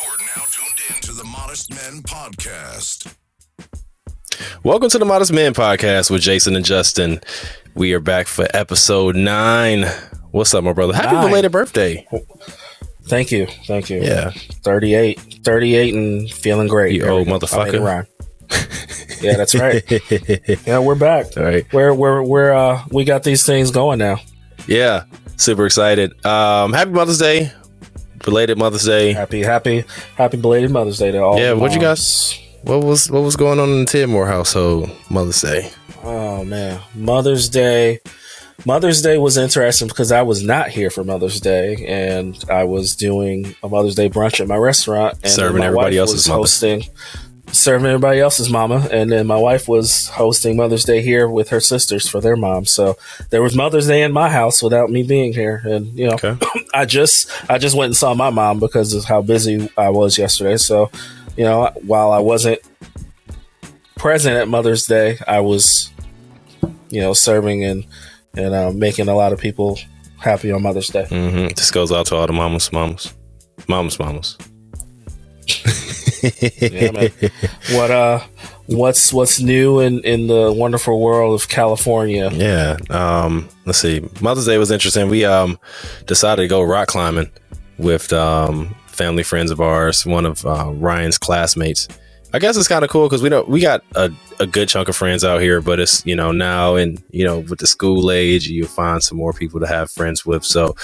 You're now tuned in to the Modest Men Podcast. Welcome to the Modest Men Podcast with Jason and Justin. We are back for episode 9. What's up, my brother? Happy belated birthday. Thank you. Yeah. 38 and feeling great. You old motherfucker. Yeah, that's right. Yeah, we're back. All right. We got these things going now. Yeah. Super excited. Happy Mother's Day. Belated Mother's Day. Happy belated Mother's Day to all. Yeah, what you guys, what was going on in the Tidmore household Mother's Day? Oh man, Mother's Day was interesting because I was not here for Mother's Day, and I was doing a Mother's Day brunch at my restaurant, and serving everybody else's serving everybody else's mama, and then my wife was hosting Mother's Day here with her sisters for their mom. So there was Mother's Day in my house without me being here, and Okay. I just went and saw my mom because of how busy I was yesterday. So while I wasn't present at Mother's Day, I was serving and making a lot of people happy on Mother's Day. Mm-hmm. This goes out to all the mamas. Yeah, man. What's new in the wonderful world of California? Yeah. Let's see. Mother's Day was interesting. We decided to go rock climbing with family friends of ours, one of Ryan's classmates. I guess it's kind of cool because we got a good chunk of friends out here, but it's now, and with the school age, you find some more people to have friends with. So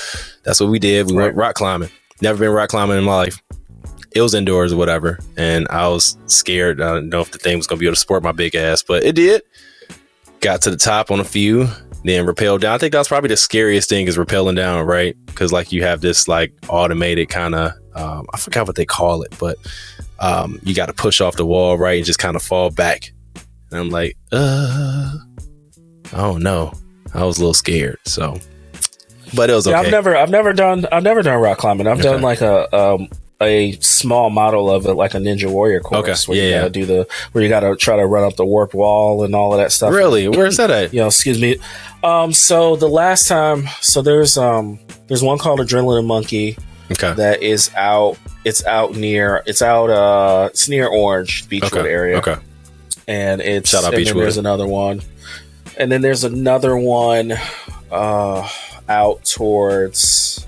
that's what we did. We went rock climbing. Never been rock climbing in my life. It was indoors or whatever, and I was scared. I didn't know if the thing was gonna be able to support my big ass, but it did. Got to the top on a few, then rappelled down. I think that's probably the scariest thing, is rappelling down, right? Because you have this automated kind of I forgot what they call it, but you got to push off the wall, right, and just kind of fall back. And I'm like, I don't know. I was a little scared, so, but it was okay. Yeah, I've never done rock climbing. I've done a small model of it, like a Ninja Warrior course, where you gotta try to run up the warped wall and all of that stuff. Really? Where's that at? Excuse me. So the last time, there's one called Adrenaline Monkey. Okay. That is out. It's near Orange Beechwood area. Okay. And it's shout out and Beechwood. Then there's another one, and then there's another one out towards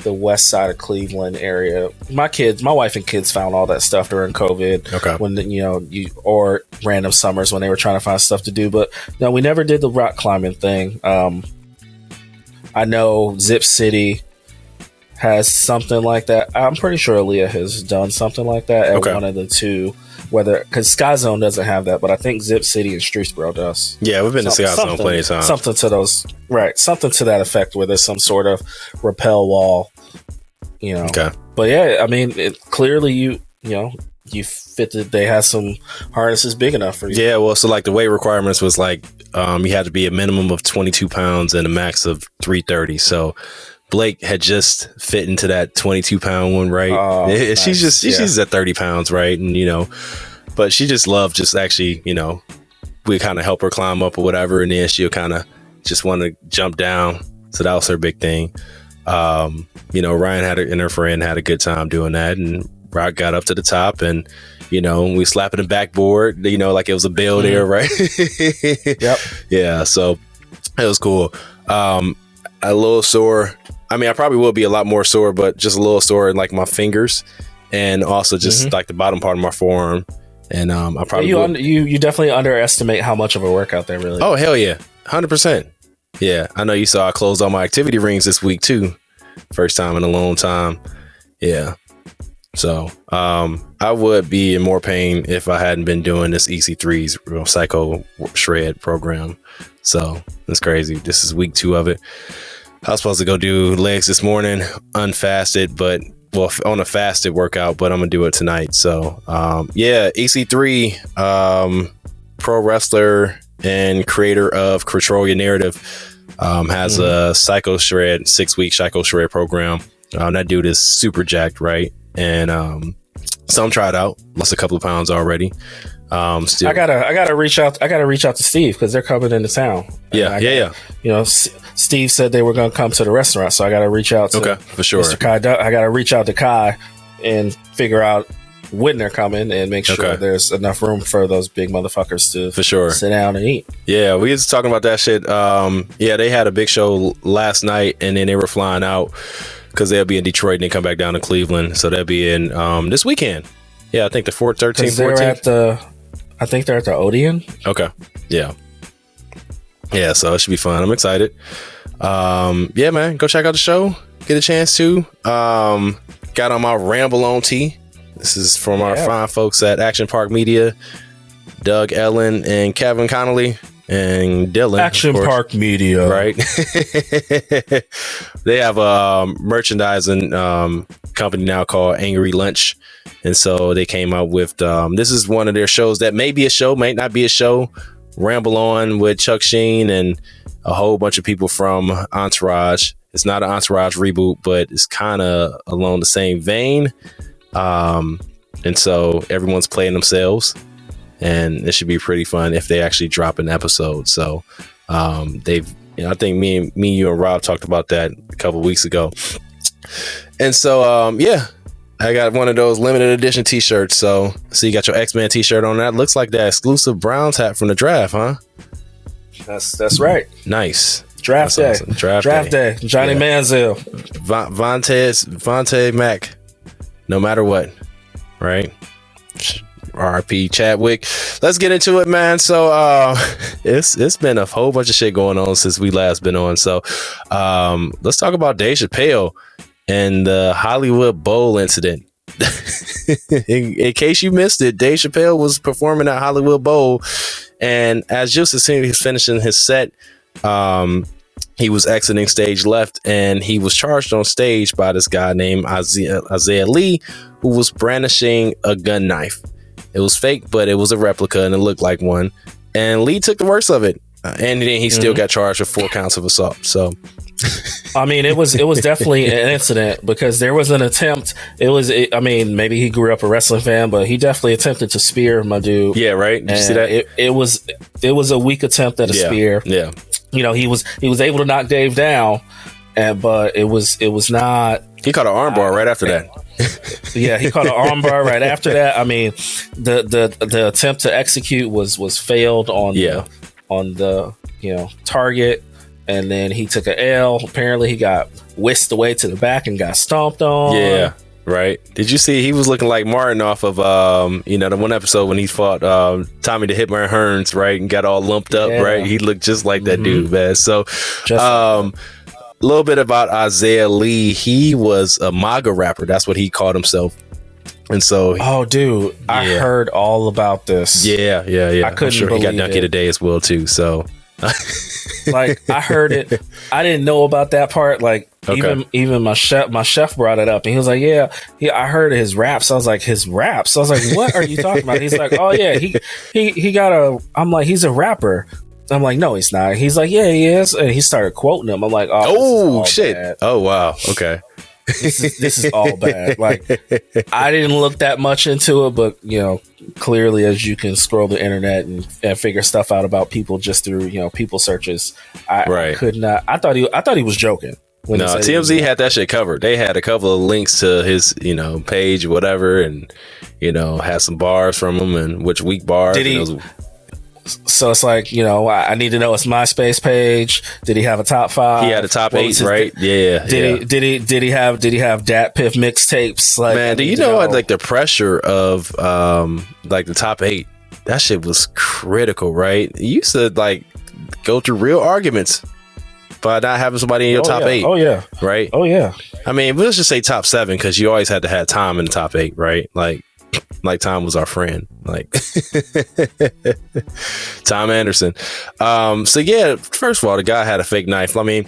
the west side of Cleveland area. My wife and kids found all that stuff during COVID. Okay. When or random summers when they were trying to find stuff to do. But no, we never did the rock climbing thing. I know Zip City has something like that. I'm pretty sure Aaliyah has done something like that at one of the two. Because Sky Zone doesn't have that, but I think Zip City and Streetsboro does. Yeah, we've been to Sky Zone plenty of times. Something to those, right? Something to that effect, where there's some sort of rappel wall, Okay. But yeah, I mean, clearly you fit that. They have some harnesses big enough for you. Yeah, well, so the weight requirements was you had to be a minimum of 22 pounds and a max of 330. So Blake had just fit into that 22-pound one, right? Nice. She's at 30 pounds, right? And but she just loved actually, we kind of help her climb up or whatever, and then she'll kind of just want to jump down. So that was her big thing. Ryan and her friend had a good time doing that, and Rock got up to the top, and we slapping the backboard, like it was a bell there, right? Yep. Yeah, so it was cool. A little sore. I mean, I probably will be a lot more sore, but just a little sore in my fingers, and also just the bottom part of my forearm. And I probably you definitely underestimate how much of a workout that really is. Oh, hell yeah. 100%. Yeah. I know you saw I closed all my activity rings this week too. First time in a long time. Yeah. So I would be in more pain if I hadn't been doing this EC3's real psycho shred program. So it's crazy. This is week 2 of it. I was supposed to go do legs this morning, unfasted, but on a fasted workout, but I'm gonna do it tonight. So EC3, pro wrestler and creator of Control Your Narrative, has a psycho shred, 6-week psycho shred program. That dude is super jacked, right? And so I'm tried out, lost a couple of pounds already. Still, I gotta reach out to Steve, because they're coming into town. Yeah. Steve said they were gonna come to the restaurant, so I gotta reach out to for sure. Mr. Kai. I gotta reach out to Kai and figure out when they're coming and make sure there's enough room for those big motherfuckers to for sure sit down and eat. Yeah, we was talking about that shit. Yeah, they had a big show last night, and then they were flying out because they'll be in Detroit and then come back down to Cleveland. So they'll be in this weekend. Yeah, I think the 13th, 14th. I think they're at the Odeon. Okay. Yeah. Yeah, so it should be fun. I'm excited. Yeah, man, go check out the show. Get a chance to. Got on my Ramble on tee. This is from our fine folks at Action Park Media, Doug Ellen and Kevin Connolly and Dylan. Action Park Media. Right. They have a merchandising company now called Angry Lunch. And so they came out with, this is one of their shows that may be a show, might not be a show. Ramble On with Chuck Sheen and a whole bunch of people from Entourage. It's not an Entourage reboot, but it's kind of along the same vein. And so everyone's playing themselves, and it should be pretty fun if they actually drop an episode. So they've, I think me, you and Rob talked about that a couple of weeks ago. And so yeah, I got one of those limited edition t-shirts. So you got your X-Men t-shirt on. That looks like that exclusive Browns hat from the draft, huh? That's right. Nice. Draft day. Awesome. Draft day. Johnny Manziel. Vontae Mack. No matter what. Right? RP Chadwick. Let's get into it, man. So it's been a whole bunch of shit going on since we last been on. So let's talk about Dave Chappelle and the Hollywood Bowl incident. in case you missed it, Dave Chappelle was performing at Hollywood Bowl, and as just as soon as he was finishing his set, he was exiting stage left, and he was charged on stage by this guy named Isaiah Lee, who was brandishing a gun knife. It was fake, but it was a replica and it looked like one. And Lee took the worst of it, and then he still got charged with 4 counts of assault. So, I mean, it was definitely an incident because there was an attempt. I mean, maybe he grew up a wrestling fan, but he definitely attempted to spear my dude. Yeah, right. Did you see that? It was a weak attempt at a spear. Yeah. You know, he was able to knock Dave down, but it was not. He caught an armbar right after that. Yeah, he caught an armbar right after that. I mean, the attempt to execute was failed on the target, and then he took an L. Apparently, he got whisked away to the back and got stomped on. Yeah. Right. Did you see he was looking like Martin off of the one episode when he fought Tommy the Hitman Hearns, right, and got all lumped up, right? He looked just like that dude, man. So a little bit about Isaiah Lee. He was a MAGA rapper. That's what he called himself. And so I heard all about this. Yeah. I couldn't believe he got Dunkey today as well too. So like I heard it. I didn't know about that part. Like even my chef brought it up, and he was like, I heard his raps. I was like, his raps? I was like, what are you talking about? He's like, oh yeah, he got I'm like, he's a rapper. I'm like, no, he's not. He's like, yeah, he is. And he started quoting him. I'm like, oh shit. Bad. Oh wow. Okay. This is all bad. Like, I didn't look that much into it, but clearly, as you can scroll the internet and figure stuff out about people just through people searches, I could not. I thought he was joking. No, TMZ had that shit covered. They had a couple of links to his page or whatever, and had some bars from him, and which weak bars. Did he? So it's like, I need to know his MySpace page. Did he have a top 5? He had a top 8, right? Yeah. Did he have Dat Piff mixtapes? Like, man, do you know like the pressure of like the top 8? That shit was critical, right? You used to like go through real arguments by not having somebody in your top 8. Oh yeah. Right? Oh yeah. I mean, let's just say top 7, because you always had to have Tom in the top 8, right? Like Tom was our friend, like Tom Anderson. So yeah, first of all, the guy had a fake knife. I mean,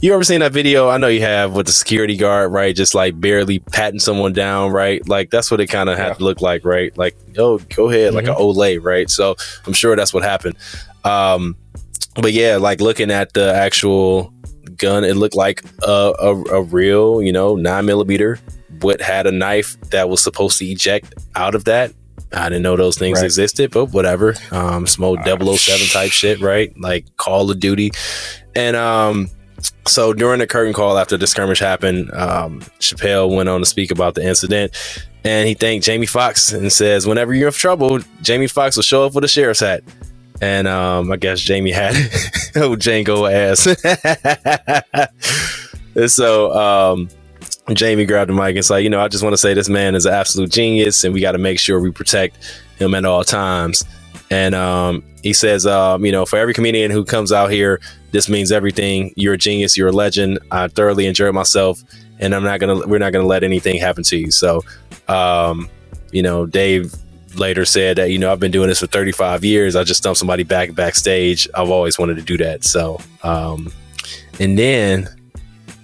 you ever seen that video? I know you have, with the security guard, right? Just like barely patting someone down, right? Like that's what it kind of had to look like, right? Like, oh, go ahead, like an Olay, right? So I'm sure that's what happened. But yeah, like looking at the actual gun, it looked like a real, 9mm. What had a knife that was supposed to eject out of that. I didn't know those things existed, but whatever. Some old 007 type shit, right? Like Call of Duty. And So during the curtain call after the skirmish happened, Chappelle went on to speak about the incident, and he thanked Jamie Foxx and says, whenever you're in trouble, Jamie Foxx will show up with a sheriff's hat. And I guess Jamie had old Django ass. And so Jamie grabbed the mic and said, I just want to say this man is an absolute genius, and we got to make sure we protect him at all times. And he says, for every comedian who comes out here, this means everything. You're a genius. You're a legend. I thoroughly enjoyed myself, and we're not gonna let anything happen to you. So, Dave later said that, I've been doing this for 35 years. I just stumped somebody backstage. I've always wanted to do that. So, and then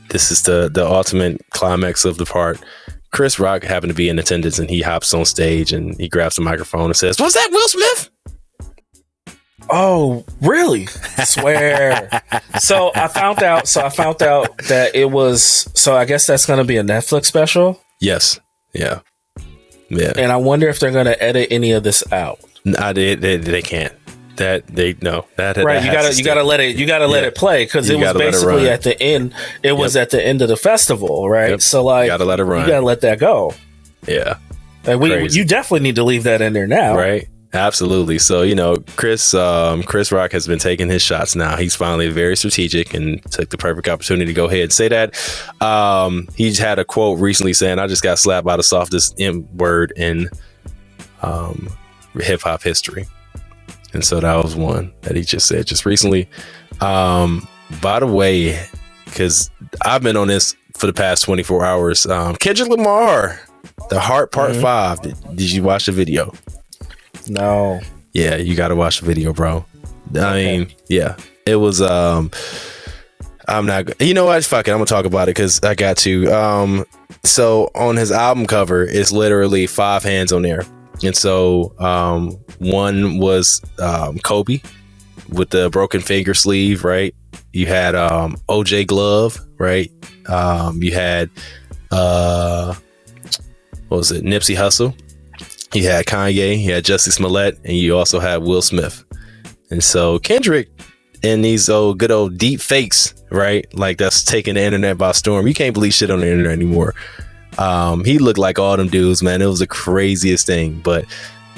this is the ultimate climax of the part. Chris Rock happened to be in attendance, and he hops on stage and he grabs the microphone and says, "Was that Will Smith?" Oh, really? I swear. So I found out that it was, so I guess that's going to be a Netflix special. Yes. Yeah. Yeah. And I wonder if they're going to edit any of this out. They can't. That right. You gotta let it play, because it was basically at the end. It was at the end of the festival, right? Yep. So you gotta let it run. You gotta let that go. Yeah. You definitely need to leave that in there now, right? Absolutely. So, Chris Rock has been taking his shots now. He's finally very strategic and took the perfect opportunity to go ahead and say that. He's had a quote recently saying, "I just got slapped by the softest M word in hip hop history." And so that was one that he just said just recently. By the way, because I've been on this for the past 24 hours, Kendrick Lamar, The Heart Part 5. Did you watch the video? No. Yeah, you got to watch the video, bro. I mean, yeah, it was. I'm not. You know what? Fuck it. I'm gonna talk about it because I got to. So on his album cover, it's literally 5 hands on there, and so one was Kobe with the broken finger sleeve, right? You had OJ Glove, right? You had what was it? Nipsey Hussle. You had Kanye, you had Jussie Smollett, and you also had Will Smith. And so Kendrick and these good old deep fakes, right? Like that's taking the internet by storm. You can't believe shit on the internet anymore. He looked like all them dudes, man. It was the craziest thing. But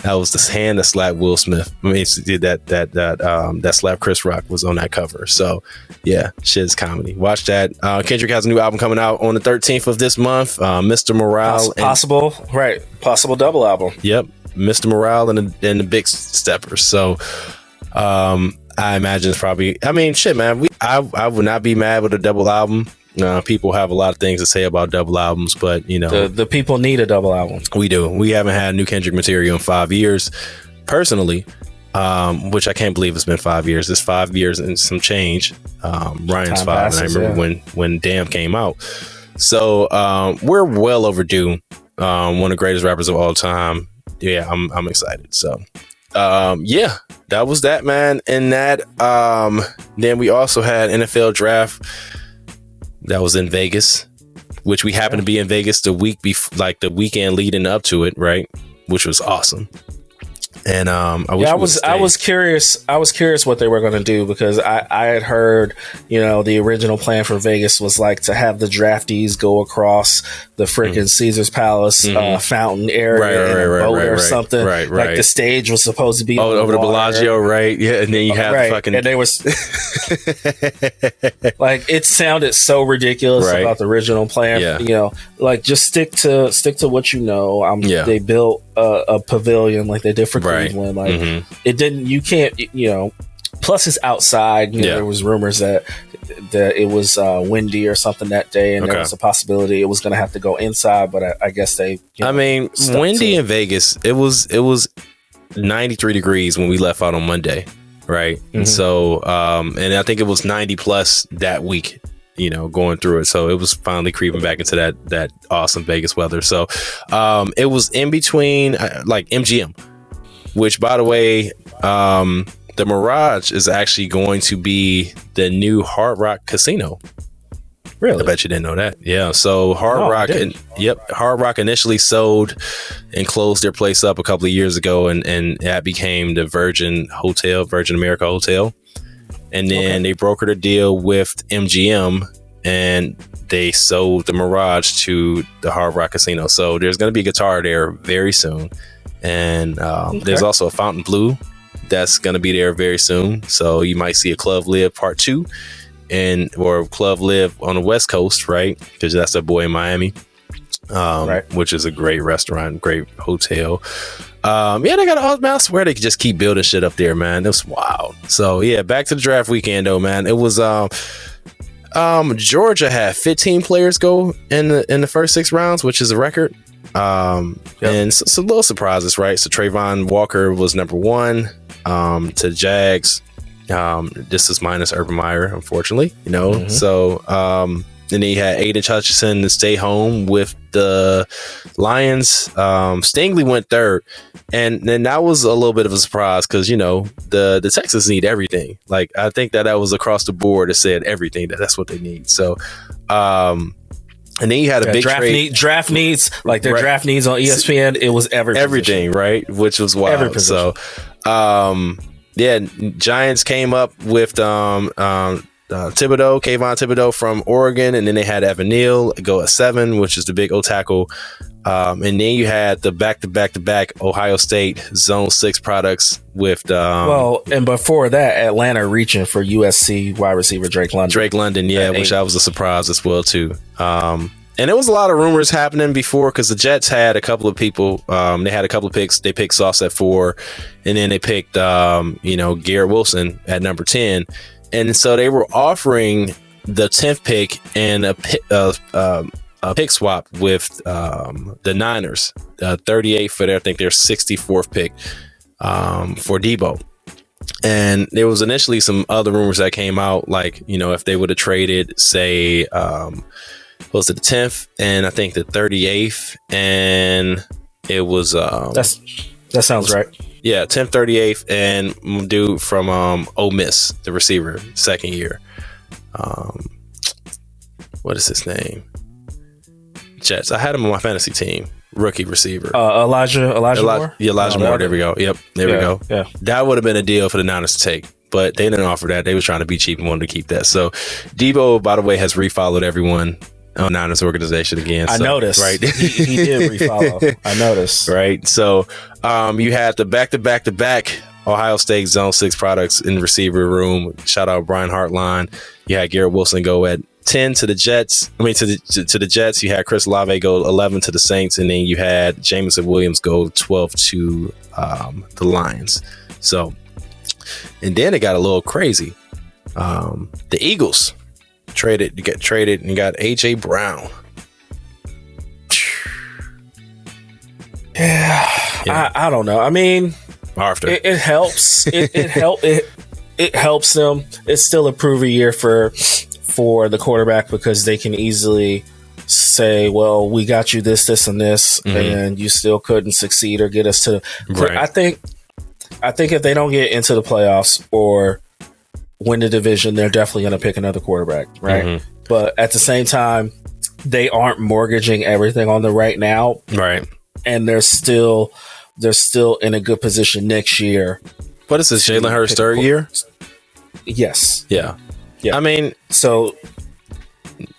that was the hand that slapped Will Smith. I mean, that slapped Chris Rock was on that cover. So yeah, shit's comedy. Watch that. Kendrick has a new album coming out on the 13th of this month. Mr. Morale. Possible double album. Yep. Mr. Morale and the Big Steppers. So I imagine it's probably, I mean, shit, man. I would not be mad with a double album. People have a lot of things to say about double albums, but the people need a double album. We do. We haven't had new Kendrick material in 5 years, personally, which I can't believe it's been 5 years. It's 5 years and some change. Ryan's Time 5, passes, and I remember when Damn came out. So we're well overdue. One of the greatest rappers of all time. Yeah, I'm excited. So yeah, that was that, man. And that then we also had NFL draft. That was in Vegas, which we happened to be in Vegas the week before, like the weekend leading up to it, right? Which was awesome. And I was curious what they were going to do, because I had heard, the original plan for Vegas was like to have the draftees go across the freaking Caesar's Palace fountain area in a boat or something. Right. Like the stage was supposed to be over the Bellagio, right? Yeah, and then you have the fucking, and they was like, it sounded so ridiculous about the original plan. Yeah. Like just stick to what They built a pavilion like they did for Cleveland. Like it didn't. You can't. Plus it's outside. There was rumors that it was windy or something that day, and there was a possibility it was going to have to go inside. But I guess they. Windy in Vegas. It was 93 degrees when we left out on Monday, right? And so, and I think it was 90 plus that week. Going through it. So it was finally creeping back into that awesome Vegas weather. So it was in between like MGM, which, by the way, the Mirage is actually going to be the new Hard Rock Casino. Really? I bet you didn't know that. Yeah. So Hard Rock initially sold and closed their place up a couple of years ago, and that became the Virgin America Hotel. And then they brokered a deal with MGM, and they sold the Mirage to the Hard Rock Casino. So there's going to be a guitar there very soon. And there's also a Fountain Blue that's going to be there very soon. So you might see a Club Live Part 2 or Club Live on the West Coast, right? Because that's their boy in Miami, which is a great restaurant, great hotel. They got I swear they could just keep building shit up there, man. It was wild. So yeah, back to the draft weekend though, man. It was Georgia had 15 players go in the first 6 rounds, which is a record. And some little surprises, right? So Trayvon Walker was number 1 to Jags. This is minus Urban Meyer, unfortunately, So and then you had Aiden Hutchinson to stay home with the Lions. Stingley went 3rd, and then that was a little bit of a surprise because the Texans need everything. Like I think that was across the board. It said everything that's what they need. So and then you had a big draft needs, like their draft needs on ESPN. It was everything, right? Which was wild. So, Giants came up with Kayvon Thibodeau from Oregon, and then they had Evan Neal go at 7, which is the big O tackle. And then you had the back Ohio State Zone 6 products with and before that, Atlanta reaching for USC wide receiver Drake London, which I was a surprise as well too. And there was a lot of rumors happening before because the Jets had a couple of people. They had a couple of picks. They picked Sauce at 4, and then they picked Garrett Wilson at number 10. And so they were offering the 10th pick and a pick swap with the Niners, 38 for their 64th pick for Debo. And there was initially some other rumors that came out, like, if they would have traded, say, was it the 10th and I think the 38th, and it was that sounds right. Yeah, 10th, 38th, and dude from Ole Miss, the receiver, 2nd year. What is his name? Jets. I had him on my fantasy team. Rookie receiver. Elijah Moore? Yeah, Elijah Moore. There we go. Yep, there we go. Yeah. That would have been a deal for the Niners to take, but they didn't offer that. They was trying to be cheap and wanted to keep that. So Debo, by the way, has refollowed everyone on Niners organization again. I noticed. Right. he did refollow. I noticed. Right. So you had the back Ohio State Zone 6 products in the receiver room. Shout out Brian Hartline. You had Garrett Wilson go at 10 to the Jets. To the Jets. You had Chris Olave go 11 to the Saints, and then you had Jameson Williams go 12 to the Lions. So, and then it got a little crazy. The Eagles traded and got AJ Brown. Yeah. I don't know. I mean, after it helps. It helps them. It's still a prove year for the quarterback because they can easily say, well, we got you this and this, and you still couldn't succeed or get us to. Right. I think if they don't get into the playoffs or win the division, they're definitely going to pick another quarterback, right? But at the same time, they aren't mortgaging everything on them right now, right? And they're still in a good position next year. What is this, Jalen Hurts' 3rd year? Yes. Yeah. Yeah. I mean, so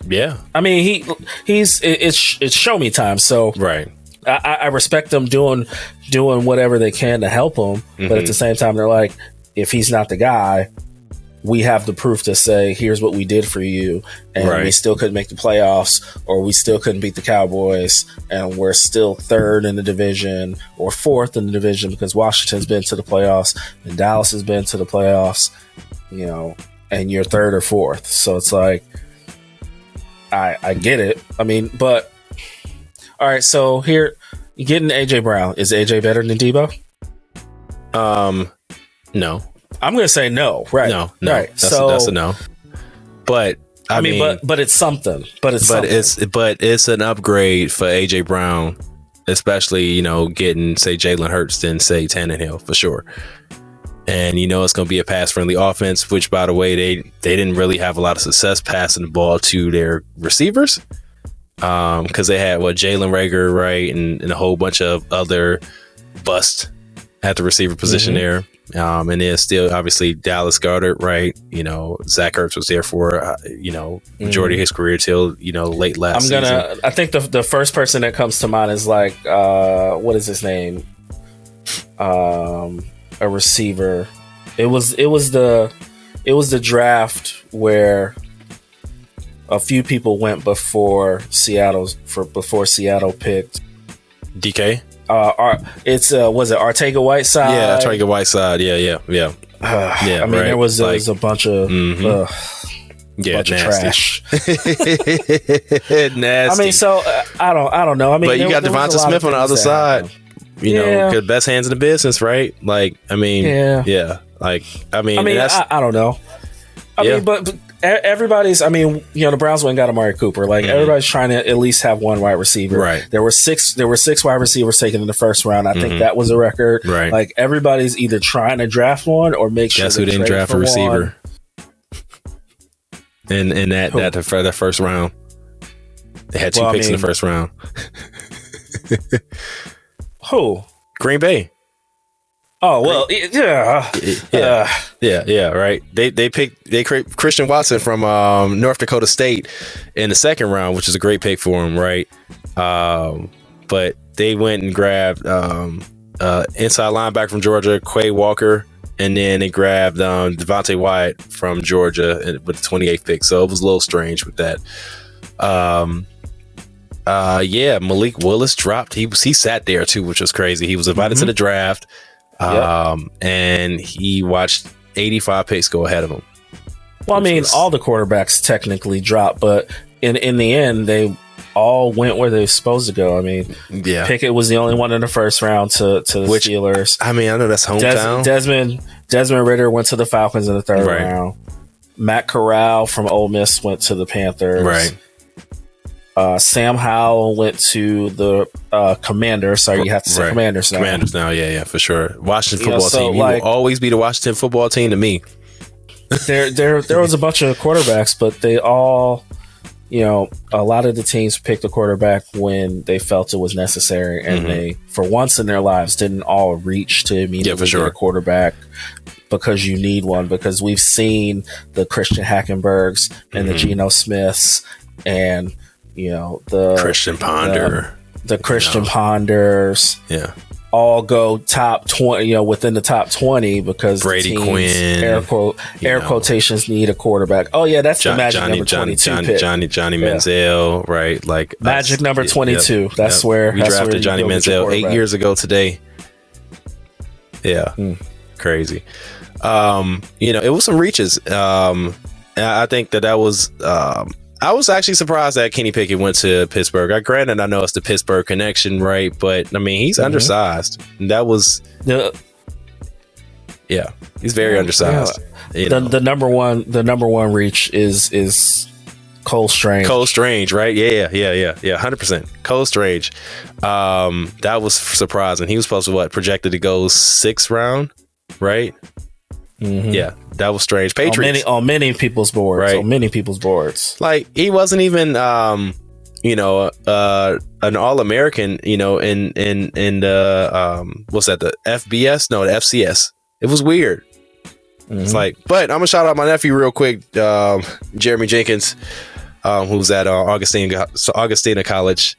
yeah. I mean, it's show me time. So right. I respect them doing whatever they can to help him, but at the same time, they're like, if he's not the guy, we have the proof to say, here's what we did for you, and we still couldn't make the playoffs, or we still couldn't beat the Cowboys, and we're still 3rd in the division or 4th in the division because Washington's been to the playoffs and Dallas has been to the playoffs, and you're 3rd or 4th. So it's like, I get it. I mean, but all right. So here, you're getting AJ Brown. Is AJ better than Debo? No. I'm going to say no. Right. No. Right. That's a no. But I mean, but it's something. But it's an upgrade for AJ Brown, especially getting, say, Jalen Hurts than, say, Tannehill for sure. And it's going to be a pass-friendly offense, which, by the way, they didn't really have a lot of success passing the ball to their receivers because they had Jalen Reagor, right, and a whole bunch of other bust at the receiver position there. And then still obviously Dallas Goedert, right? Zach Ertz was there for majority of his career till late last season. I think the first person that comes to mind is like what is his name? A receiver. It was the draft where a few people went before Seattle picked DK. Was it Artega Whiteside? Yeah, Artega Whiteside. Yeah. I mean, there was a bunch of bunch of trash. Nasty. I mean, so I don't know. I mean, but you got Devonta Smith on the other side. The best hands in the business, right? Like, I mean, yeah. Like, I mean, I don't know. I mean, but everybody's. I mean, the Browns went and got Amari Cooper. Like, everybody's trying to at least have one wide receiver. Right. There were six wide receivers taken in the first round. I think that was a record. Right. Like, everybody's either trying to draft one or make sure. Guess who didn't draft a receiver? In that first round, they had two picks in the first round. Who? Green Bay. Oh well, yeah. Right. They picked Christian Watson from North Dakota State in the second round, which is a great pick for him, right? But they went and grabbed inside linebacker from Georgia, Quay Walker, and then they grabbed Devontae Wyatt from Georgia with the 28th pick. So it was a little strange with that. Malik Willis dropped. He sat there too, which was crazy. He was invited to the draft. And he watched 85 picks go ahead of him. Well, I mean, all the quarterbacks technically dropped, but in the end, they all went where they're supposed to go. I mean, Pickett was the only one in the first round to the Steelers. I mean, I know that's hometown. Desmond Ridder went to the Falcons in the third round. Matt Corral from Ole Miss went to the Panthers. Right. Sam Howell went to the Commanders. Sorry, you have to say Commanders now. Commanders now, yeah, for sure. Washington football team. He will always be the Washington football team to me. There was a bunch of quarterbacks, but they all, a lot of the teams picked a quarterback when they felt it was necessary, and they, for once in their lives, didn't all reach to immediately get a quarterback because you need one. Because we've seen the Christian Hackenbergs and the Geno Smiths and the Christian Ponder, the Christian Ponders, all go top 20, within the top 20, because Brady the teams, Quinn, air quotations, need a quarterback. Oh yeah, that's the magic number 22 pick. Johnny Manziel, right? Like magic number 22. That's where we drafted Johnny Manziel 8 years ago today. Yeah, crazy. It was some reaches. I think that was. I was actually surprised that Kenny Pickett went to Pittsburgh. Granted, I know it's the Pittsburgh connection, right? But I mean, he's undersized. That was, he's very undersized. The number one reach is Cole Strange. Cole Strange, right? Yeah, 100%. Cole Strange. That was surprising. He was supposed to projected to go 6th round, right? Yeah, that was strange. Patriots on many people's boards, right? On many people's boards. Like, he wasn't even, an All-American, in the what's that? The FBS? No, the FCS. It was weird. It's like, but I'm gonna shout out my nephew real quick, Jeremy Jenkins, who's at Augustina College.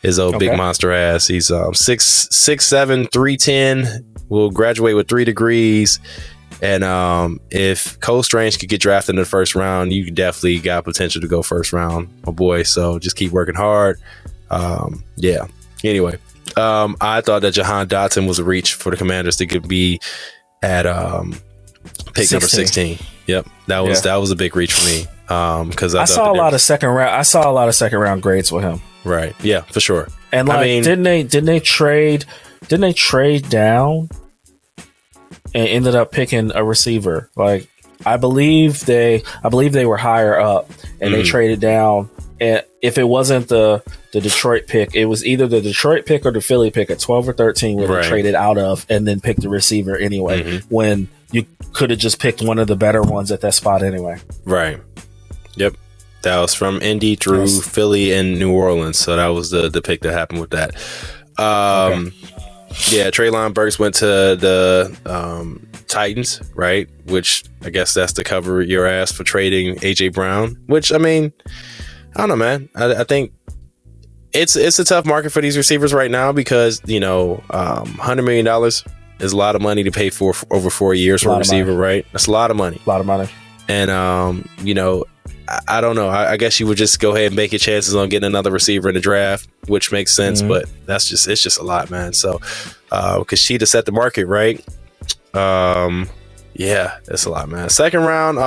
His old big monster ass. He's 6'7", 310. Will graduate with 3 degrees. And if Cole Strange could get drafted in the first round, you definitely got potential to go first round, my boy. So just keep working hard. Anyway, I thought that Jahan Dotson was a reach for the Commanders to be at pick 16. Number 16. Yep, that was a big reach for me. Because I saw a lot of second round grades with him. Right. Yeah, for sure. And didn't they trade down and ended up picking a receiver? Like, I believe they were higher up and they traded down. And if it wasn't the Detroit pick, it was either the Detroit pick or the Philly pick at 12 or 13 where they traded out of and then picked the receiver anyway, when you could have just picked one of the better ones at that spot anyway. Right. Yep. That was from Indy through Philly and New Orleans. So that was the pick that happened with that. Yeah, Treylon Burks went to Titans, right? Which I guess that's to cover your ass for trading AJ Brown. Which, I mean, I don't know, man. I think it's a tough market for these receivers right now because, you know, $100 million is a lot of money to pay for over 4 years for a receiver, right? That's a lot of money. A lot of money. And, you know, I don't know. I guess you would just go ahead and make your chances on getting another receiver in the draft, which makes sense. But it's just a lot, man. So, because she'd have set the market, right? Yeah, that's a lot, man. Second round,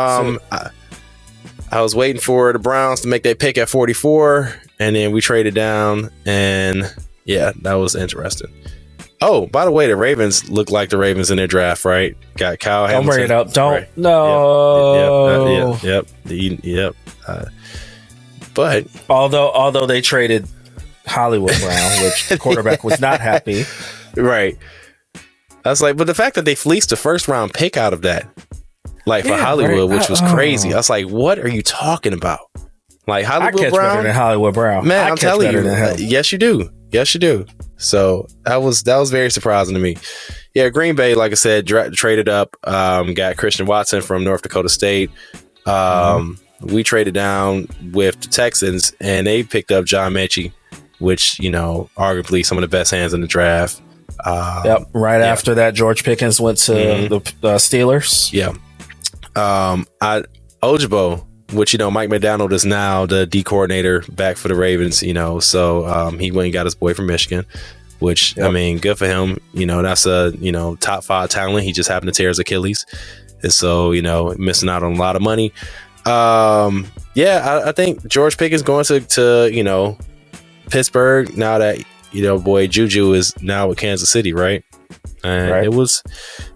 I was waiting for the Browns to make their pick at 44, and then we traded down, and yeah, that was interesting. Oh, by the way, the Ravens look like the Ravens in their draft, right? Got Kyle Hamilton. Don't bring it up. Don't. Right. No. Yep. But although they traded Hollywood Brown, which the quarterback was not happy. Right. I was like, but the fact that they fleeced the first round pick out of that, like for Hollywood, right, which was crazy. I was like, what are you talking about? Like Hollywood Brown better than Hollywood Brown. Man, I'm telling you, yes, you do. Yes, you do. So that was very surprising to me. Yeah, Green Bay, like I said, traded up, got Christian Watson from North Dakota State. We traded down with the Texans, and they picked up John Mechie, which, you know, arguably some of the best hands in the draft. After that, George Pickens went to the Steelers. Yeah. Ojabo, which, you know, Mike McDonald is now the D coordinator back for the Ravens, you know, so he went and got his boy from Michigan, which, I mean, good for him. You know, that's a, you know, top 5 talent. He just happened to tear his Achilles. And so, you know, missing out on a lot of money. I think George Pickens going to, you know, Pittsburgh now that, you know, boy, Juju is now with Kansas City, right? And it was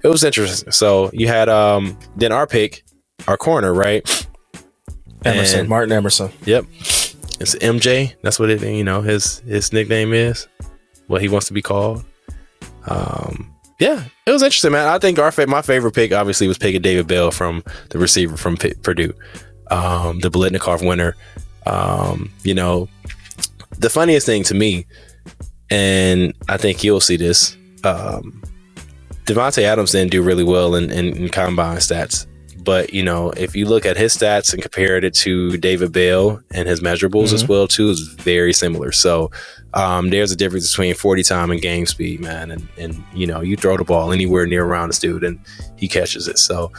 interesting. So you had then our pick, our corner, right? Martin Emerson. Yep. It's MJ. That's what you know, his nickname is. What he wants to be called. Yeah, it was interesting, man. I think my favorite pick obviously was picking David Bell from the receiver from Purdue, the Biletnikoff winner. You know, the funniest thing to me, and I think you'll see this, Devontae Adams didn't do really well in combine stats. But, you know, if you look at his stats and compared it to David Bell and his measurables as well, too, is very similar. So there's a difference between 40 time and game speed, man. And, you know, you throw the ball anywhere near around this dude and he catches it. So,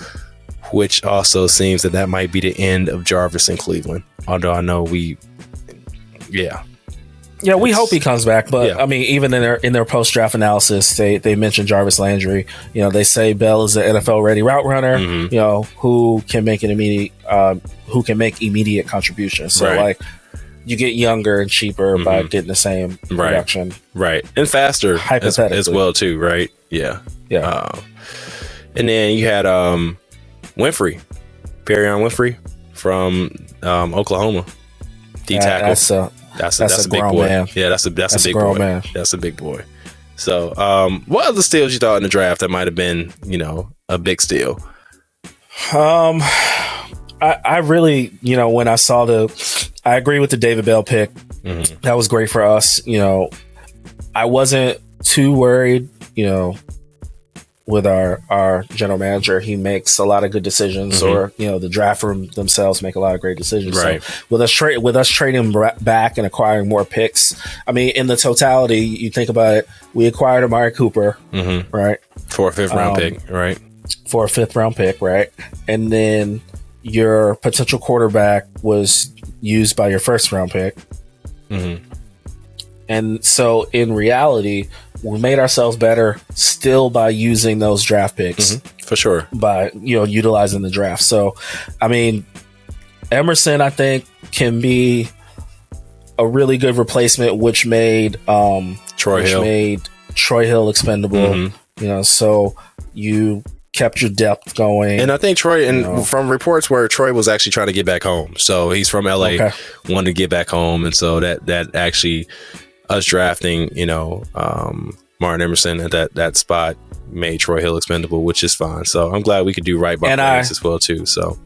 which also seems that might be the end of Jarvis in Cleveland. Although I know we hope he comes back, but I mean, even in their post draft analysis, they mentioned Jarvis Landry. You know, they say Bell is an NFL ready route runner. You know, who can make immediate contributions. So like, you get younger and cheaper by getting the same production, right, and faster as well too, right? Yeah. And then you had Perion Winfrey from Oklahoma, D tackle. That's a big boy. Man. Yeah, that's a big boy. Man. That's a big boy. So, what other steals you thought in the draft that might have been, you know, a big steal? I really, you know, when I saw I agree with the David Bell pick. That was great for us. You know, I wasn't too worried, you know, with our general manager. He makes a lot of good decisions, or, you know, the draft room themselves make a lot of great decisions. Right. So with us trading back and acquiring more picks, I mean, in the totality, you think about it, we acquired Amari Cooper, right? For a 5th round pick, right? For a 5th round pick, right? And then your potential quarterback was used by your 1st round pick. And so in reality, we made ourselves better still by using those draft picks. For sure. By, you know, utilizing the draft. So, I mean, Emerson, I think, can be a really good replacement, which made Troy Hill expendable. You know, so you kept your depth going. And I think Troy, from reports where Troy was actually trying to get back home. So he's from LA, wanted to get back home. And so that actually, us drafting, you know, Martin Emerson at that spot made Troy Hill expendable, which is fine. So I'm glad we could do right by players as well too. So,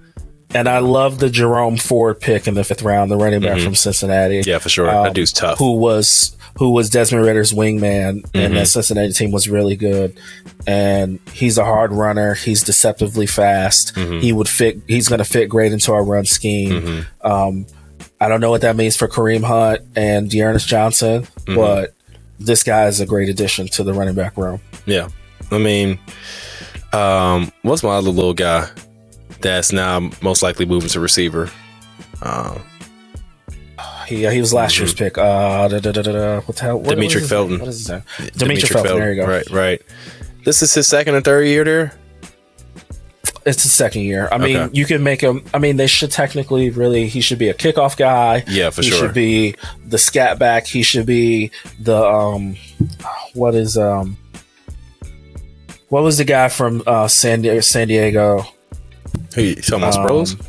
and I love the Jerome Ford pick in the 5th round, the running back from Cincinnati. Yeah, for sure. That dude's tough. Who was who was Desmond Ritter's wingman, and that Cincinnati team was really good. And he's a hard runner. He's deceptively fast. He's going to fit great into our run scheme. I don't know what that means for Kareem Hunt and Dearness Johnson, but this guy is a great addition to the running back room. Yeah. I mean, what's my other little guy that's now most likely moving to receiver? He was last year's pick. What the hell? Dimitri Felton. What is his name? Dimitri Felton. There you go. Right. This is his second or third year there? It's his second year. I mean, you can make him. I mean, they should technically he should be a kickoff guy. Yeah, for sure. He should be the scat back. He should be the what was the guy from San Diego? Who you talking about, Sproles?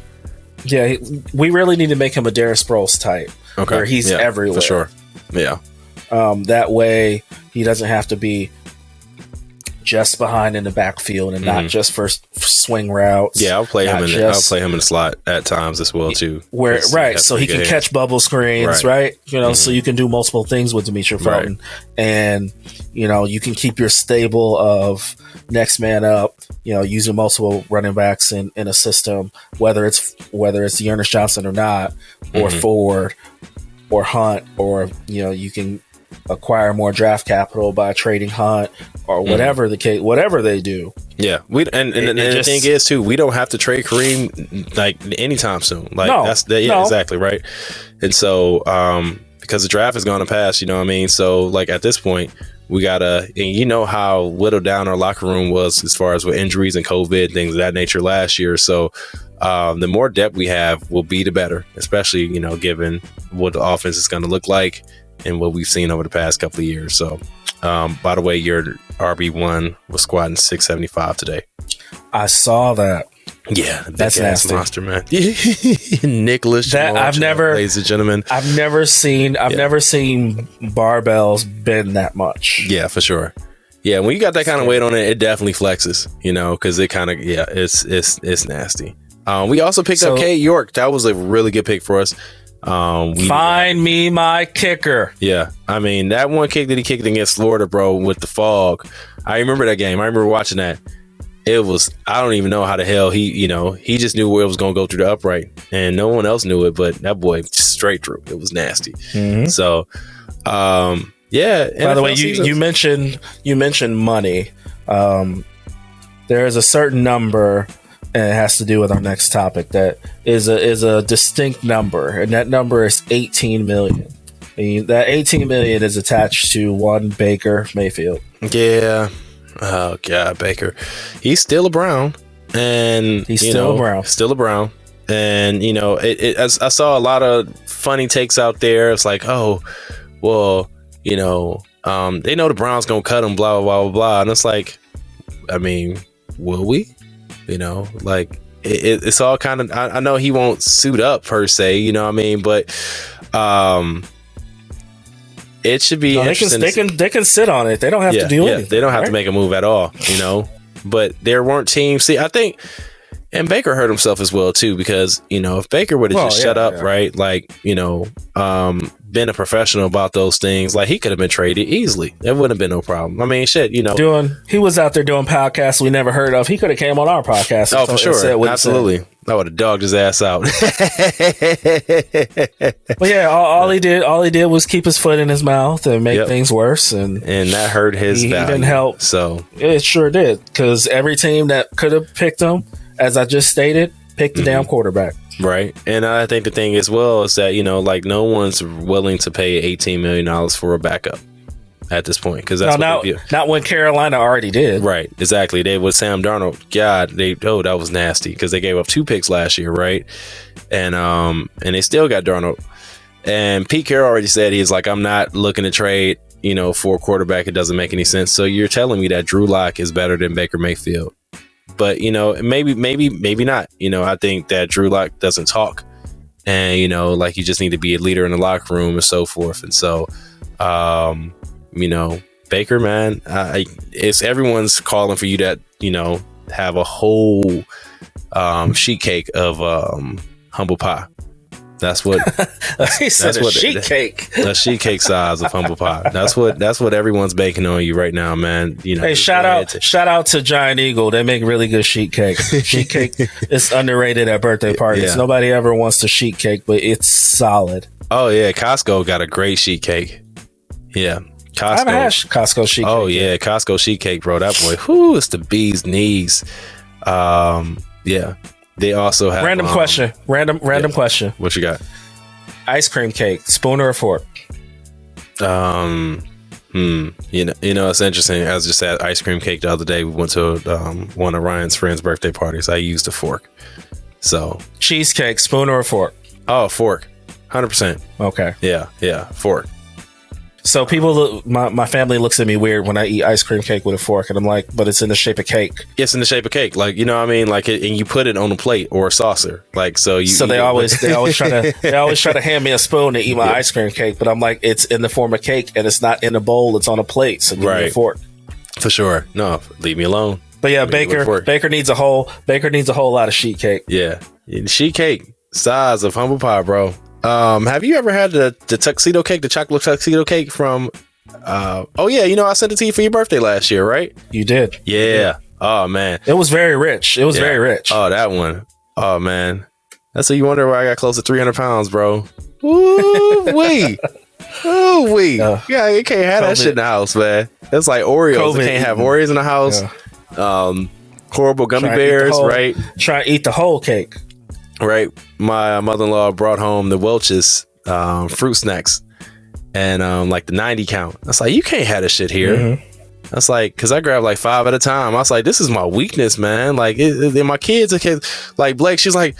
Yeah, we really need to make him a Darren Sproles type. Okay, where he's everywhere for sure. Yeah, that way he doesn't have to be just behind in the backfield and not just for swing routes. Yeah, I'll play him in the slot at times as well too. So he can catch bubble screens, right? So you can do multiple things with Dimitri Felton, and you can keep your stable of next man up. Using multiple running backs in a system, whether it's Dearness Johnson or not, or Ford or Hunt, or you can acquire more draft capital by trading Hunt or whatever the case, whatever they do. Yeah, the thing is too, we don't have to trade Kareem like anytime soon. Like exactly right. And so because the draft is going to pass, you know what I mean. So like at this point, we gotta, and how whittled down our locker room was as far as with injuries and COVID, things of that nature last year. So the more depth we have will be the better, especially given what the offense is going to look like and what we've seen over the past couple of years. So, by the way, your RB1 was squatting 675 today. I saw that. Yeah, that's nasty, monster, man. Nicholas, ladies and gentlemen, I've never seen barbells bend that much. Yeah, for sure. Yeah, when you got that kind of weight on it, it definitely flexes. Because it kind of it's nasty. We also picked up Kate York. That was a really good pick for us. Find me my kicker. Yeah, I mean that one kick that he kicked against Florida, bro, with the fog. I remember that game. I remember watching that. It was, I don't even know how the hell he just knew where it was going to go through the upright, and no one else knew it, but that boy straight through. It was nasty. So, yeah. By the way, you mentioned money. There is a certain number, and it has to do with our next topic, that is a distinct number, and that number is 18 million. That 18 million is attached to one Baker Mayfield. Yeah. Oh God, Baker. He's still a Brown, and still a Brown. And I saw a lot of funny takes out there. It's like, oh, well, they know the Browns gonna cut him, blah blah blah blah. And it's like, I mean, will we? Like it's all kind of. I know he won't suit up per se. You know what I mean? But it should be. They can sit on it. They don't have to do anything. They don't have to make a move at all. But there weren't teams. See, I think, and Baker hurt himself as well too, because if Baker would have just shut up, right? Like been a professional about those things, like he could have been traded easily. There wouldn't have been no problem. I mean, shit, he was out there doing podcasts we never heard of. He could have came on our podcast. Oh, for sure, absolutely. I would have dogged his ass out. But yeah, all he did was keep his foot in his mouth and make things worse, and that hurt his value. He didn't help. So it sure did, because every team that could have picked him, as I just stated, picked the damn quarterback. Right. And I think the thing as well is that, like no one's willing to pay $18 million for a backup at this point, because that's not when Carolina already did. Right. Exactly. They with Sam Darnold. God, that was nasty, because they gave up 2 picks last year. Right. And they still got Darnold. And Pete Carroll already said he's like, I'm not looking to trade, for a quarterback. It doesn't make any sense. So you're telling me that Drew Lock is better than Baker Mayfield? But, maybe not. I think that Drew Lock doesn't talk, and, like you just need to be a leader in the locker room and so forth. And so, Baker, man, it's everyone's calling for you to, have a whole sheet cake of humble pie. That's what he said. A sheet cake. A sheet cake size of humble pie. That's what everyone's baking on you right now, man. You know. Hey, shout out to Giant Eagle. They make really good sheet cake. Sheet cake is underrated at birthday parties. Yeah. Nobody ever wants the sheet cake, but it's solid. Oh yeah, Costco got a great sheet cake. Yeah. Costco. I haven't had Costco sheet cake. Oh yeah, Costco sheet cake, bro. That boy, whoo, it's the bee's knees. Yeah. They also have random question. Random question. What you got? Ice cream cake, spoon or a fork? You know, it's interesting. I just had ice cream cake the other day. We went to one of Ryan's friends' birthday parties. I used a fork. So cheesecake, spoon or a fork? Oh, fork, 100%. Okay. Yeah, fork. So my family looks at me weird when I eat ice cream cake with a fork, and I'm like, but it's in the shape of cake. It's in the shape of cake, like, you know what I mean, like, and you put it on a plate or a saucer, like, so you. So they always try to hand me a spoon to eat my ice cream cake, but I'm like, it's in the form of cake and it's not in a bowl; it's on a plate. So give me a fork. For sure. No, leave me alone. But yeah, Baker needs a whole lot of sheet cake. Yeah, sheet cake size of humble pie, bro. Have you ever had the tuxedo cake, the chocolate tuxedo cake from, oh yeah, you know, I sent it to you for your birthday last year, right? You did. Yeah. Oh man. It was very rich. Very rich. Oh, that one. Oh man. That's how you wonder why I got close to 300 pounds, bro. Ooh-wee. Ooh-wee. Yeah, you can't have that shit in the house, man. It's like Oreos. You can't have Oreos in the house. Yeah. Horrible gummy bears, right? Try to eat the whole cake. Right. My mother-in-law brought home the Welch's fruit snacks and like the 90 count. I was like, you can't have this shit here. Mm-hmm. That's like, because I grabbed like 5 at a time. I was like, this is my weakness, man. Like, my kids are like Blake. She's like,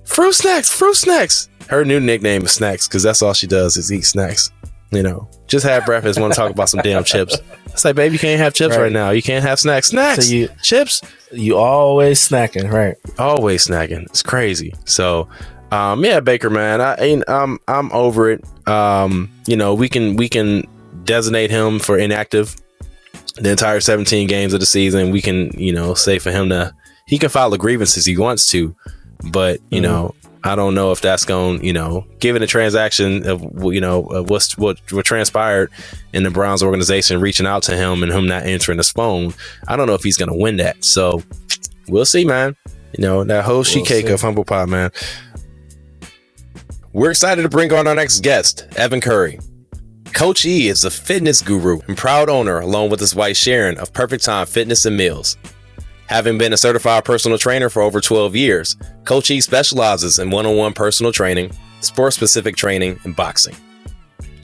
fruit snacks. Her new nickname is Snacks because that's all she does is eat snacks. You know, just have breakfast. Want to talk about some damn chips. It's like, baby, you can't have chips right now. You can't have snacks. So chips. You always snacking, right? Always snacking. It's crazy. So, yeah, Baker, man, I'm over it. You know, we can designate him for inactive the entire 17 games of the season. We can, you know, say for him he can file a grievance as he wants to, but you know, I don't know if that's going, you know, given the transaction of, you know, what transpired in the Browns organization reaching out to him and him not answering his phone. I don't know if he's going to win that. So we'll see, man. You know, that whole sheet cake of humble pie, man. We're excited to bring on our next guest, Evan Curry. Coach E is a fitness guru and proud owner, along with his wife Sharon, of Perfect Time Fitness and Meals. Having been a certified personal trainer for over 12 years, Coach E specializes in one-on-one personal training, sport-specific training, and boxing.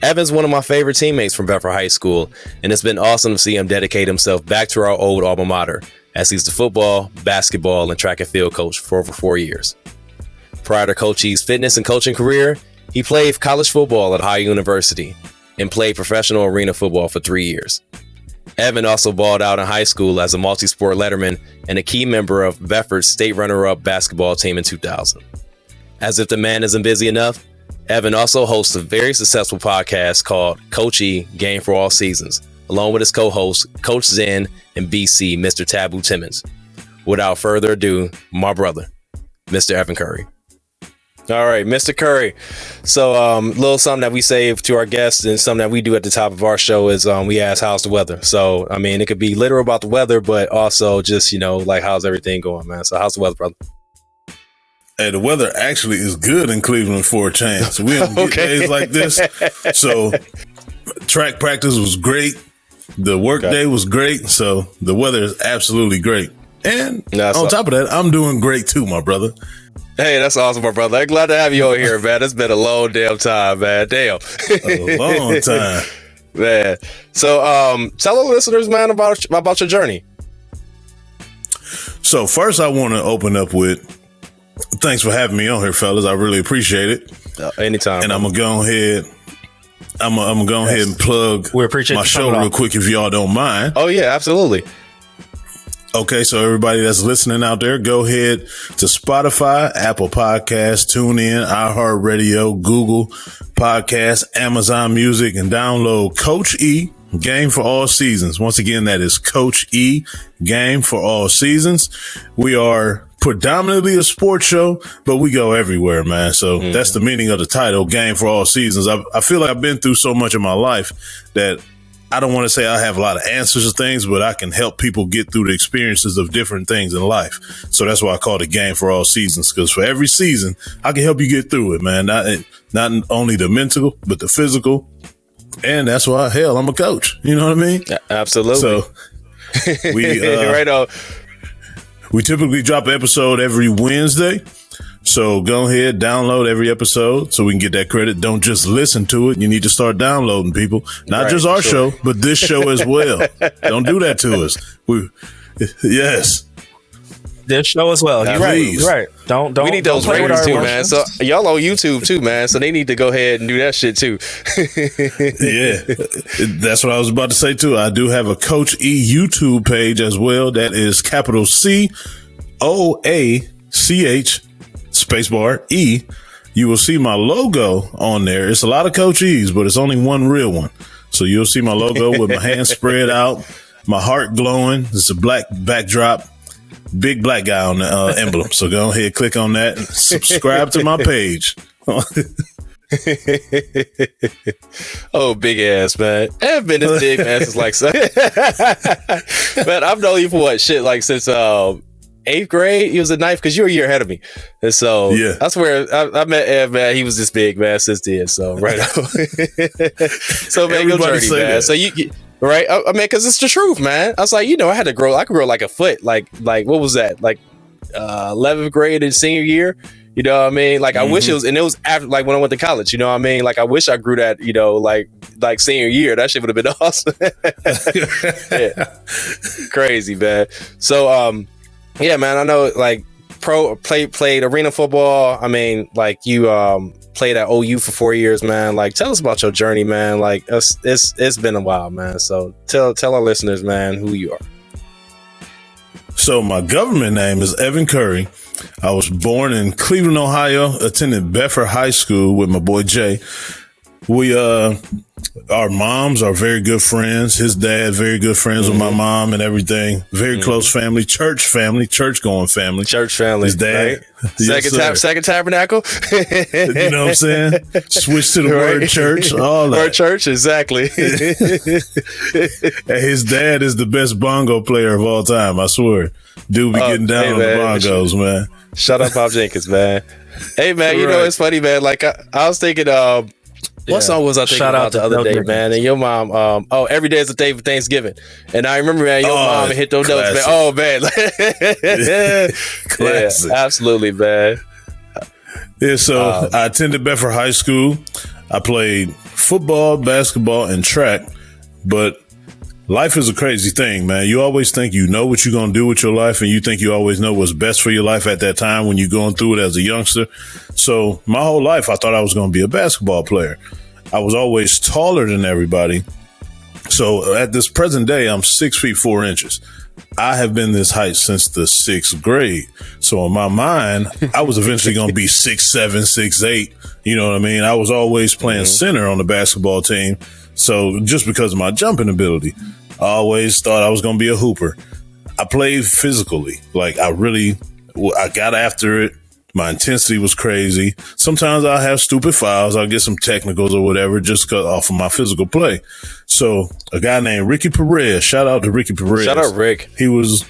Evan's one of my favorite teammates from Bedford High School, and it's been awesome to see him dedicate himself back to our old alma mater, as he's the football, basketball, and track and field coach for over 4 years. Prior to Coach E's fitness and coaching career, he played college football at Ohio University and played professional arena football for 3 years. Evan also balled out in high school as a multi-sport letterman and a key member of Bedford's state runner-up basketball team in 2000. As if the man isn't busy enough, Evan also hosts a very successful podcast called Coach E Gameforallseasons, along with his co-hosts Coach Zen and BC, Mr. Taboo Timmons. Without further ado, my brother, Mr. Evan Curry. All right, Mr. Curry. So, little something that we save to our guests and something that we do at the top of our show is we ask, how's the weather? So, I mean, it could be literal about the weather, but also just, you know, like, how's everything going, man? So, how's the weather, brother? Hey, the weather actually is good in Cleveland for a change. We don't get days like this. So, track practice was great. The work day was great. So, the weather is absolutely great. And on top of that, I'm doing great too, my brother. Hey, that's awesome, my brother. I'm glad to have you over here, man. It's been a long damn time, man. Damn. A long time. Man. So, tell the listeners, man, about your journey. So, first, I want to open up with thanks for having me on here, fellas. I really appreciate it. Anytime. And I'm going to go ahead. I'm gonna go ahead and plug my show real quick if y'all don't mind. Oh, yeah, absolutely. Okay, so everybody that's listening out there, go ahead to Spotify, Apple Podcasts, TuneIn, iHeartRadio, Google Podcasts, Amazon Music, and download Coach E, Game for All Seasons. Once again, that is Coach E, Game for All Seasons. We are predominantly a sports show, but we go everywhere, man. So that's the meaning of the title, Game for All Seasons. I feel like I've been through so much in my life that I don't want to say I have a lot of answers to things, but I can help people get through the experiences of different things in life. So that's why I call it Game for All Seasons, because for every season, I can help you get through it, man. Not only the mental, but the physical. And that's why, hell, I'm a coach. You know what I mean? Absolutely. So we right on. We typically drop an episode every Wednesday. So go ahead, download every episode so we can get that credit. Don't just listen to it. You need to start downloading, people. Not just our show, but this show as well. Don't do that to us. Yes. This show as well. You're right. You're right. Don't. We need those ratings too, man. So y'all on YouTube too, man. So they need to go ahead and do that shit too. Yeah, that's what I was about to say too. I do have a Coach E YouTube page as well. That is capital COACH spacebar E. You will see my logo on there. It's a lot of Coach E's, but it's only one real one. So you'll see my logo with my hands spread out, my heart glowing. It's a black backdrop. Big black guy on the emblem. So go ahead, click on that and subscribe to my page. Oh, big ass, man. I've been this big man since like, man, I've known you for what shit, like since 8th grade. He was a ninth because you're a year ahead of me. And so yeah, that's where I met Ev, man. He was this big, man, since then. So right on. So man, your journey, man. That. So you right? I mean, because it's the truth, man. I was like, I had to grow. I could grow like a foot. Like what was that? Like 11th grade and senior year. You know what I mean? Like I wish it was, and it was after, like when I went to college. You know what I mean? Like I wish I grew that. Like senior year. That shit would have been awesome. Yeah. Crazy, man. So yeah, man. I know like played arena football. I mean, like you played at OU for 4 years, man. Like, tell us about your journey, man. Like, it's been a while, man. So tell our listeners, man, who you are. So my government name is Evan Curry. I was born in Cleveland, Ohio, attended Bedford High School with my boy Jay. We, our moms are very good friends. His dad, very good friends with my mom and everything. Very close family, church going family. Church family. His dad. Right? Second tabernacle. You know what I'm saying? Switch to the word church. All that. Word church, exactly. And his dad is the best bongo player of all time. I swear. Dude be getting down on the bongos, man. Shout out Bob Jenkins, man. Hey, man, you know, it's funny, man. Like, I was thinking, what song was I thinking about the other day, man? And your mom, every day is a day for Thanksgiving. And I remember, man, your mom hit those notes, man. Oh, man. Classic. Yeah, absolutely, man. Yeah, so I attended Bedford High School. I played football, basketball, and track. But life is a crazy thing, man. You always think you know what you're going to do with your life, and you think you always know what's best for your life at that time when you're going through it as a youngster. So my whole life, I thought I was going to be a basketball player. I was always taller than everybody. So at this present day, I'm 6 feet 4 inches. I have been this height since the 6th grade. So in my mind, I was eventually going to be 6'7", 6'8". You know what I mean? I was always playing center on the basketball team. So just because of my jumping ability, I always thought I was going to be a hooper. I played physically. Like I got after it. My intensity was crazy. Sometimes I'll have stupid fouls. I'll get some technicals or whatever just off of my physical play. So a guy named Ricky Perez, shout out to Ricky Perez. Shout out Rick. He was,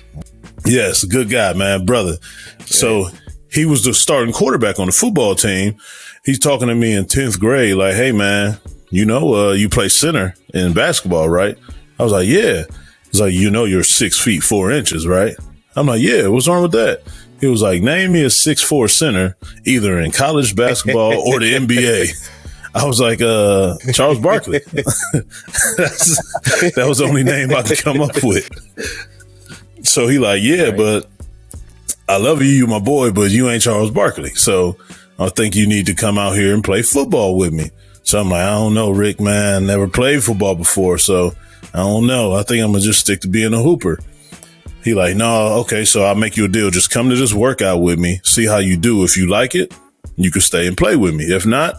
yes, a good guy, man, brother. Yeah. So he was the starting quarterback on the football team. He's talking to me in 10th grade like, hey, man, you play center in basketball, right? I was like, yeah. He's like, you're 6 feet 4 inches, right? I'm like, yeah, what's wrong with that? He was like, name me a 6'4" center, either in college basketball or the NBA. I was like, Charles Barkley. That was the only name I could come up with. So he like, yeah, but I love you, you my boy, but you ain't Charles Barkley. So I think you need to come out here and play football with me. So I'm like, I don't know, Rick, man. Never played football before, so I don't know. I think I'm going to just stick to being a hooper. He like, no, okay, so I'll make you a deal. Just come to this workout with me, see how you do. If you like it, you can stay and play with me. If not,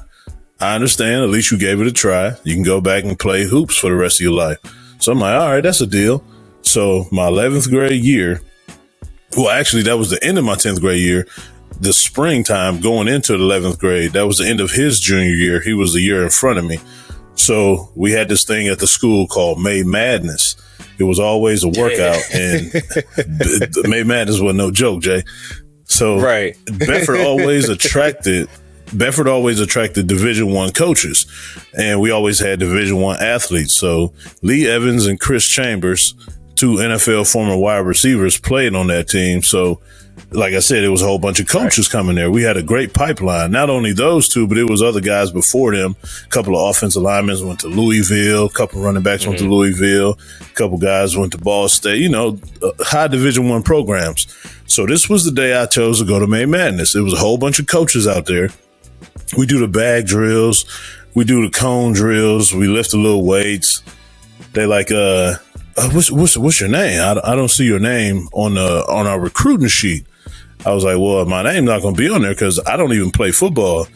I understand. At least you gave it a try. You can go back and play hoops for the rest of your life. So I'm like, all right, that's a deal. So my 11th grade year, Well, actually, that was the end of my 10th grade year. The springtime going into the 11th grade, that was the end of his junior year. He was the year in front of me. So we had this thing at the school called May Madness. It was always a workout, and May Madness was no joke, Jay. So Bedford always attracted Division I coaches, and we always had Division I athletes. So Lee Evans and Chris Chambers, two NFL former wide receivers, played on that team. So like I said, it was a whole bunch of coaches coming there. We had a great pipeline. Not only those two, but it was other guys before them. A couple of offensive linemen went to Louisville. A couple of running backs went to Louisville. A couple guys went to Ball State. High Division I programs. So this was the day I chose to go to May Madness. It was a whole bunch of coaches out there. We do the bag drills. We do the cone drills. We lift the little weights. They like, what's your name? I don't see your name on our recruiting sheet. I was like, well, my name's not going to be on there because I don't even play football.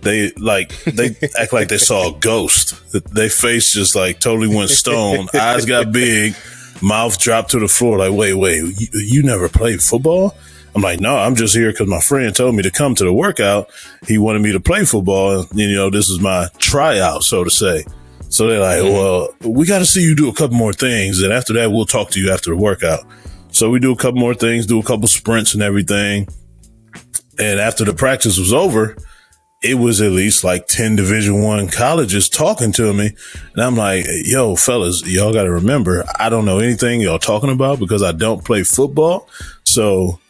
They act like they saw a ghost. Their face just like totally went stone. Eyes got big, mouth dropped to the floor. Like, wait, you never played football? I'm like, no, I'm just here because my friend told me to come to the workout. He wanted me to play football. This is my tryout, so to say. So they're like, well, we got to see you do a couple more things. And after that, we'll talk to you after the workout. So we do a couple more things, do a couple sprints and everything. And after the practice was over, it was at least like 10 Division I colleges talking to me. And I'm like, yo, fellas, y'all got to remember, I don't know anything y'all talking about because I don't play football. So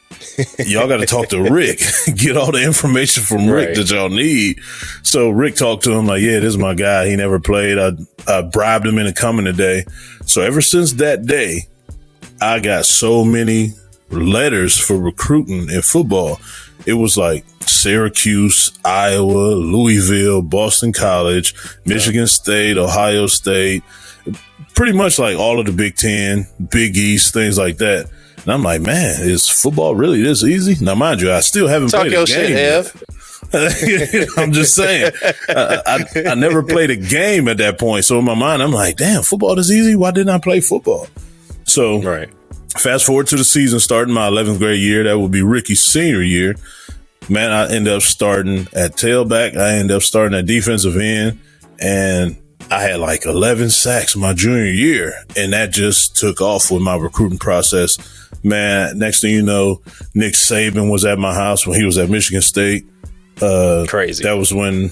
y'all got to talk to Rick, get all the information from Rick that y'all need. So Rick talked to him like, yeah, this is my guy. He never played. I bribed him into coming today. So ever since that day, I got so many letters for recruiting in football. It was like Syracuse, Iowa, Louisville, Boston College, Michigan State, Ohio State, pretty much like all of the Big Ten, Big East, things like that. And I'm like, man, is football really this easy? Now, mind you, I still haven't played a game. I'm just saying, I never played a game at that point. So in my mind, I'm like, damn, football this easy? Why didn't I play football? So fast forward to the season starting my 11th grade year. That would be Ricky's senior year. Man, I ended up starting at tailback. I ended up starting at defensive end. And I had like 11 sacks my junior year. And that just took off with my recruiting process. Man, next thing you know, Nick Saban was at my house when he was at Michigan State. Crazy. That was when,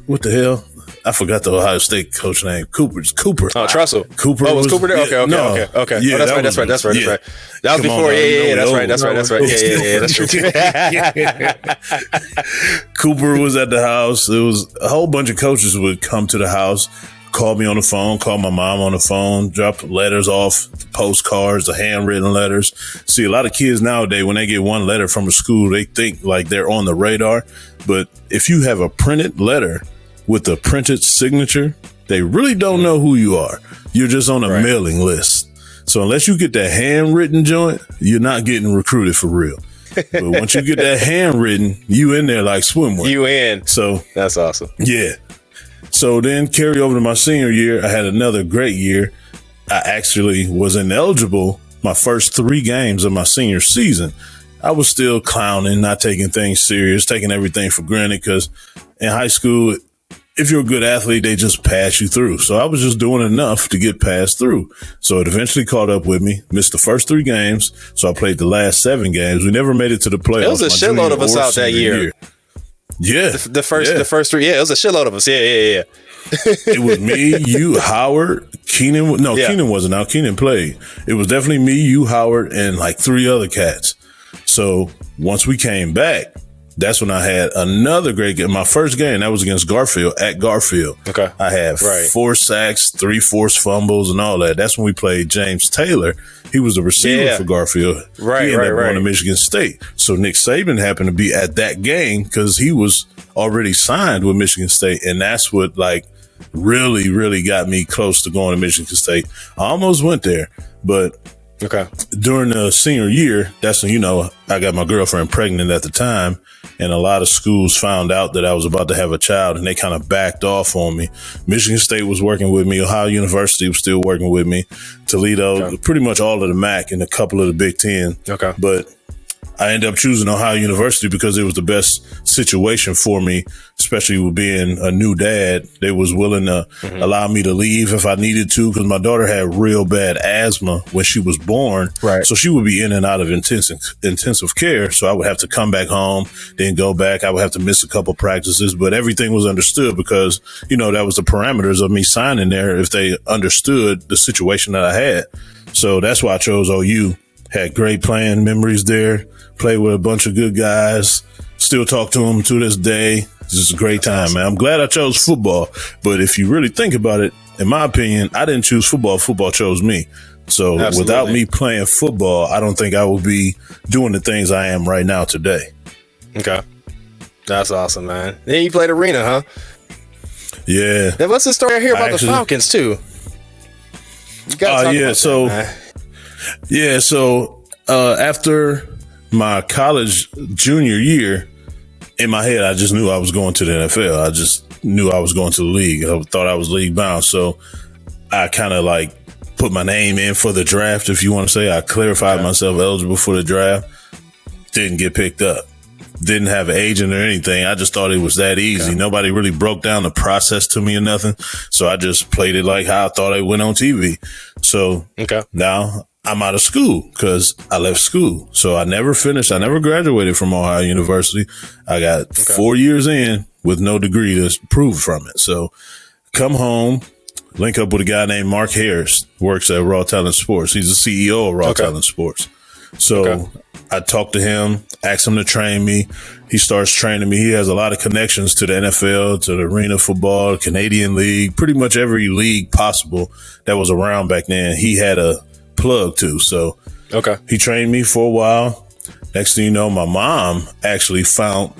what the hell? I forgot the Ohio State coach name. Cooper. Oh, Trussell. Cooper. Oh, was Cooper there? Okay. Yeah, that's right. That's right. That was before. Yeah. That's right. Yeah. That's true. Cooper was at the house. It was a whole bunch of coaches would come to the house, call me on the phone, call my mom on the phone, drop letters off, postcards, the handwritten letters. See, a lot of kids nowadays, when they get one letter from a school, they think like they're on the radar. But if you have a printed letter with a printed signature, they really don't know who you are. You're just on a mailing list. So unless you get that handwritten joint, you're not getting recruited for real. But once you get that handwritten, you in there like swimwear. You in. So that's awesome. Yeah. So then carry over to my senior year, I had another great year. I actually was ineligible my first 3 games of my senior season. I was still clowning, not taking things serious, taking everything for granted because in high school, if you're a good athlete, they just pass you through. So I was just doing enough to get passed through. So it eventually caught up with me, missed the first 3 games. So I played the last 7 games. We never made it to the playoffs. There was a shitload of us out that year. Yeah. The first 3. Yeah, it was a shitload of us. Yeah. It was me, you, Howard, Keenan. No, Keenan wasn't out. Keenan played. It was definitely me, you, Howard, and like 3 other cats. So once we came back, that's when I had another great game. My first game, that was against Garfield, at Garfield. Okay. I had 4 sacks, 3 forced fumbles, and all that. That's when we played James Taylor. He was the receiver for Garfield. He ended up going to Michigan State. So Nick Saban happened to be at that game because he was already signed with Michigan State. And that's what like really, really got me close to going to Michigan State. I almost went there, but during the senior year, that's when, I got my girlfriend pregnant at the time. and a lot of schools found out that I was about to have a child, and they kind of backed off on me. Michigan State was working with me. Ohio University was still working with me. Toledo, pretty much all of the MAC and a couple of the Big Ten. Okay. But I ended up choosing Ohio University because it was the best situation for me, especially with being a new dad. They was willing to allow me to leave if I needed to, because my daughter had real bad asthma when she was born. Right. So she would be in and out of intensive care. So I would have to come back home, then go back. I would have to miss a couple practices, but everything was understood because, you know, that was the parameters of me signing there if they understood the situation that I had. So that's why I chose OU. Had great playing memories there. Played with a bunch of good guys. Still talk to them to this day. It's just a great time, man. I'm glad I chose football. But if you really think about it, in my opinion, I didn't choose football. Football chose me. So without me playing football, I don't think I would be doing the things I am right now today. Okay. That's awesome, man. Then you played arena, huh? Yeah. Then what's the story here about the Falcons, too? You gotta talk about that, man. So after my college junior year, in my head, I just knew I was going to the NFL. I just knew I was going to the league. I thought I was league bound. So I kind of like put my name in for the draft, if you want to say. I clarified myself eligible for the draft. Didn't get picked up. Didn't have an agent or anything. I just thought it was that easy. Okay. Nobody really broke down the process to me or nothing. So I just played it like how I thought it went on TV. So now I'm out of school because I left school. So I never finished. I never graduated from Ohio University. I got 4 years in with no degree to prove from it. So come home, link up with a guy named Mark Harris, works at Raw Talent Sports. He's the CEO of Raw Talent Sports. So I talked to him, asked him to train me. He starts training me. He has a lot of connections to the NFL, to the arena football, Canadian League, pretty much every league possible that was around back then. He had a plug to. So he trained me for a while. Next thing you know, my mom actually found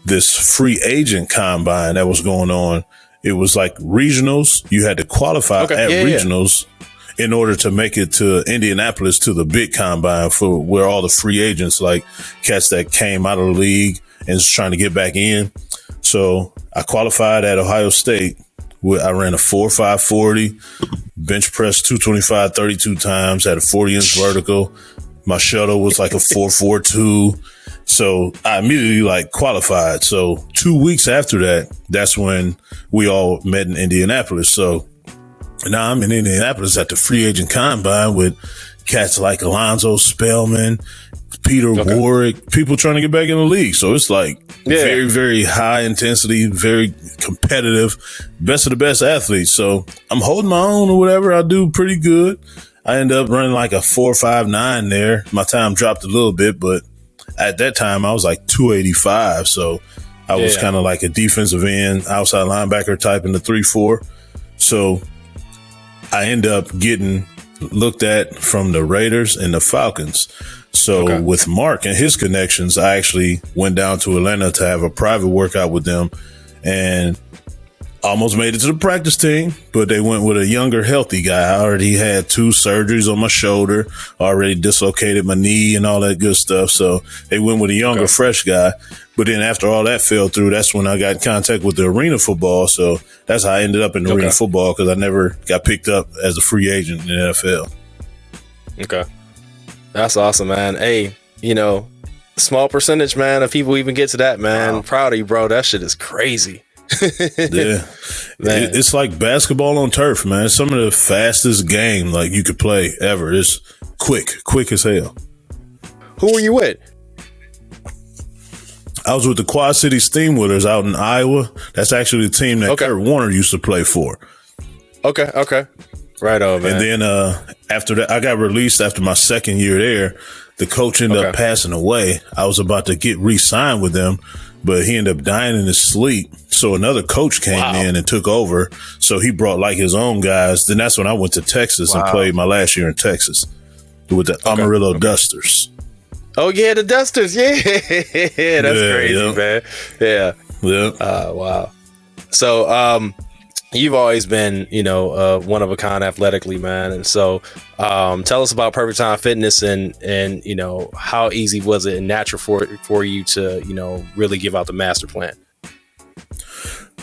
this free agent combine that was going on. It was like regionals. You had to qualify at regionals in order to make it to Indianapolis to the big combine for where all the free agents, like cats that came out of the league and is trying to get back in. So I qualified at Ohio State. I ran a 4.5 40, bench press 225 32 times, had a 40-inch vertical. My shuttle was like a 4.42. So I immediately like qualified. So 2 weeks after that, that's when we all met in Indianapolis. So now I'm in Indianapolis at the free agent combine with cats like Alonzo Spellman, Peter Warwick, people trying to get back in the league. So it's like very, very high intensity, very competitive, best of the best athletes. So I'm holding my own or whatever. I do pretty good. I end up running like a 4.59 there. My time dropped a little bit, but at that time I was like 285. So I was kind of like a defensive end, outside linebacker type in the 3-4. So I end up getting looked at from the Raiders and the Falcons. So with Mark and his connections, I actually went down to Atlanta to have a private workout with them and almost made it to the practice team, but they went with a younger, healthy guy. I already had 2 surgeries on my shoulder, already dislocated my knee and all that good stuff. So they went with a younger, fresh guy. But then after all that fell through, that's when I got in contact with the arena football. So that's how I ended up in arena football, because I never got picked up as a free agent in the NFL. Okay. That's awesome, man. Hey, you know, small percentage, man, of people even get to that, man. Wow. Proud of you, bro. That shit is crazy. It's like basketball on turf, man. It's some of the fastest game like you could play ever. It's quick as hell. Who were you with? I was with the Quad City Steamwitters out in Iowa. That's actually the team that Kurt Warner used to play for. Okay. Right on, man. And then after that, I got released after my second year there. The coach ended up passing away. I was about to get re-signed with them, but he ended up dying in his sleep. So another coach came in and took over. So he brought like his own guys. Then that's when I went to Texas and played my last year in Texas with the Amarillo Dusters. Oh yeah, the Dusters. Yeah, that's crazy, man. Yeah. Wow. So, you've always been, one of a kind athletically, man. And so tell us about Perfect Time Fitness and how easy was it and natural for you to, really give out the master plan?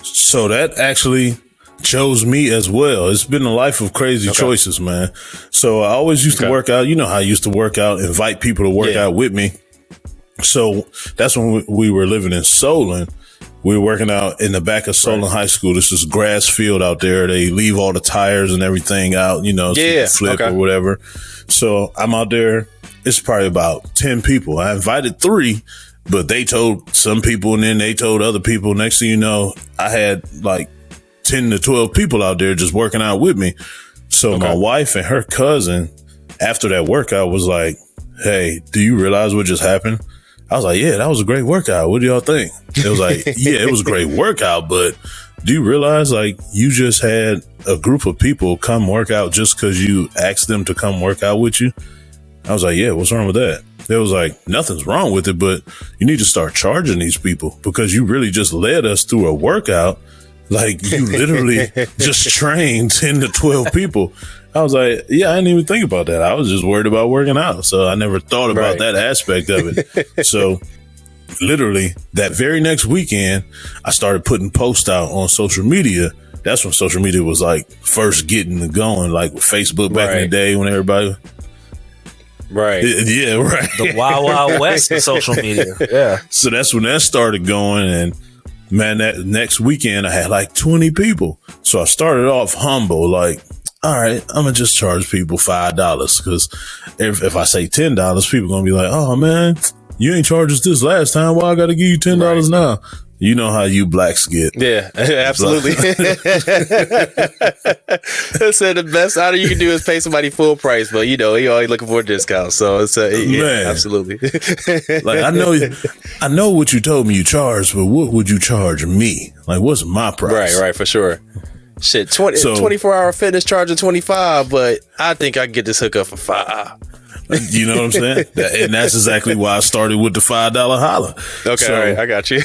So that actually chose me as well. It's been a life of crazy choices, man. So I always used to work out. You know how I used to work out, invite people to work out with me. So that's when we were living in Solon. We were working out in the back of Solon High School. This is grass field out there. They leave all the tires and everything out, so you can flip or whatever. So I'm out there. It's probably about 10 people. I invited 3, but they told some people and then they told other people. Next thing you know, I had like 10 to 12 people out there just working out with me. So my wife and her cousin, after that workout, was like, "Hey, do you realize what just happened?" I was like, "Yeah, that was a great workout. What do y'all think?" It was like, "Yeah, it was a great workout, but do you realize like you just had a group of people come work out just because you asked them to come work out with you?" I was like, "Yeah, what's wrong with that?" They was like, "Nothing's wrong with it, but you need to start charging these people because you really just led us through a workout. Like you literally just trained 10 to 12 people." I was like, "Yeah, I didn't even think about that. I was just worried about working out. So I never thought about that aspect of it." So literally that very next weekend, I started putting posts out on social media. That's when social media was like first getting going, like with Facebook back in the day when everybody. Yeah, right. The Wild Wild West of social media. Yeah. So that's when that started going. And man, that next weekend I had like 20 people. So I started off humble, like, all right, I'm going to just charge people $5 because if I say $10, people going to be like, "Oh man, you ain't charged us this last time. Why I got to give you $10 now?" You know how you blacks get. Yeah, absolutely. They said the best out of you can do is pay somebody full price, but you're always looking for a discount. So it's absolutely. Like I know what you told me you charged, but what would you charge me? Like, what's my price? Right, for sure. Shit, 24-hour fitness charging $25, but I think I can get this hookup for $5. You know what I'm saying? And that's exactly why I started with the $5 holla. Okay, all right, I got you.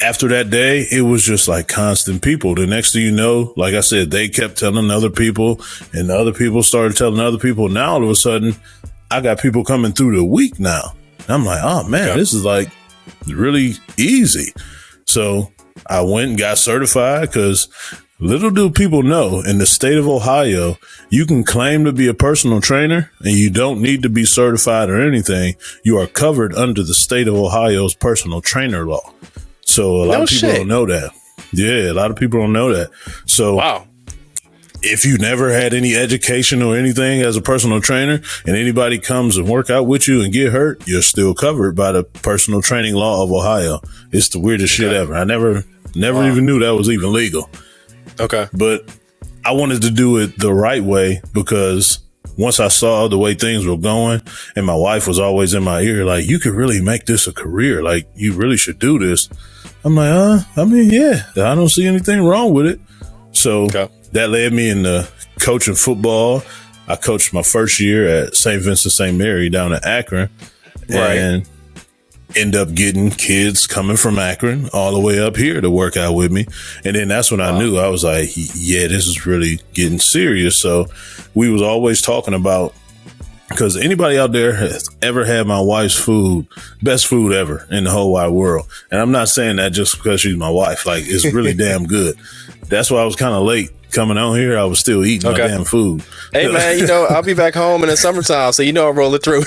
After that day, it was just like constant people. The next thing you know, like I said, they kept telling other people and the other people started telling other people. Now, all of a sudden, I got people coming through the week now. And I'm like, oh man, this is like really easy. So I went and got certified because little do people know in the state of Ohio, you can claim to be a personal trainer and you don't need to be certified or anything. You are covered under the state of Ohio's personal trainer law. So a lot of people don't know that. Yeah, a lot of people don't know that. So if you never had any education or anything as a personal trainer and anybody comes and work out with you and get hurt, you're still covered by the personal training law of Ohio. It's the weirdest shit ever. I never even knew that was even legal. Okay. But I wanted to do it the right way because once I saw the way things were going and my wife was always in my ear, like, you could really make this a career. Like, you really should do this. I'm like, yeah, I don't see anything wrong with it. So that led me into coaching football. I coached my first year at St. Vincent St. Mary down in Akron. And end up getting kids coming from Akron all the way up here to work out with me. And then that's when I knew, I was like, yeah, this is really getting serious. So we was always talking about, because anybody out there has ever had my wife's food, best food ever in the whole wide world. And I'm not saying that just because she's my wife, like it's really damn good. That's why I was kind of late coming out here. I was still eating my damn food. Hey man, I'll be back home in the summertime, so I'm rolling through.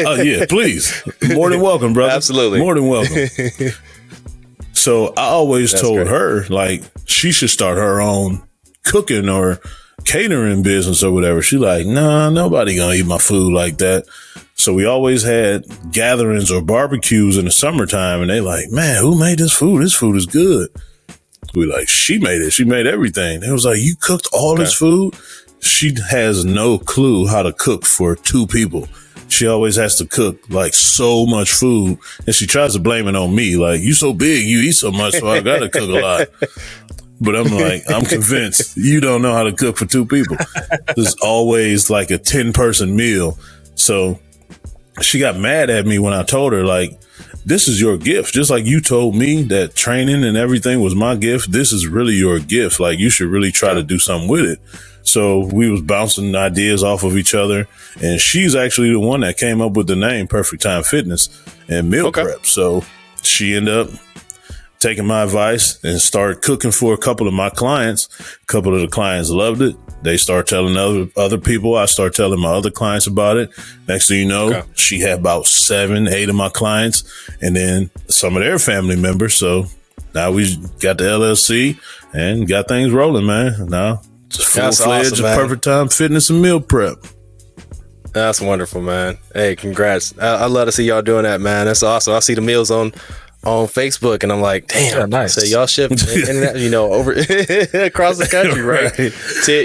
Oh yeah, please. More than welcome, brother. Absolutely. More than welcome. So I always told her, like, she should start her own cooking or catering business or whatever. She like, nah, nobody gonna eat my food like that. So we always had gatherings or barbecues in the summertime, and they like, man, who made this food? This food is good. We like, she made it. She made everything. It was like, you cooked all this food? She has no clue how to cook for 2 people. She always has to cook like so much food, and she tries to blame it on me. Like, you so big, you eat so much, so I gotta cook a lot. But I'm like, I'm convinced you don't know how to cook for 2 people. There's always like a 10-person meal. So she got mad at me when I told her, like, this is your gift. Just like you told me that training and everything was my gift. This is really your gift. Like, you should really try to do something with it. So we was bouncing ideas off of each other, and she's actually the one that came up with the name Perfect Time Fitness and Meal Prep. So she ended up taking my advice and started cooking for a couple of my clients. A couple of the clients loved it. They start telling other people. I start telling my other clients about it. Next thing you know, she had about 7, 8 of my clients, and then some of their family members. So now we got the LLC and got things rolling, man. Now it's full-fledged awesome, Perfect Time Fitness and Meal Prep. That's wonderful, man. Hey, congrats. I love to see y'all doing that, man. That's awesome. I see the meals on Facebook, and I'm like, damn, nice. So y'all ship internet, over across the country, right?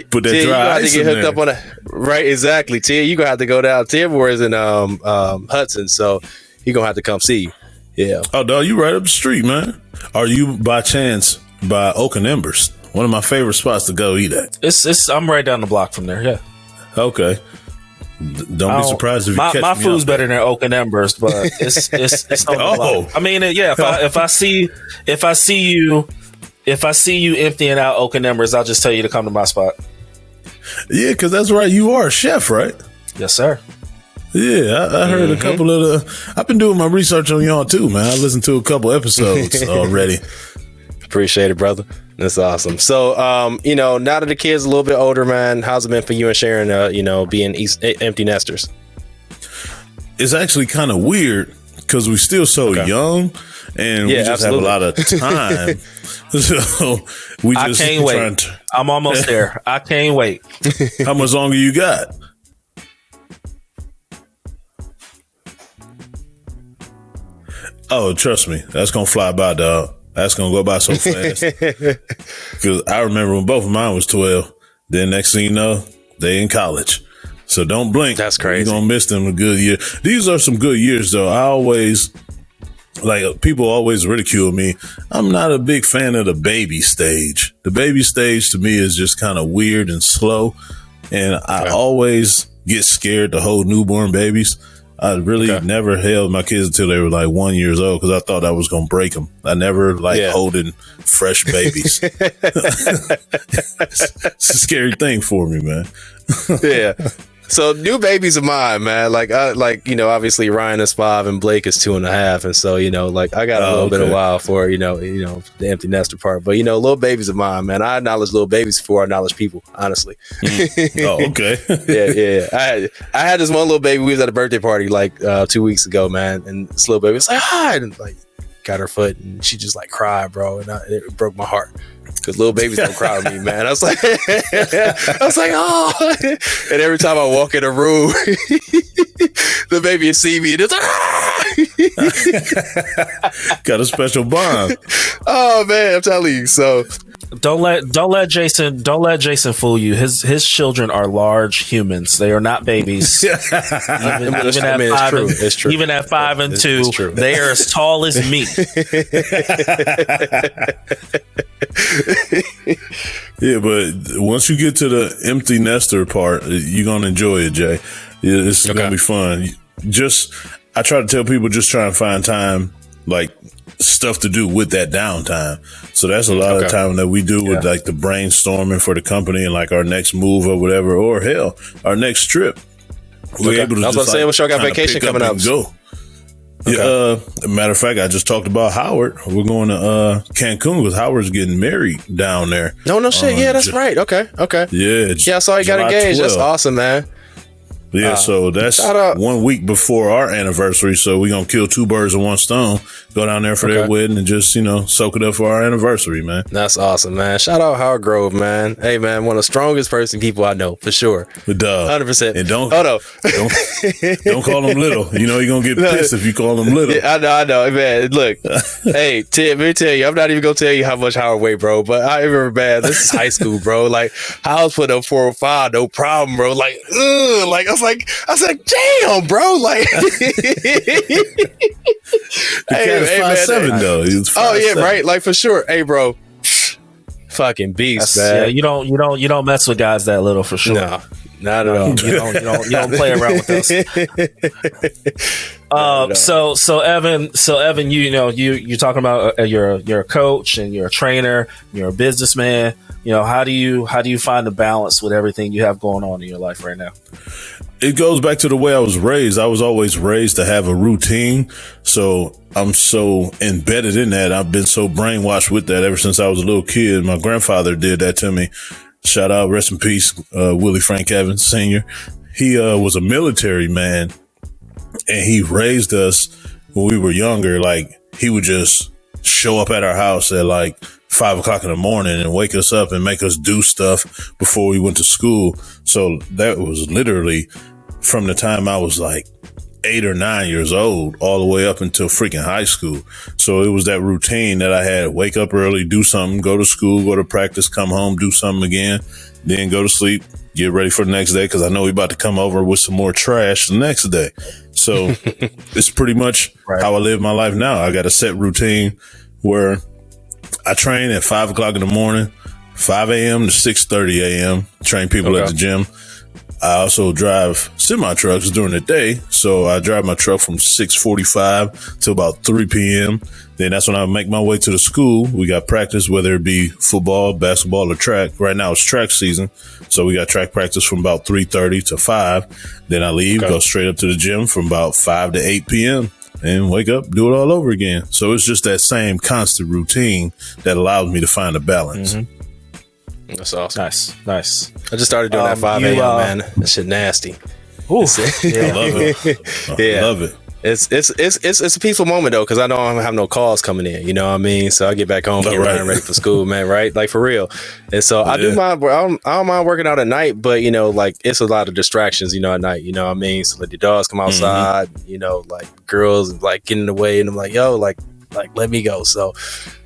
Put that dry ice in there. Hooked up on right, exactly. Tim, you gonna have to go down. Tim was in Hudson, so he gonna have to come see you. Yeah. Oh, dog, you right up the street, man. Are you by chance by Oak and Embers? One of my favorite spots to go eat at. I'm right down the block from there. Yeah. Okay. Don't be surprised if you catch my me food's out better than Oak and Embers, but it's on the block. I mean, yeah. If I see you emptying out Oak and Embers, I'll just tell you to come to my spot. Yeah, because that's right. You are a chef, right? Yes, sir. Yeah, I heard a couple of I've been doing my research on y'all too, man. I listened to a couple episodes already. Appreciate it, brother. That's awesome. So, now that the kid's a little bit older, man, how's it been for you and Sharon, being empty nesters? It's actually kind of weird because we're still so young, and we just have a lot of time. So we just I can't wait. I'm almost there. I can't wait. How much longer you got? Oh, trust me, that's gonna fly by, dog. That's gonna go by so fast. Because I remember when both of mine was 12. Then next thing you know, they in college. So don't blink. That's crazy. You're gonna miss them a good year. These are some good years, though. I always people always ridicule me. I'm not a big fan of the baby stage. The baby stage to me is just kind of weird and slow, and I always get scared to hold newborn babies. I really never held my kids until they were like 1 year old because I thought I was going to break them. I never holding fresh babies. It's a scary thing for me, man. Yeah. So new babies of mine, man. Obviously Ryan is 5 and Blake is 2.5. And so, I got a little bit of a while for, the empty nester part. But, little babies of mine, man. I acknowledge little babies before I acknowledge people, honestly. Oh, okay. Yeah. I had this one little baby. We was at a birthday party 2 weeks ago, man. And this little baby was like, hi. And got her foot and she just cried, bro. And it broke my heart. Because little babies don't cry with me, man. I was like, oh. And every time I walk in a room, the baby will see me and it's got a special bond. Oh man, I'm telling you. So don't let Jason fool you. His children are large humans. They are not babies. It's true. Even at 5 and 2, they are as tall as me. Yeah, but once you get to the empty nester part, you're gonna enjoy it, Jay. It's gonna be fun. I try to tell people just try and find time, stuff to do with that downtime. So that's a lot of time that we do with the brainstorming for the company and our next move or whatever, or hell, our next trip. We're able to. I was about to say, I got vacation coming up. Go. Yeah, matter of fact, I just talked about Howard. We're going to Cancun because Howard's getting married down there. No shit. Yeah, that's right. Okay. Yeah. I saw you got engaged. 12. That's awesome, man. Yeah, so that's 1 week before our anniversary. So we're going to kill 2 birds with one stone. Go down there for their wedding and just, soak it up for our anniversary, man. That's awesome, man. Shout out Howard Grove, man. Hey, man, one of the strongest people I know, for sure. 100%. And don't call him little. You're going to get pissed if you call him little. Yeah, I know, man. Look, hey, Tim, let me tell you, I'm not even going to tell you how much Howard weighed, bro. But I remember, man, this is high school, bro. Howard's put up 405, no problem, bro. I was like, damn, bro. Hey, 5'7" though. Oh yeah, right. For sure. Hey, bro. Fucking beast, man. Yeah, you don't mess with guys that little for sure. Not at all. You don't play around with us. So Evan, you're talking about you're a coach and you're a trainer, you're a businessman. How do you find the balance with everything you have going on in your life right now? It goes back to the way I was raised. I was always raised to have a routine. So I'm so embedded in that. I've been so brainwashed with that ever since I was a little kid. My grandfather did that to me. Shout out, rest in peace, Willie Frank Evans Sr. He was a military man, and he raised us when we were younger. Like, he would just show up at our house at like 5 o'clock in the morning and wake us up and make us do stuff before we went to school. So that was literally from the time I was like 8 or 9 years old all the way up until freaking high school. So it was that routine that I had. Wake up early, do something, go to school, go to practice, come home, do something again, then go to sleep, get ready for the next day, because I know we about to come over with some more trash the next day. So it's pretty much how I live my life now. I got a set routine where I train at 5 o'clock in the morning, 5 a.m. to 6:30 a.m. Train people at the gym. I also drive semi-trucks during the day. So I drive my truck from 6:45 to about 3 p.m. Then that's when I make my way to the school. We got practice, whether it be football, basketball, or track. Right now it's track season. So we got track practice from about 3:30 to 5. Then I leave, go straight up to the gym from about 5 to 8 p.m. and wake up, do it all over again. So it's just that same constant routine that allows me to find a balance. Mm-hmm. That's awesome. Nice. I just started doing that 5 a.m. Man. That shit nasty. Ooh, I love it. I love it. It's a peaceful moment though, because I don't have no calls coming in. You know what I mean? So I get back home, get ready for school, man. Right? Like for real. And so I don't mind working out at night, but like it's a lot of distractions. At night. You know what I mean? So like the dogs come outside. Like girls like getting in the way, and I'm like, yo, like let me go. So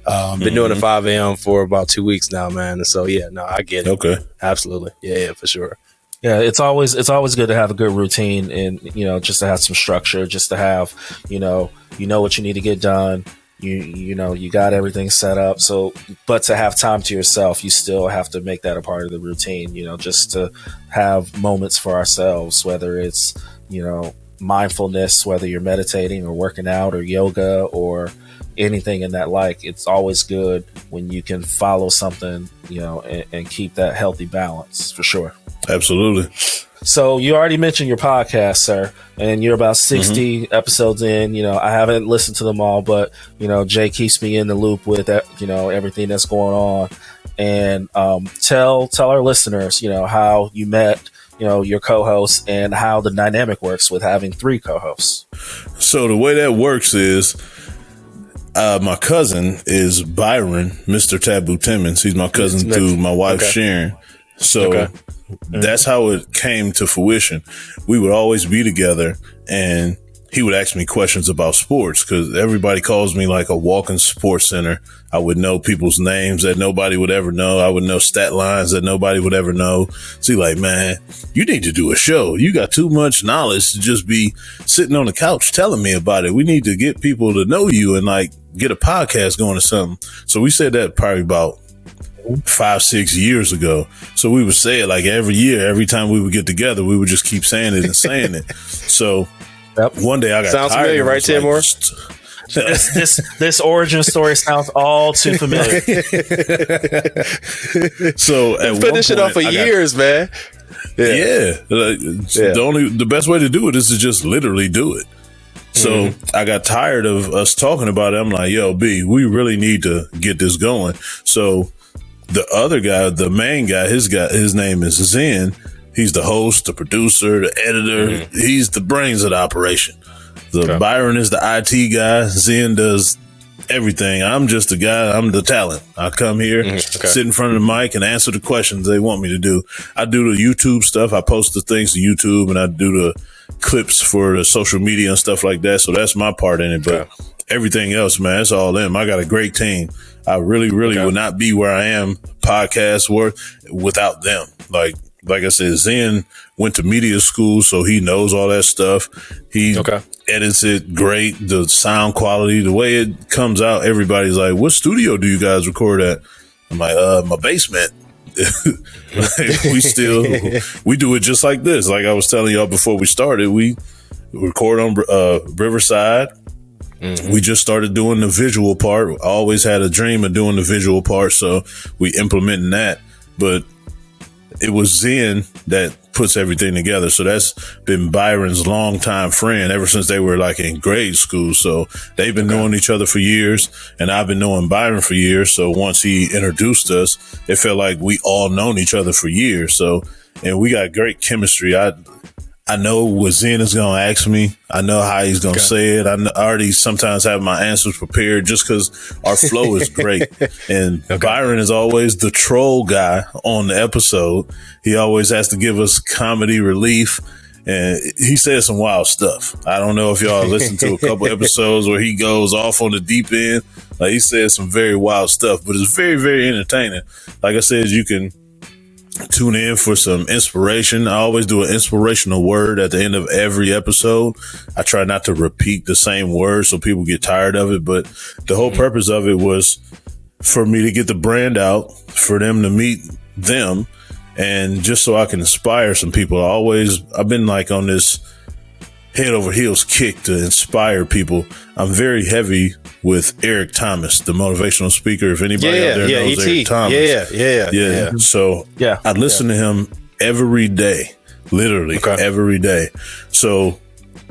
been doing the 5 a.m. for about 2 weeks now, man. And so I get it. Okay, absolutely, yeah, for sure. Yeah, it's always good to have a good routine, and just to have some structure, just to have what you need to get done. You got everything set up. So, but to have time to yourself, you still have to make that a part of the routine. Just to have moments for ourselves, whether it's mindfulness, whether you're meditating or working out or yoga or anything in that like. It's always good when you can follow something, and keep that healthy balance, for sure. Absolutely. So you already mentioned your podcast, sir, and you're about 60 episodes in. I haven't listened to them all, but Jay keeps me in the loop with everything that's going on. And tell our listeners, how you met your co-host and how the dynamic works with having 3 co-hosts. So the way that works is my cousin is Byron, Mr. Taboo Timmons. He's my cousin through my wife, Sharon. So that's how it came to fruition. We would always be together, and he would ask me questions about sports, because everybody calls me like a walking sports center. I would know people's names that nobody would ever know. I would know stat lines that nobody would ever know. So he's like, man, you need to do a show. You got too much knowledge to just be sitting on the couch telling me about it. We need to get people to know you and like get a podcast going or something. So we said that probably about 5-6 years ago. So we would say it like every year, every time we would get together, we would just keep saying it and saying it. So one day I got sounds tired. Familiar, right, Timor? This origin story sounds all too familiar. So at been this shit off for years, man. The best way to do it is to just literally do it. So I got tired of us talking about it. I'm like, yo, B, we really need to get this going. So the other guy, the main guy, his name is Zen. He's the host, the producer, the editor. He's the brains of the operation. Byron is the IT guy. Zen does everything. I'm just the guy. I'm the talent. I come here, sit in front of the mic, and answer the questions they want me to do. I do the YouTube stuff. I post the things to YouTube, and I do the clips for the social media and stuff like that. So that's my part in it. But everything else, man, it's all them. I got a great team. I really would not be where I am podcast work without them. Like I said, Zen went to media school, so he knows all that stuff. He edits it great. The sound quality, the way it comes out, everybody's like, what studio do you guys record at? I'm like, my basement. we do it just like this. Like I was telling y'all before we started, we record on Riverside. Mm-hmm. We just started doing the visual part. I always had a dream of doing the visual part, so we implementing that. But it was Zen that puts everything together. So that's been Byron's longtime friend ever since they were like in grade school. So they've been knowing each other for years, and I've been knowing Byron for years. So once he introduced us, it felt like we all known each other for years. So, and we got great chemistry. I know what Zen is going to ask me. I know how he's going to say it. I already sometimes have my answers prepared just because our flow is great. And Byron is always the troll guy on the episode. He always has to give us comedy relief. And he says some wild stuff. I don't know if y'all listened to a couple episodes where he goes off on the deep end. Like he says some very wild stuff, but it's very, very entertaining. Like I said, you can tune in for some inspiration. I always do an inspirational word at the end of every episode. I try not to repeat the same word so people get tired of it, but the whole purpose of it was for me to get the brand out, for them to meet them, and just so I can inspire some people. I've been like on this head over heels kick to inspire people. I'm very heavy with Eric Thomas, the motivational speaker. If anybody out there knows Eric Thomas. Yeah. So I listen to him every day, literally every day. So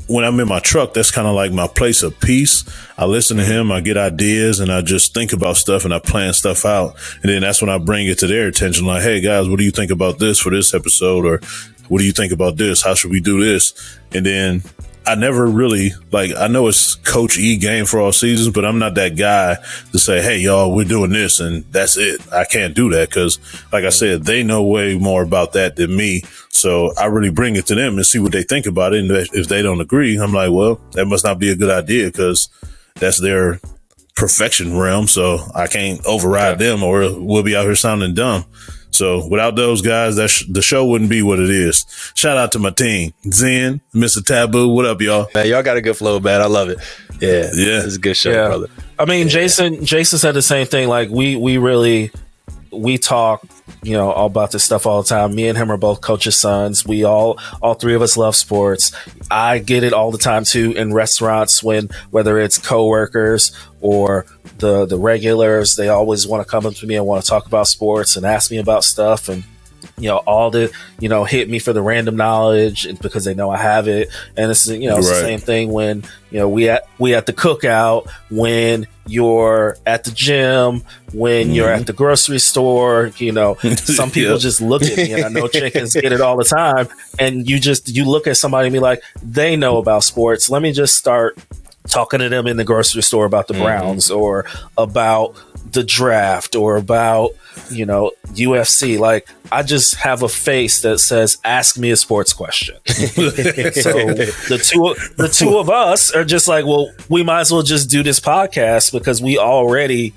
when I'm in my truck, that's kind of like my place of peace. I listen to him, I get ideas, and I just think about stuff and I plan stuff out. And then that's when I bring it to their attention. Like, hey guys, what do you think about this for this episode? Or what do you think about this? How should we do this? And then I never really, I know it's Coach E Game for All Seasons, but I'm not that guy to say, hey, y'all, we're doing this and that's it. I can't do that because, like I said, they know way more about that than me. So I really bring it to them and see what they think about it. And if they don't agree, I'm like, well, that must not be a good idea because that's their perfection realm. So I can't override them or we'll be out here sounding dumb. So without those guys, the show wouldn't be what it is. Shout out to my team, Zen, Mr. Taboo. What up, y'all? Man, y'all got a good flow, man. I love it. Yeah, it's a good show, brother. I mean, Jason said the same thing. Like we talk, all about this stuff all the time. Me and him are both coaches' sons. We all three of us love sports. I get it all the time too in restaurants whether it's coworkers or the regulars, they always want to come up to me and want to talk about sports and ask me about stuff and all the hit me for the random knowledge because they know I have it. And it's it's the same thing when we at the cookout, when you're at the gym, when you're at the grocery store. Some people just look at me, and I know chickens get it all the time, and you look at somebody and be like, they know about sports, let me just start talking to them in the grocery store about the Browns or about the draft or about UFC. Like, I just have a face that says, ask me a sports question. So the two of us are just like, well, we might as well just do this podcast because we already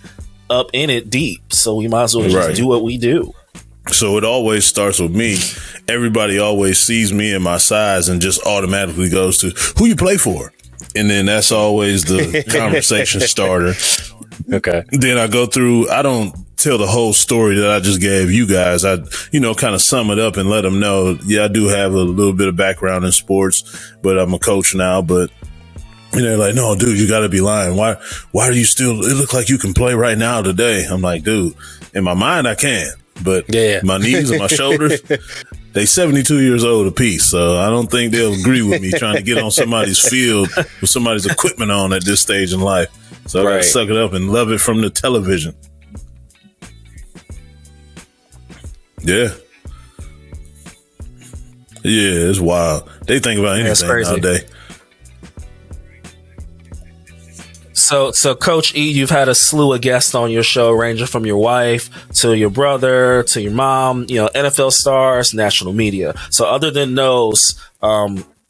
up in it deep. So we might as well just do what we do. So it always starts with me. Everybody always sees me and my size and just automatically goes to who you play for. And then that's always the conversation starter. Okay. Then I go through, I don't tell the whole story that I just gave you guys. I, kind of sum it up and let them know, I do have a little bit of background in sports, but I'm a coach now. But they're like, no, dude, you got to be lying. Why do you still, it look like you can play right now today? I'm like, dude, in my mind, I can. But my knees and my shoulders, they 72 years old apiece. So I don't think they'll agree with me trying to get on somebody's field with somebody's equipment on at this stage in life. So I got to suck it up and love it from the television. Yeah. Yeah, it's wild. They think about anything nowadays. So Coach E, you've had a slew of guests on your show, ranging from your wife to your brother to your mom, NFL stars, national media. So other than those,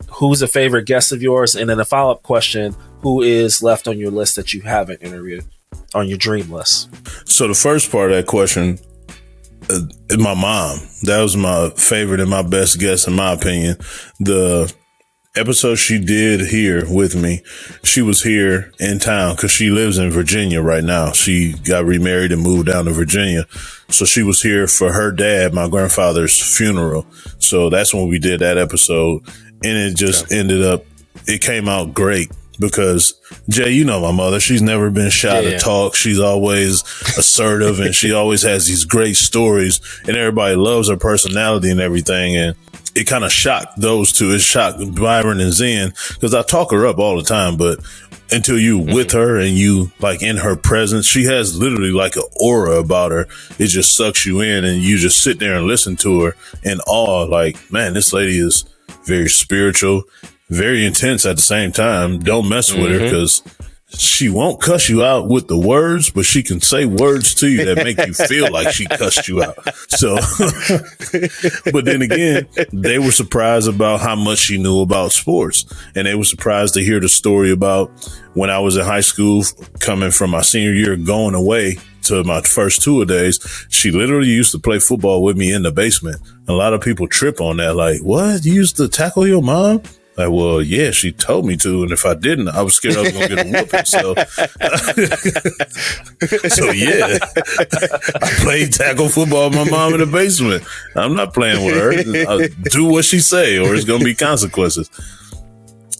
who's a favorite guest of yours? And then a follow-up question, who is left on your list that you haven't interviewed, on your dream list? So the first part of that question, my mom. That was my favorite and my best guest, in my opinion. The episode she did here with me, she was here in town because she lives in Virginia right now. She got remarried and moved down to Virginia. So she was here for her dad, my grandfather's funeral. So that's when we did that episode. And it just ended up, it came out great because, Jay, you know my mother. She's never been shy to talk. She's always assertive and she always has these great stories and everybody loves her personality and everything. And it kind of shocked those two. It shocked Byron and Zen because I talk her up all the time, but until you with her and you like in her presence, she has literally like an aura about her. It just sucks you in and you just sit there and listen to her in awe. Like, man, this lady is very spiritual, very intense at the same time. Don't mess with her because she won't cuss you out with the words, but she can say words to you that make you feel like she cussed you out. So, but then again, they were surprised about how much she knew about sports. And they were surprised to hear the story about when I was in high school, coming from my senior year, going away to my first tour days. She literally used to play football with me in the basement. A lot of people trip on that. Like, what? You used to tackle your mom? Like, well, yeah, she told me to. And if I didn't, I was scared I was going to get a whooping. So yeah, I played tackle football with my mom in the basement. I'm not playing with her. I'll do what she say or it's going to be consequences.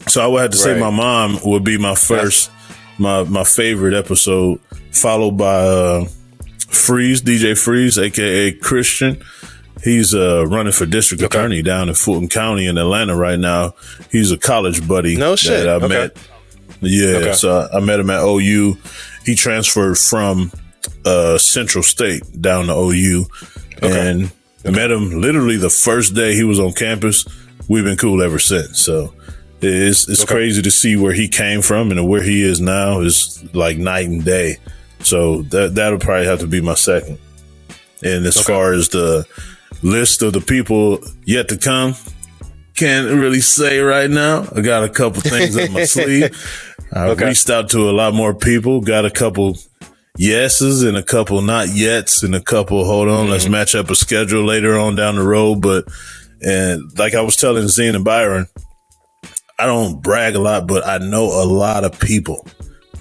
So I would have to say my mom would be my first, my favorite episode, followed by Freeze, DJ Freeze, a.k.a. Christian. He's running for district attorney down in Fulton County in Atlanta right now. He's a college buddy that I met. Yeah, so I met him at OU. He transferred from Central State down to OU and met him literally the first day he was on campus. We've been cool ever since. So it's crazy to see where he came from and where he is now is like night and day. So that'll probably have to be my second. And as far as the list of the people yet to come, can't really say right now. I got a couple things up my sleeve. I reached out to a lot more people, got a couple yeses and a couple not yets and a couple, hold on, let's match up a schedule later on down the road. But, and like I was telling Zane and Byron, I don't brag a lot, but I know a lot of people,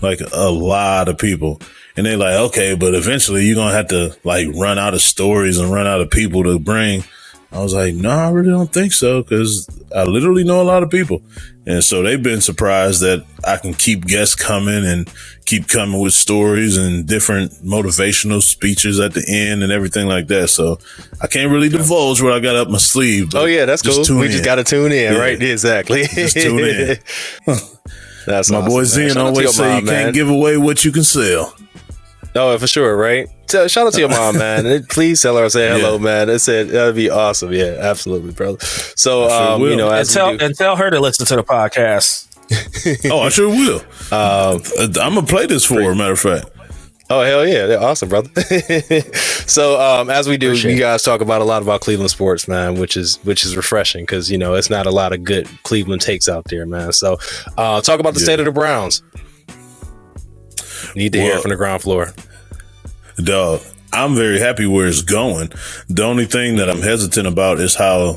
like a lot of people. And they're like, okay, but eventually you're going to have to like run out of stories and run out of people to bring. I was like, no, I really don't think so because I literally know a lot of people. And so they've been surprised that I can keep guests coming and keep coming with stories and different motivational speeches at the end and everything like that. So I can't really divulge what I got up my sleeve. Oh, yeah, that's cool. We just got to tune in, right? Exactly. Just tune in. That's my boy Zen always say you can't give away what you can sell. Oh, for sure, right? Shout out to your mom, man. Please tell her I say hello, man. I said that'd be awesome. Yeah, absolutely, brother. So, you know, and tell her to listen to the podcast. Oh, I sure will. I'm gonna play this for her. Matter of fact. Oh, hell yeah, they're awesome, brother. So, as we do, you guys talk about a lot about Cleveland sports, man, which is refreshing because you know it's not a lot of good Cleveland takes out there, man. So, talk about the state of the Browns. Need to hear it from the ground floor. Dog, I'm very happy where it's going. The only thing that I'm hesitant about is how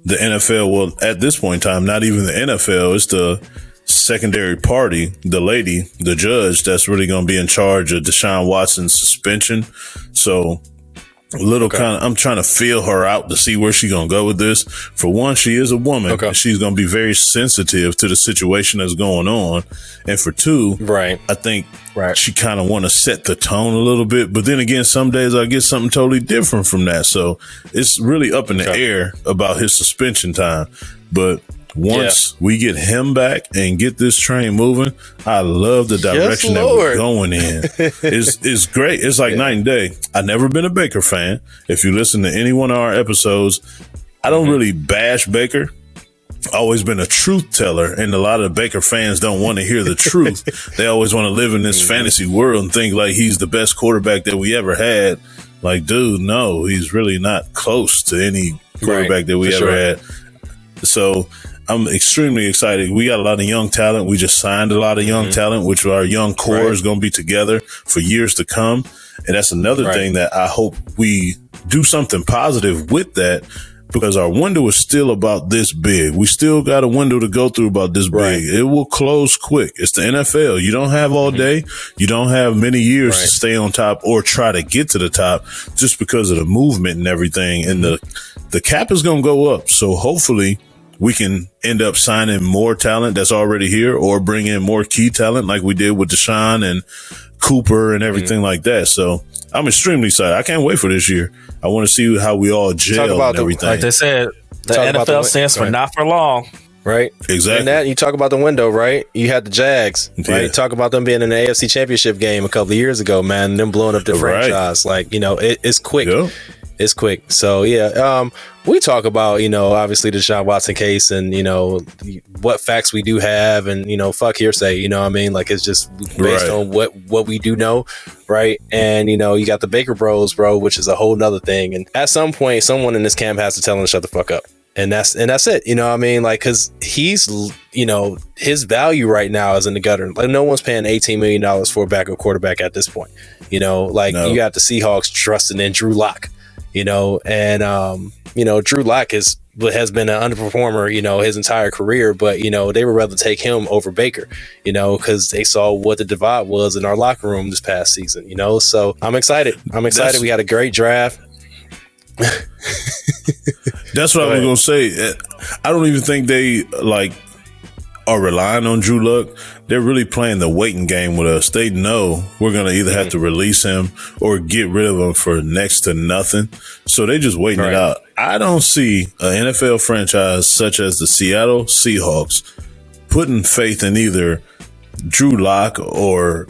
the NFL, well, at this point in time, not even the NFL, it's the secondary party, the lady, the judge that's really going to be in charge of Deshaun Watson's suspension. So I'm trying to feel her out to see where she's going to go with this. For one, she is a woman. And she's going to be very sensitive to the situation that's going on. And for two, I think she kind of want to set the tone a little bit. But then again, some days I get something totally different from that. So it's really up in the air about his suspension time. But once we get him back and get this train moving, I love the direction that we're going in. It's great. It's like night and day. I've never been a Baker fan. If you listen to any one of our episodes, I don't really bash Baker. Always been a truth teller, and a lot of Baker fans don't want to hear the truth. They always want to live in this fantasy world and think like he's the best quarterback that we ever had. Like, dude, no, he's really not close to any quarterback that we ever had. So I'm extremely excited. We got a lot of young talent. We just signed a lot of young talent, which our young core is going to be together for years to come. And that's another thing that I hope we do something positive with that. because our window is still about this big. We still got a window to go through about this big. It will close quick. It's the NFL. You don't have all day. You don't have many years to stay on top or try to get to the top just because of the movement and everything. And the cap is going to go up. So hopefully we can end up signing more talent that's already here or bring in more key talent like we did with Deshaun and Cooper and everything like that. So I'm extremely excited. I can't wait for this year. I want to see how we all gel and everything. Like they said, the NFL stands for not for long. Right. Exactly. And that, you talk about the window, right? You had the Jags, right? You talk about them being in the AFC Championship game a couple of years ago, man, and them blowing up the franchise. Like, you know, it's quick. Yeah. It's quick. So, yeah, we talk about, you know, obviously the Deshaun Watson case and, you know, what facts we do have and, you know, fuck hearsay, you know what I mean? Like, it's just based on what we do know, right? And, you know, you got the Baker Bros, bro, which is a whole nother thing. And at some point, someone in this camp has to tell him to shut the fuck up. And that's it. You know what I mean? Like, because he's, you know, his value right now is in the gutter. Like, no one's paying $18 million for a backup quarterback at this point. You know, like, you got the Seahawks trusting in Drew Lock. You know, and, you know, Drew Lock has been an underperformer, you know, his entire career. But, you know, they would rather take him over Baker, you know, because they saw what the divide was in our locker room this past season, you know. So I'm excited. We had a great draft. That's what I was going to say. I don't even think they, like, are relying on Drew Luck. They're really playing the waiting game with us. They know we're going to either have to release him or get rid of him for next to nothing. So they just waiting it out. I don't see an NFL franchise such as the Seattle Seahawks putting faith in either Drew Lock or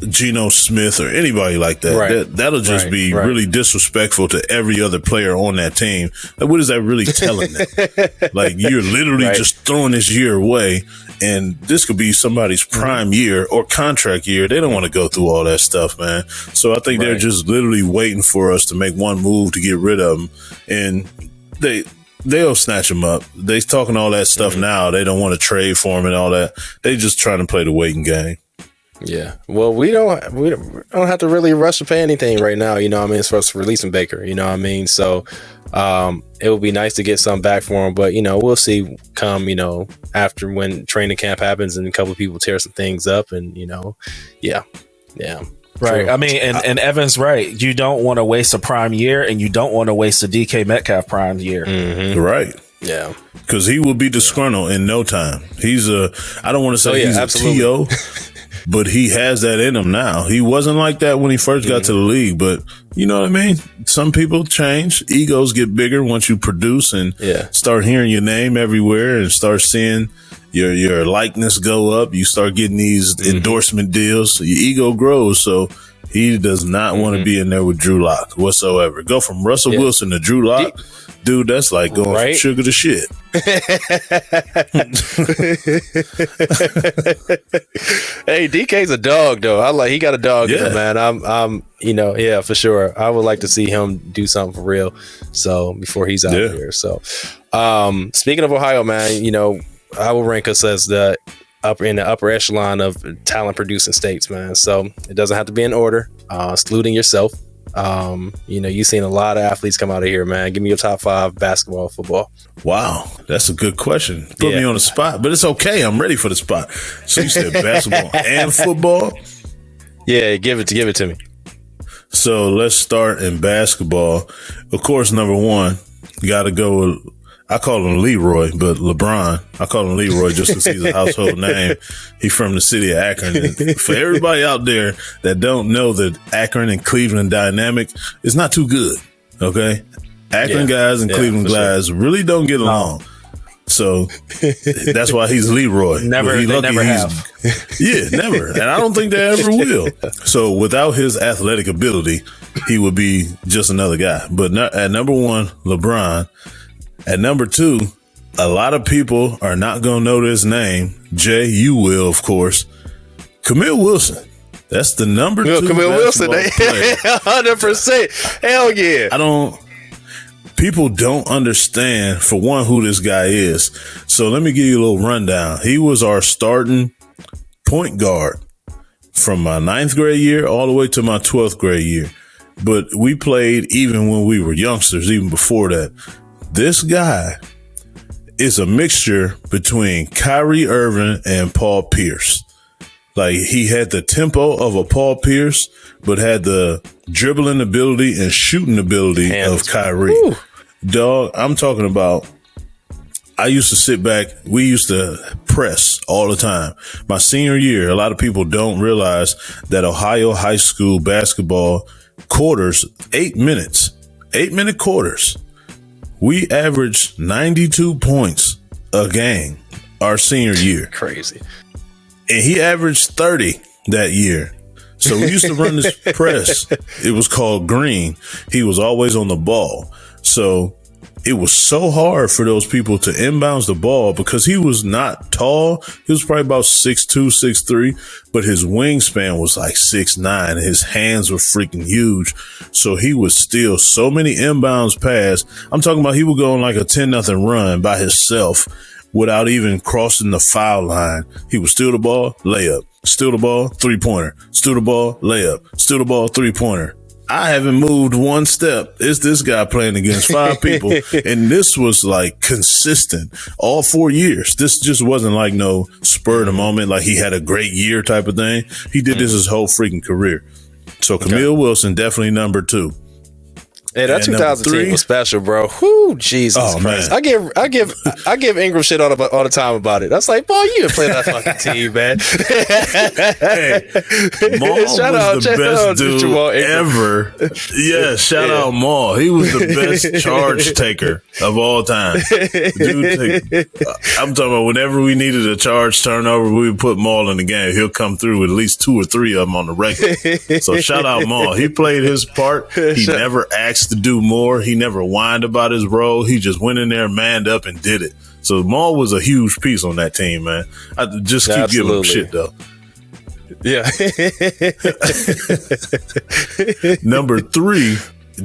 Geno Smith or anybody like that. That'll just be really disrespectful to every other player on that team. Like, what is that really telling them? Like, you're literally just throwing this year away, and this could be somebody's prime year or contract year. They don't want to go through all that stuff, man. So I think they're just literally waiting for us to make one move to get rid of them, and they'll snatch him up. They talking all that stuff now. They don't want to trade for him and all that. They just trying to play the waiting game. Yeah. Well, we don't have to really rush to pay anything right now, you know what I mean, as far as releasing Baker, you know what I mean? So it would be nice to get some back for him, but, you know, we'll see come, you know, after when training camp happens and a couple of people tear some things up and, you know, yeah. Right. True. I mean, and Evan's right. You don't want to waste a prime year and you don't want to waste a DK Metcalf prime year. Mm-hmm. Right. Yeah. Because he will be disgruntled in no time. He's I don't want to say he's absolutely a TO. But he has that in him now. He wasn't like that when he first got to the league, but you know what I mean? Some people change. Egos get bigger once you produce and start hearing your name everywhere and start seeing your likeness go up. You start getting these endorsement deals. Your ego grows. So he does not want to be in there with Drew Lock whatsoever. Go from Russell Wilson to Drew Lock. Dude, that's like going from sugar to shit. Hey, DK's a dog though. He got a dog in him, man. I'm you know, for sure. I would like to see him do something for real. So before he's out here. So speaking of Ohio, man, you know, I will rank us as the upper echelon of talent producing states, man. So it doesn't have to be in order, excluding yourself. You know, you've seen a lot of athletes come out of here, man. Give me your top 5 basketball, football. Wow, that's a good question. Put me on the spot, but it's okay. I'm ready for the spot. So you said basketball and football? Yeah, give it to me. So let's start in basketball. Of course, number 1, you got to go with, I call him Leroy, but LeBron. I call him Leroy just because he's a household name. He's from the city of Akron. And for everybody out there that don't know that Akron and Cleveland dynamic is not too good, okay? Akron guys and Cleveland guys really don't get along. So that's why he's Leroy. Never have. Yeah, never. And I don't think they ever will. So without his athletic ability, he would be just another guy. But at number 1, LeBron. At number 2, a lot of people are not going to know this name. Jay, you will, of course. Camille Wilson. That's the number 2 Camille Wilson, player. 100%. Hell yeah. People don't understand, for one, who this guy is. So let me give you a little rundown. He was our starting point guard from my 9th grade year all the way to my 12th grade year. But we played even when we were youngsters, even before that. This guy is a mixture between Kyrie Irving and Paul Pierce. Like, he had the tempo of a Paul Pierce, but had the dribbling ability and shooting ability of Kyrie. Woo. Dog, I'm talking about, I used to sit back. We used to press all the time. My senior year, a lot of people don't realize that Ohio high school basketball quarters, 8-minute quarters. We averaged 92 points a game our senior year. Crazy. And he averaged 30 that year. So we used to run this press. It was called green. He was always on the ball. So it was so hard for those people to inbounds the ball because he was not tall. He was probably about 6'2", 6'3", but his wingspan was like 6'9". His hands were freaking huge. So he would steal so many inbounds pass. I'm talking about he would go on like a 10-0 run by himself without even crossing the foul line. He would steal the ball, layup, steal the ball, 3-pointer, steal the ball, layup, steal the ball, 3-pointer. I haven't moved one step. It's this guy playing against 5 people. And this was like consistent all 4 years. This just wasn't like no spur of the moment, like he had a great year type of thing. He did this his whole freaking career. So Camille Wilson, definitely number 2. Hey, that 2000 team was special, bro. Whoo, Jesus Christ! Man. I give Ingram shit all the time about it. That's like, boy, you didn't play that fucking team, man. Hey, Maul was the best dude ever. Yeah, shout out Maul. He was the best charge taker of all time. I'm talking about whenever we needed a charge turnover, we would put Maul in the game. He'll come through with at least 2 or 3 of them on the regular. So shout out Maul. He played his part. He never asked to do more. He never whined about his role. He just went in there, manned up, and did it. So Maul was a huge piece on that team, man. I just keep giving him shit though. Yeah. Number 3,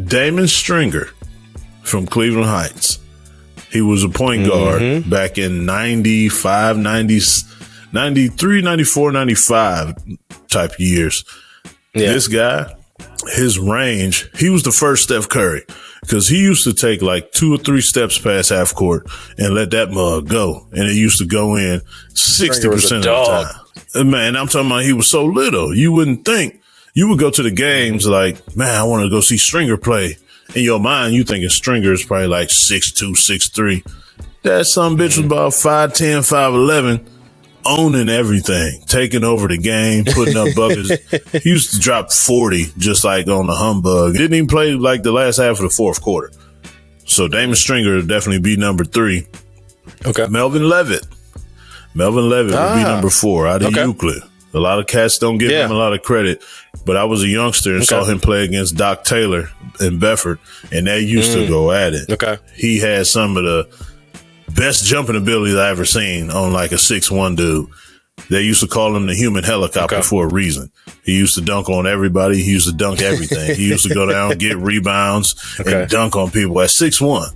Damon Stringer from Cleveland Heights. He was a point guard back in 95, 90, 93, 94, 95 type years. Yeah. This guy, his range, he was the first Steph Curry because he used to take like 2 or 3 steps past half court and let that mug go. And it used to go in 60% of the time. And man, I'm talking about he was so little. You wouldn't think. You would go to the games like, man, I want to go see Stringer play. In your mind, you thinking Stringer is probably like 6'2", 6'3". That some bitch was about 5'10", 5'11", owning everything, taking over the game, putting up buckets. He used to drop 40 just like on the humbug. Didn't even play like the last half of the fourth quarter. So Damon Stringer would definitely be number 3. Okay. Melvin Levitt would be number 4 out of Euclid. A lot of cats don't give him a lot of credit, but I was a youngster and saw him play against Doc Taylor in Bedford, and they used to go at it. Okay. He had some of the best jumping abilities I ever seen on like a 6'1" dude. They used to call him the human helicopter for a reason. He used to dunk on everybody. He used to dunk everything. He used to go down, get rebounds, and dunk on people at 6'1".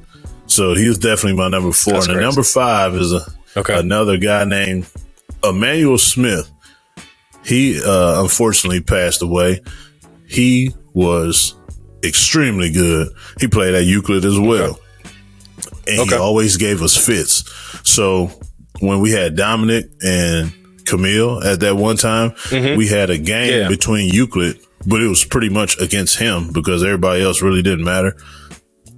So he was definitely my number 4. That's and the number 5 is another guy named Emmanuel Smith. He unfortunately passed away. He was extremely good. He played at Euclid as well. And he always gave us fits. So when we had Dominic and Camille at that one time, we had a game between Euclid, but it was pretty much against him because everybody else really didn't matter.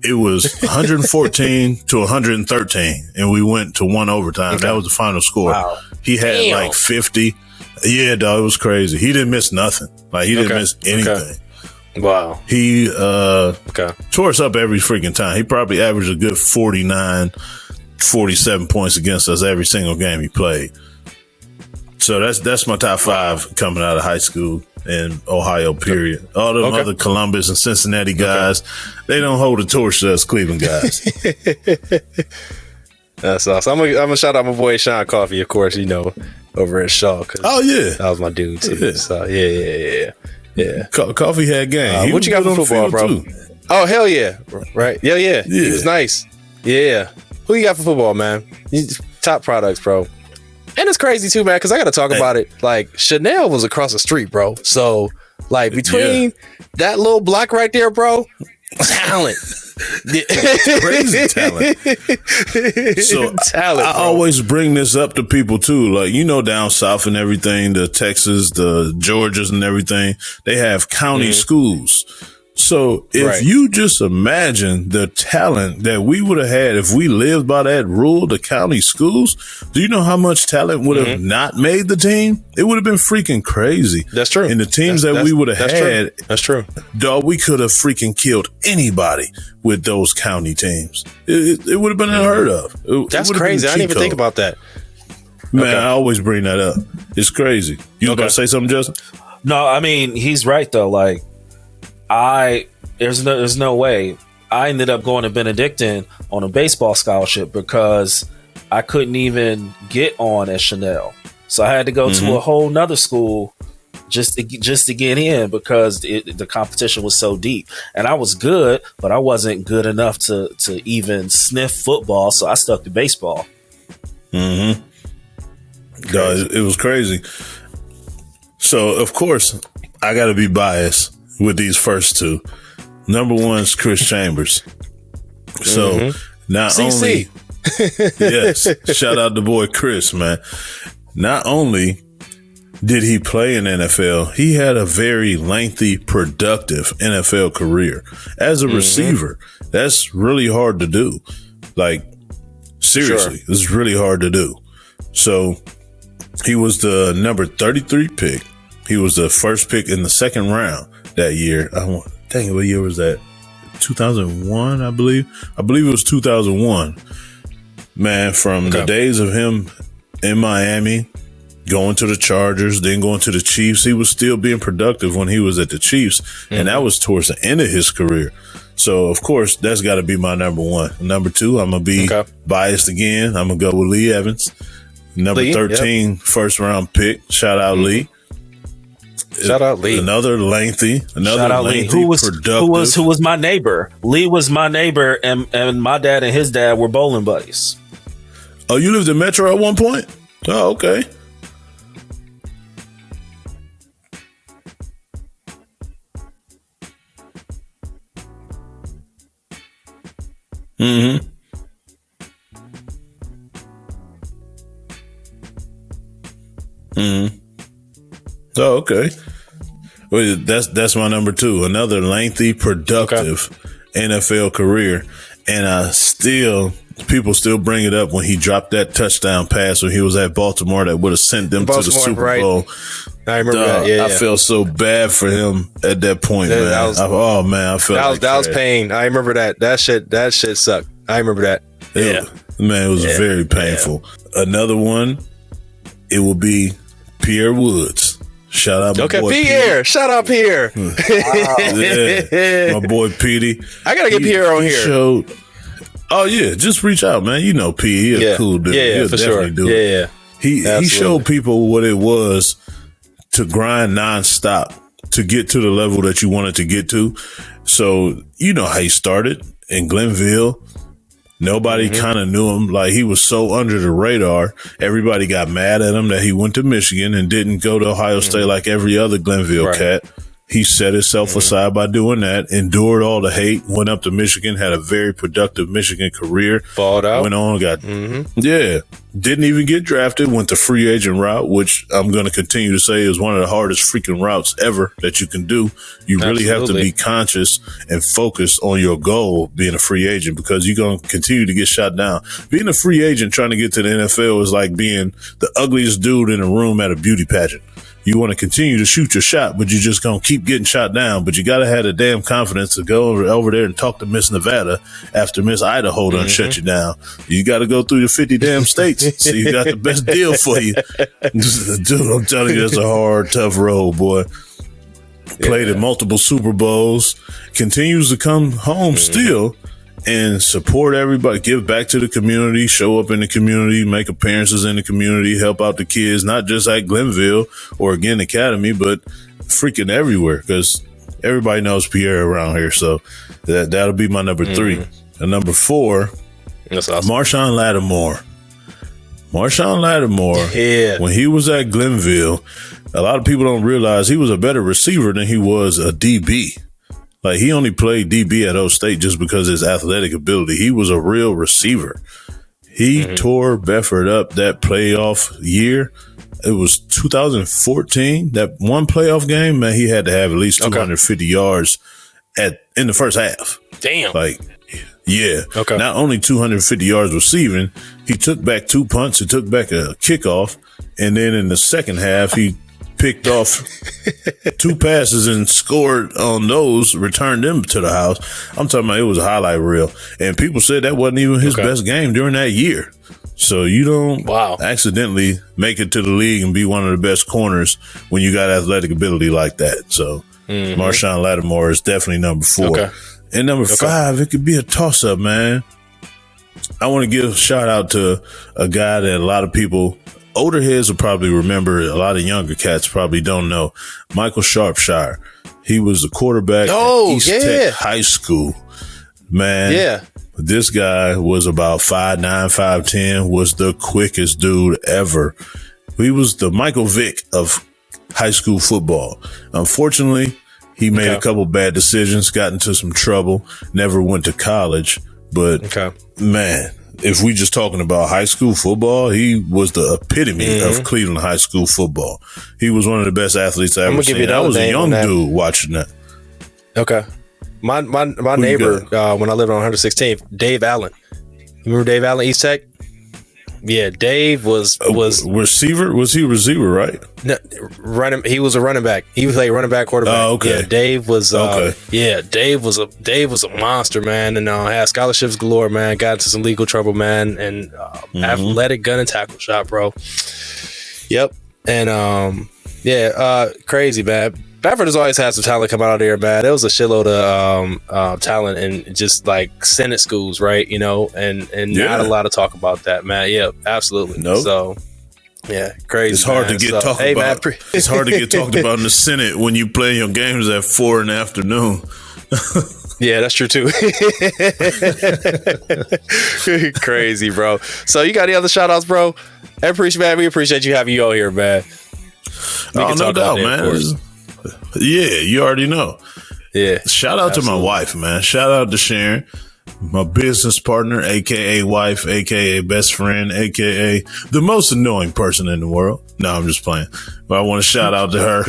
It was 114 to 113, and we went to 1 overtime. That was the final score. Wow. He had like 50. Yeah, dog, it was crazy. He didn't miss nothing. Like, he didn't miss anything. Wow. He tore us up every freaking time. He probably averaged a good 49, 47 points against us every single game he played. So that's my top 5 coming out of high school in Ohio, period. All them other Columbus and Cincinnati guys, they don't hold a torch to us Cleveland guys. That's awesome. I'm gonna shout out my boy Sean Coffey, of course, you know, over at Shaw. Oh yeah, that was my dude too. Yeah. So yeah. Coffee had game. What you got for football, bro? Too. Oh hell yeah, right? Yeah. He was nice. Yeah. Who you got for football, man? Top products, bro. And it's crazy too, man, because I got to talk about it. Like, Chanel was across the street, bro. So, like, between that little block right there, bro, talent. Crazy talent. So talent, I always bring this up to people too. Like, down south and everything, the Texas, the Georgias and everything, they have county schools. So if you just imagine the talent that we would have had if we lived by that rule, the county schools, do you know how much talent would have not made the team? It would have been freaking crazy. That's true. And the teams we would have had, that's true. Dog, we could have freaking killed anybody with those county teams. It would have been unheard of. That's crazy. I didn't even think about that. Man, I always bring that up. It's crazy. You was about to say something, Justin? No, I mean, he's right though. Like, there's no way. I ended up going to Benedictine on a baseball scholarship because I couldn't even get on at Chanel. So I had to go to a whole nother school just to get in because the competition was so deep. And I was good, but I wasn't good enough to even sniff football. So I stuck to baseball. God, it was crazy. So, of course, I got to be biased with these first two. Number one is Chris Chambers. So not only, yes, shout out the boy Chris, man. Not only did he play in NFL, he had a very lengthy, productive NFL career as a receiver. That's really hard to do. Like, seriously, it's really hard to do. So he was the number 33 pick. He was the first pick in the second round that year. Dang, what year was that? 2001, I believe. I believe it was 2001. Man, from the days of him in Miami, going to the Chargers, then going to the Chiefs, he was still being productive when he was at the Chiefs. And that was towards the end of his career. So, of course, that's got to be my number one. Number two, I'm going to be biased again. I'm going to go with Lee Evans. Number 13, first round pick. Shout out Lee. Shout out Lee. Shout out Lee. Productive. Who was my neighbor? Lee was my neighbor, and my dad and his dad were bowling buddies. Oh, you lived in Metro at one point? Oh, okay. Oh, okay. Well, that's my number two. Another lengthy, productive NFL career. And people still bring it up when he dropped that touchdown pass when he was at Baltimore that would have sent them to the Super Bowl. I remember that. Yeah, I felt so bad for him at that point, man. I felt that was pain. I remember that. That shit sucked. I remember that. Man, it was very painful. Another one, it will be Pierre Woods. Shout out my boy Pierre. Pete. Shout out Pierre. My boy Petey. I gotta get Pierre on here. Just reach out, man. You know P. He's a cool dude. Yeah, for sure. He showed people what it was to grind nonstop to get to the level that you wanted to get to. So you know how he started in Glenville. Nobody kind of knew him. Like, he was so under the radar. Everybody got mad at him that he went to Michigan and didn't go to Ohio State like every other Glenville cat. He set himself aside by doing that, endured all the hate, went up to Michigan, had a very productive Michigan career. Balled out. Went on, didn't even get drafted, went the free agent route, which I'm going to continue to say is one of the hardest freaking routes ever that you can do. You really have to be conscious and focused on your goal being a free agent, because you're going to continue to get shot down. Being a free agent trying to get to the NFL is like being the ugliest dude in a room at a beauty pageant. You want to continue to shoot your shot, but you're just going to keep getting shot down. But you got to have the damn confidence to go over there and talk to Miss Nevada after Miss Idaho done shut you down. You got to go through the 50 damn states. So you got the best deal for you. Dude, I'm telling you, it's a hard, tough road, boy. Played in multiple Super Bowls. Continues to come home still and support everybody, give back to the community, show up in the community, make appearances in the community, help out the kids, not just at Glenville or again Academy, but freaking everywhere, because everybody knows Pierre around here. So that'll be my number three. And number four, that's awesome. Marshawn Lattimore. When he was at Glenville, a lot of people don't realize he was a better receiver than he was a DB. Like, he only played DB at O State just because of his athletic ability. He was a real receiver. He tore Bedford up that playoff year. It was 2014. That one playoff game, man, he had to have at least 250 yards in the first half. Damn. Like, yeah. Okay. Not only 250 yards receiving, he took back 2 punts, he took back a kickoff, and then in the second half, he picked off 2 passes and scored on those, returned them to the house. I'm talking about, it was a highlight reel. And people said that wasn't even his best game during that year. So you don't accidentally make it to the league and be one of the best corners when you got athletic ability like that. So Marshawn Lattimore is definitely number 4. Okay. And number 5, it could be a toss-up, man. I want to give a shout-out to a guy that a lot of people, older heads will probably remember, a lot of younger cats probably don't know. Michael Sharpshire. He was the quarterback at East Tech High School. Man. Yeah. This guy was about 5'9", 5'10", was the quickest dude ever. He was the Michael Vick of high school football. Unfortunately, he made a couple bad decisions, got into some trouble, never went to college. But, man, if we just talking about high school football, he was the epitome of Cleveland high school football. He was one of the best athletes I ever seen. I was a young dude watching that. Okay. My neighbor, when I lived on 116th, Dave Allen. You remember Dave Allen, East Tech? Yeah, Dave was receiver. Was he a receiver, right? No, he was a running back. He played running back, quarterback. Oh, okay. Yeah, Dave was. Dave was a monster, man, and had scholarships galore, man. Got into some legal trouble, man, and athletic gun and tackle shot, bro. Yep, and crazy, man. Bedford has always had some talent come out of there, man. There was a shitload of talent in just like Senate schools, right? You know, and not a lot of talk about that, man. Yeah, absolutely. No. So, yeah, crazy. It's hard to get talked about. It's hard to get talked about in the Senate when you play your games at 4 in the afternoon. Yeah, that's true too. Crazy, bro. So you got any other shout outs, bro? We appreciate you having you on here, man. No doubt, man. Yeah, you already know. Yeah. Shout out to my wife, man. Shout out to Sharon, my business partner, aka wife, aka best friend, aka the most annoying person in the world. No, I'm just playing. But I want to shout out to her.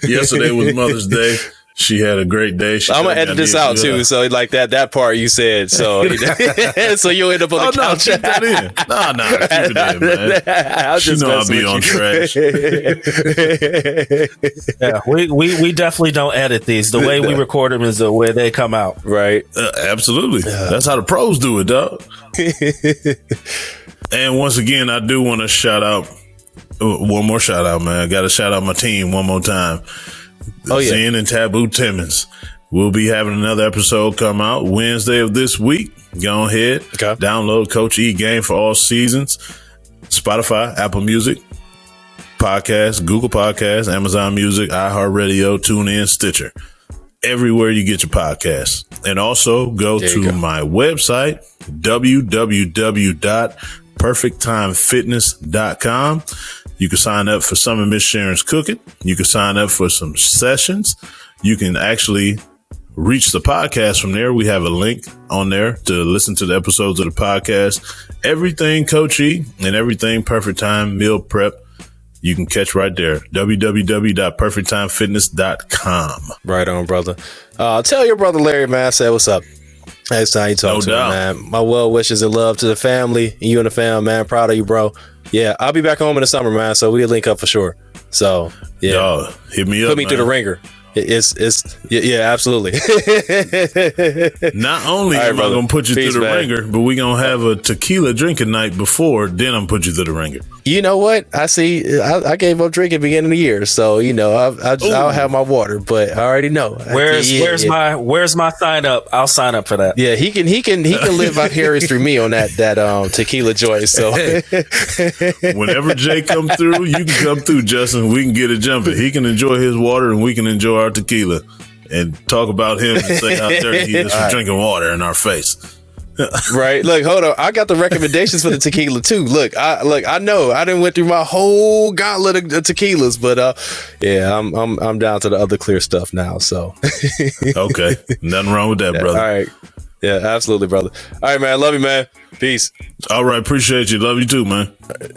Yesterday was Mother's Day. She had a great day. I'm gonna edit this out too, so like that part you said. So so you'll end up on the couch. Keep that in. Keep it in, man. She know I'll be on trash. Yeah, we definitely don't edit these. The way we record them is the way they come out. Right. Absolutely. That's how the pros do it, dog. And once again, I do want to shout out one more shout out, man. I got to shout out my team one more time. Zen and Taboo Timmons. We'll be having another episode come out Wednesday of this week. Go ahead. Download Coach E Game for All Seasons. Spotify, Apple Music, Podcasts, Google Podcasts, Amazon Music, iHeartRadio, TuneIn, Stitcher. Everywhere you get your podcasts. And also go to my website, www.perfecttimefitness.com. You can sign up for some of Miss Sharon's cooking. You can sign up for some sessions. You can actually reach the podcast from there. We have a link on there to listen to the episodes of the podcast. Everything Coach E and everything Perfect Time Meal Prep, you can catch right there. www.perfecttimefitness.com. Right on, brother. Tell your brother Larry, man, I said what's up. Next time you talk to him, man. My well wishes and love to the family. You and the fam, man. Proud of you, bro. Yeah, I'll be back home in the summer, man. So we'll link up for sure. So yeah, hit me up. Put me through the ringer. It's absolutely. Not only am I gonna put you through the ringer, but we gonna have a tequila drinking night before. Then I'm put you through the ringer. You know what? I see. I gave up drinking beginning of the year, so I'll have my water. But I already know. Where's my sign up? I'll sign up for that. Yeah, he can live vicariously through me on that tequila joint. So whenever Jay come through, you can come through, Justin. We can get it jumping. He can enjoy his water, and we can enjoy our tequila and talk about him and say how dirty he is for drinking water in our face. Right? Look, hold on. I got the recommendations for the tequila too. Look, I know I didn't went through my whole gauntlet of tequilas, but yeah, I'm down to the other clear stuff now. So okay, nothing wrong with that, brother. All right, yeah, absolutely, brother. All right, man. Love you, man. Peace. All right, appreciate you. Love you too, man.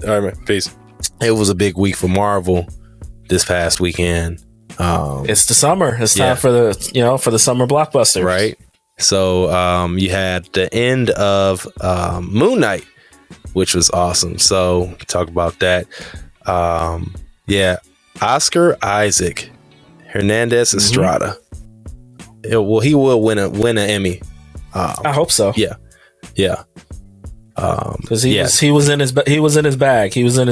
All right, man. Peace. It was a big week for Marvel this past weekend. It's the summer. It's time for the summer blockbusters, right? So you had the end of Moon Knight, which was awesome. So talk about that. Yeah, Oscar Isaac Hernandez Estrada. Well, he will win an Emmy. I hope so. Yeah. Because he was in his bag. He was in his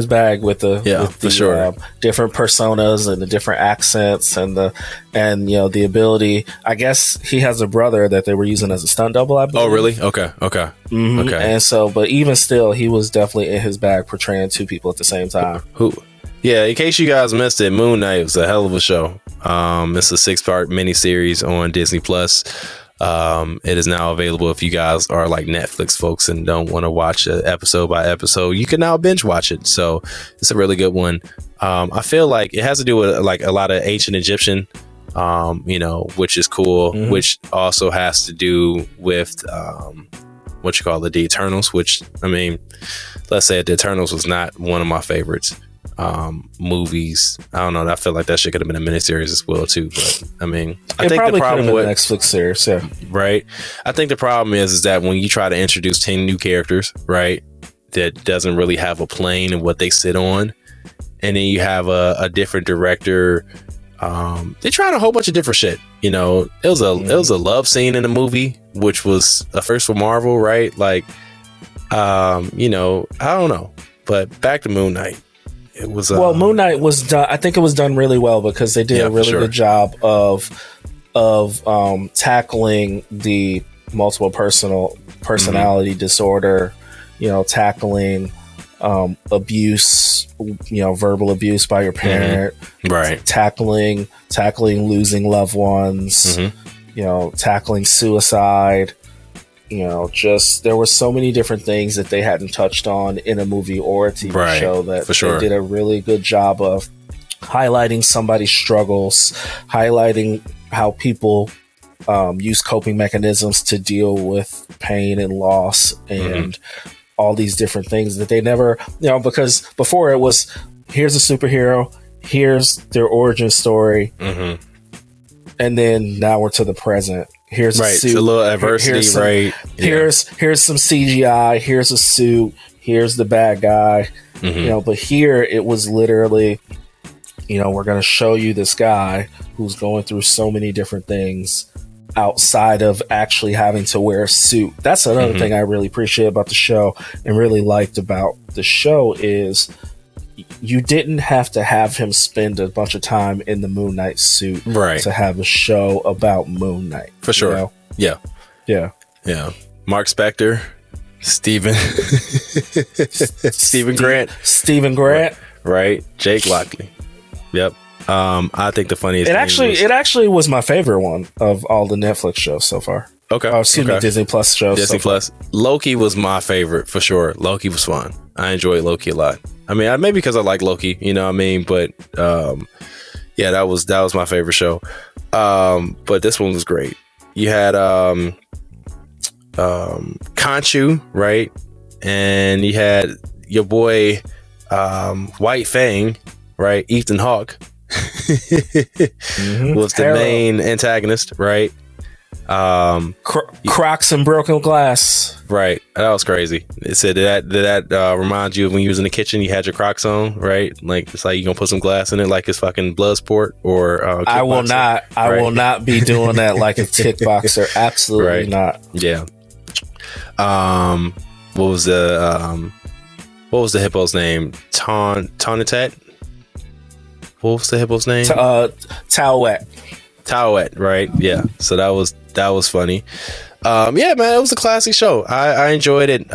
bag with the for sure different personas and the different accents and the ability. I guess he has a brother that they were using as a stunt double, I believe. Oh, really? Okay. Mm-hmm. Okay. And so, but even still, he was definitely in his bag portraying two people at the same time. Yeah, in case you guys missed it, Moon Knight was a hell of a show. It's a 6-part miniseries on Disney Plus. It is now available if you guys are like Netflix folks and don't want to watch it episode by episode. You can now binge watch it. So it's a really good one. I feel like it has to do with like a lot of ancient Egyptian, which is cool, which also has to do with the Eternals, which, I mean, let's say the Eternals was not one of my favorites movies. I don't know. I feel like that shit could have been a miniseries as well too. But I mean, I think the problem with Netflix series, yeah, right. I think the problem is that when you try to introduce 10 new characters, right, that doesn't really have a plane and what they sit on, and then you have a different director. They tried a whole bunch of different shit. It was a love scene in the movie, which was a first for Marvel, right? Like, I don't know. But back to Moon Knight. It was Moon Knight was done. I think it was done really well because they did a really good job of tackling the multiple personality disorder. Tackling abuse. Verbal abuse by your parent. Right. Tackling losing loved ones. Tackling suicide. There were so many different things that they hadn't touched on in a movie or a TV show that they did a really good job of highlighting somebody's struggles, highlighting how people use coping mechanisms to deal with pain and loss and all these different things that they never, because before it was, here's a superhero, here's their origin story, and then now we're to the present. Here's a suit. It's a little adversity, right? Here's some CGI. Here's a suit. Here's the bad guy. But here it was literally, we're going to show you this guy who's going through so many different things outside of actually having to wear a suit. That's another thing I really appreciate about the show and really liked about the show is you didn't have to have him spend a bunch of time in the Moon Knight suit to have a show about Moon Knight. For sure. Yeah. Mark Spector, Stephen Grant. Right. Jake Lockley. Yep. I think the funniest it actually was my favorite one of all the Netflix shows so far. Okay. Disney Plus shows. Disney Plus. Loki was my favorite for sure. Loki was fun. I enjoyed Loki a lot. I mean, maybe because I like Loki, you know what I mean? But that was my favorite show. But this one was great. You had Khonshu, right? And you had your boy White Fang, right? Ethan Hawke was the main antagonist, right? Crocs and broken glass. Right. That was crazy. It said did that remind you of when you was in the kitchen, you had your Crocs on, right? Like it's like you gonna put some glass in it like it's fucking blood sport or I will will not be doing that like a kickboxer. Absolutely not. Yeah. What was the hippo's name? Tonitet? What was the hippo's name? Towet, right? Yeah. So that was funny. Yeah, man, it was a classic show. I enjoyed it.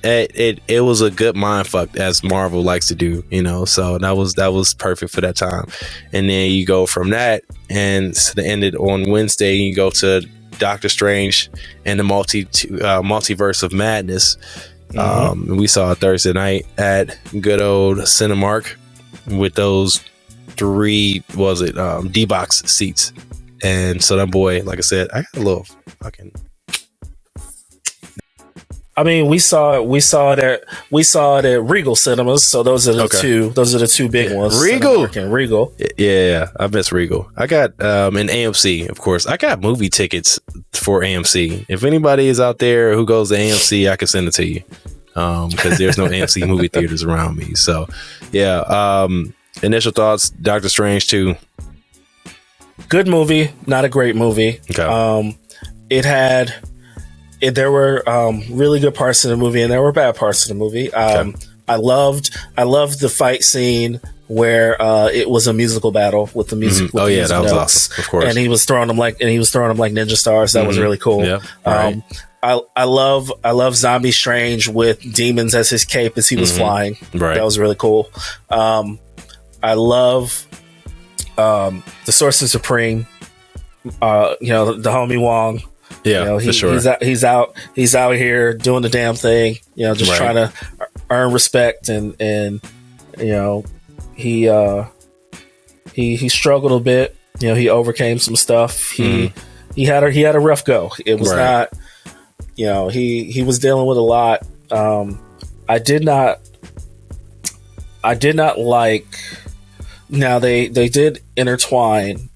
It was a good mind fuck, as Marvel likes to do, so that was perfect for that time. And then you go from that and it ended on Wednesday, you go to Doctor Strange and the multiverse of madness. We saw it Thursday night at good old Cinemark with those 3 D-box seats. And so that boy, like I said, I got a little fucking. I mean, we saw it at Regal Cinemas. So those are the two. Those are the 2 big ones. Regal. Yeah, I miss Regal. I got an AMC, of course. I got movie tickets for AMC. If anybody is out there who goes to AMC, I can send it to you. Because there's no AMC movie theaters around me. So, yeah. Initial thoughts: Doctor Strange 2. Good movie, not a great movie. Okay. There were really good parts of the movie, and there were bad parts of the movie. I loved the fight scene where it was a musical battle with the music. That was awesome, of course. And he was throwing them like ninja stars. That was really cool. Yeah, right. I love Zombie Strange with demons as his cape as he was flying. Right. That was really cool. I love the Sorcerer Supreme. The homie Wong. Yeah, for sure. He's out here doing the damn thing. Just trying to earn respect, and he struggled a bit. He overcame some stuff. He had a rough go. It was not. He was dealing with a lot. I did not like. Now they did intertwine.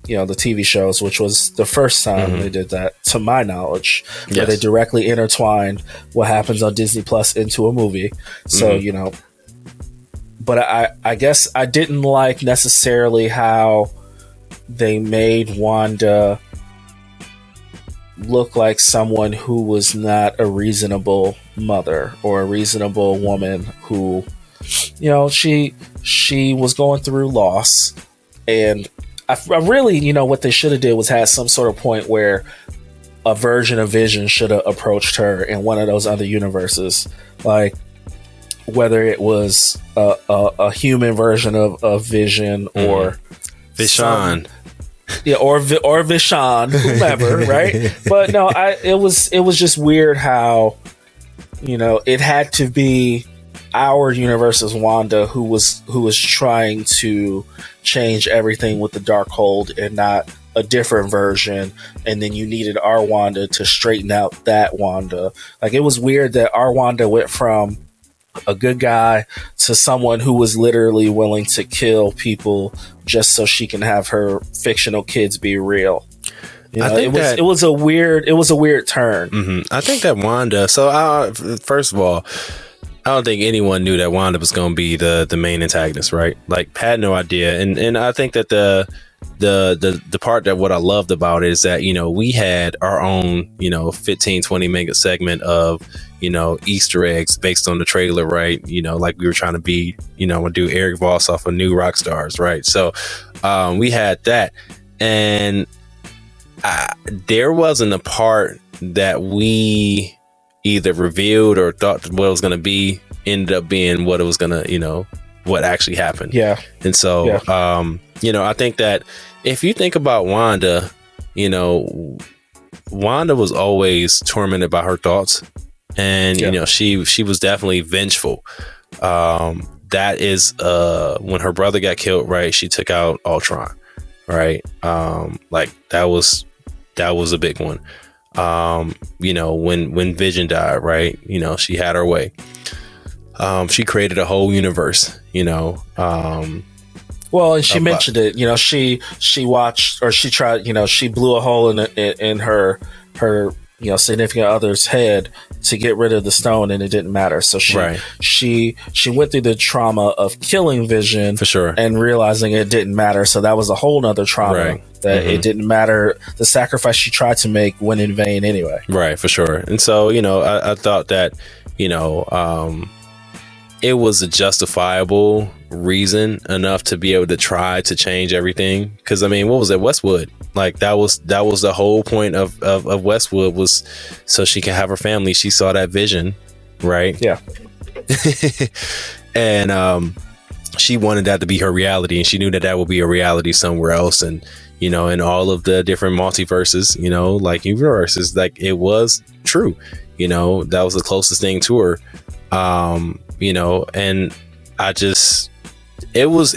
The TV shows, which was the first time they did that, to my knowledge, where they directly intertwined what happens on Disney Plus into a movie. So, but I guess I didn't like necessarily how they made Wanda look like someone who was not a reasonable mother or a reasonable woman who, she was going through loss. And I really, what they should have did was had some sort of point where a version of Vision should have approached her in one of those other universes, like whether it was a human version of Vision or Vishan, or Vishan, whomever, right? But no, it was just weird how it had to be our universe's Wanda who was trying to change everything with the Darkhold and not a different version, and then you needed our Wanda to straighten out that Wanda. Like, it was weird that our Wanda went from a good guy to someone who was literally willing to kill people just so she can have her fictional kids be real. It was a weird turn. I think that Wanda. So first of all, I don't think anyone knew that Wanda was going to be the main antagonist, right? Like, had no idea. And I think that the part that what I loved about it is that, we had our own, 15, 20 minute segment of, Easter eggs based on the trailer, right? Like we were trying to be, do Eric Voss off of New Rock Stars, right? So we had that. And there wasn't a part that we either revealed or thought what it was going to be ended up being what it was going to, what actually happened. Yeah. And so, I think that if you think about Wanda, Wanda was always tormented by her thoughts, and, she was definitely vengeful. That is, when her brother got killed, right? She took out Ultron, right? Like that was a big one. When Vision died, right? She had her way. She created a whole universe, well, and she mentioned it, she watched, or she tried, she blew a hole in her significant other's head to get rid of the stone, and it didn't matter. So she went through the trauma of killing Vision, for sure, and realizing it didn't matter. So that was a whole nother trauma, that it didn't matter. The sacrifice she tried to make went in vain anyway. Right, for sure. And so, I thought that, it was a justifiable reason enough to be able to try to change everything. Because what was it, Westwood? Like that was the whole point of Westwood, was so she can have her family. She saw that vision, right? Yeah. And she wanted that to be her reality, and she knew that that would be a reality somewhere else. And, you know, in all of the different multiverses, you know, like universes, like it was true, you know, that was the closest thing to her. You know, and I just, it was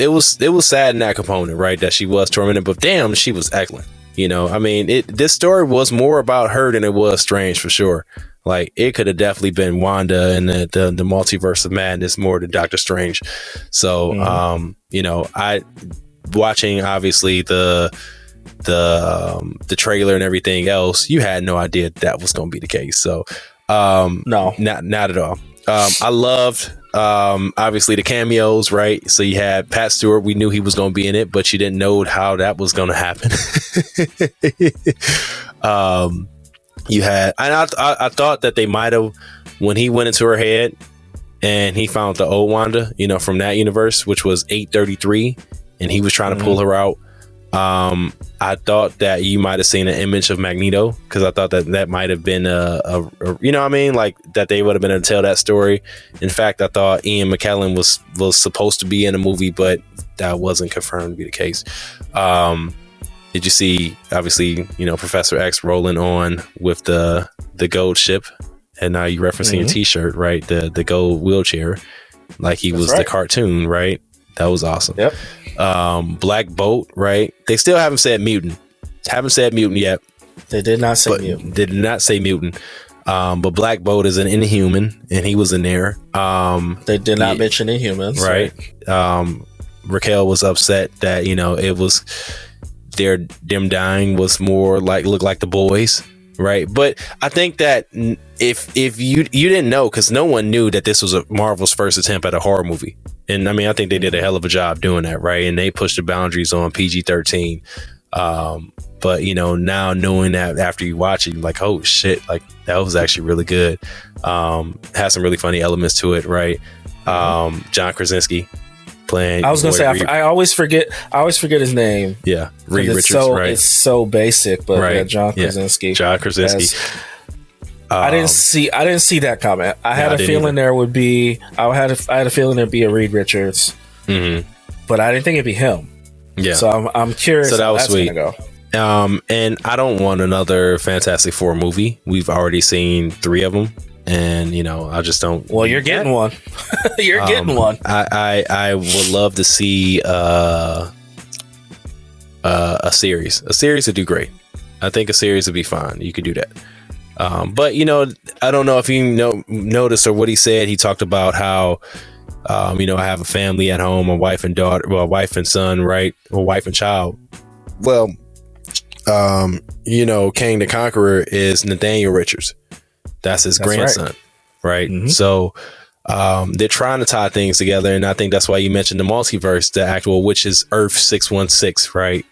sad in that component, right? That she was tormented, but damn, she was excellent. You know, I mean, this story was more about her than it was Strange, for sure. Like, it could have definitely been Wanda and the multiverse of madness more than Doctor Strange. So, you know, watching obviously the trailer and everything else, you had no idea that was going to be the case. So, no, not at all. I loved obviously the cameos, right? So you had Pat Stewart. We knew he was going to be in it, but you didn't know how that was going to happen. You had, and I thought that they might have, when he went into her head and he found the old Wanda, you know, from that universe, which was 833, and he was trying to pull her out. I thought that you might have seen an image of Magneto, because I thought that might have been a you know what I mean, like that they would have been able to tell that story. In fact, I thought Ian McKellen was supposed to be in a movie, but that wasn't confirmed to be the case. Did you see, obviously, you know, Professor X rolling on with the gold ship, and now you referencing your T-shirt, right? The gold wheelchair, like he was the cartoon, right? That was awesome. Yep. Black Bolt, right? They still haven't said mutant. Haven't said mutant yet. They did not say mutant. They did not say mutant. But Black Bolt is an Inhuman, and he was in there. They did not mention Inhumans, right? Raquel was upset that, you know, it was them dying was more like, look like the boys, right? But I think that if you didn't know, because no one knew that this was a Marvel's first attempt at a horror movie. And I mean, I think they did a hell of a job doing that, right? And they pushed the boundaries on PG-13. But, you know, now knowing that after you watch it, you're like, oh shit, like that was actually really good. Has some really funny elements to it, right? John Krasinski playing. I was gonna say, I always forget his name. Yeah, Reed Richards. Right? It's so basic, but right. John Krasinski. John Krasinski. I didn't see that comment. I had a feeling there would be. I had a feeling there'd be a Reed Richards, but I didn't think it'd be him. Yeah. So I'm curious. So that was how that's gonna go. And I don't want another Fantastic Four movie. We've already seen 3 of them. And, you know, I just don't. Well, you're getting one. You're getting one. I would love to see a series. A series would do great. I think a series would be fine. You could do that. But, you know, I don't know if you noticed or what he said. He talked about how, you know, I have a family at home, a wife and daughter, well, a wife and son, right? Or wife and child. Well, you know, King the Conqueror is Nathaniel Richards. That's his grandson, right? So they're trying to tie things together, and I think that's why you mentioned the multiverse, the actual, which is Earth 616, right?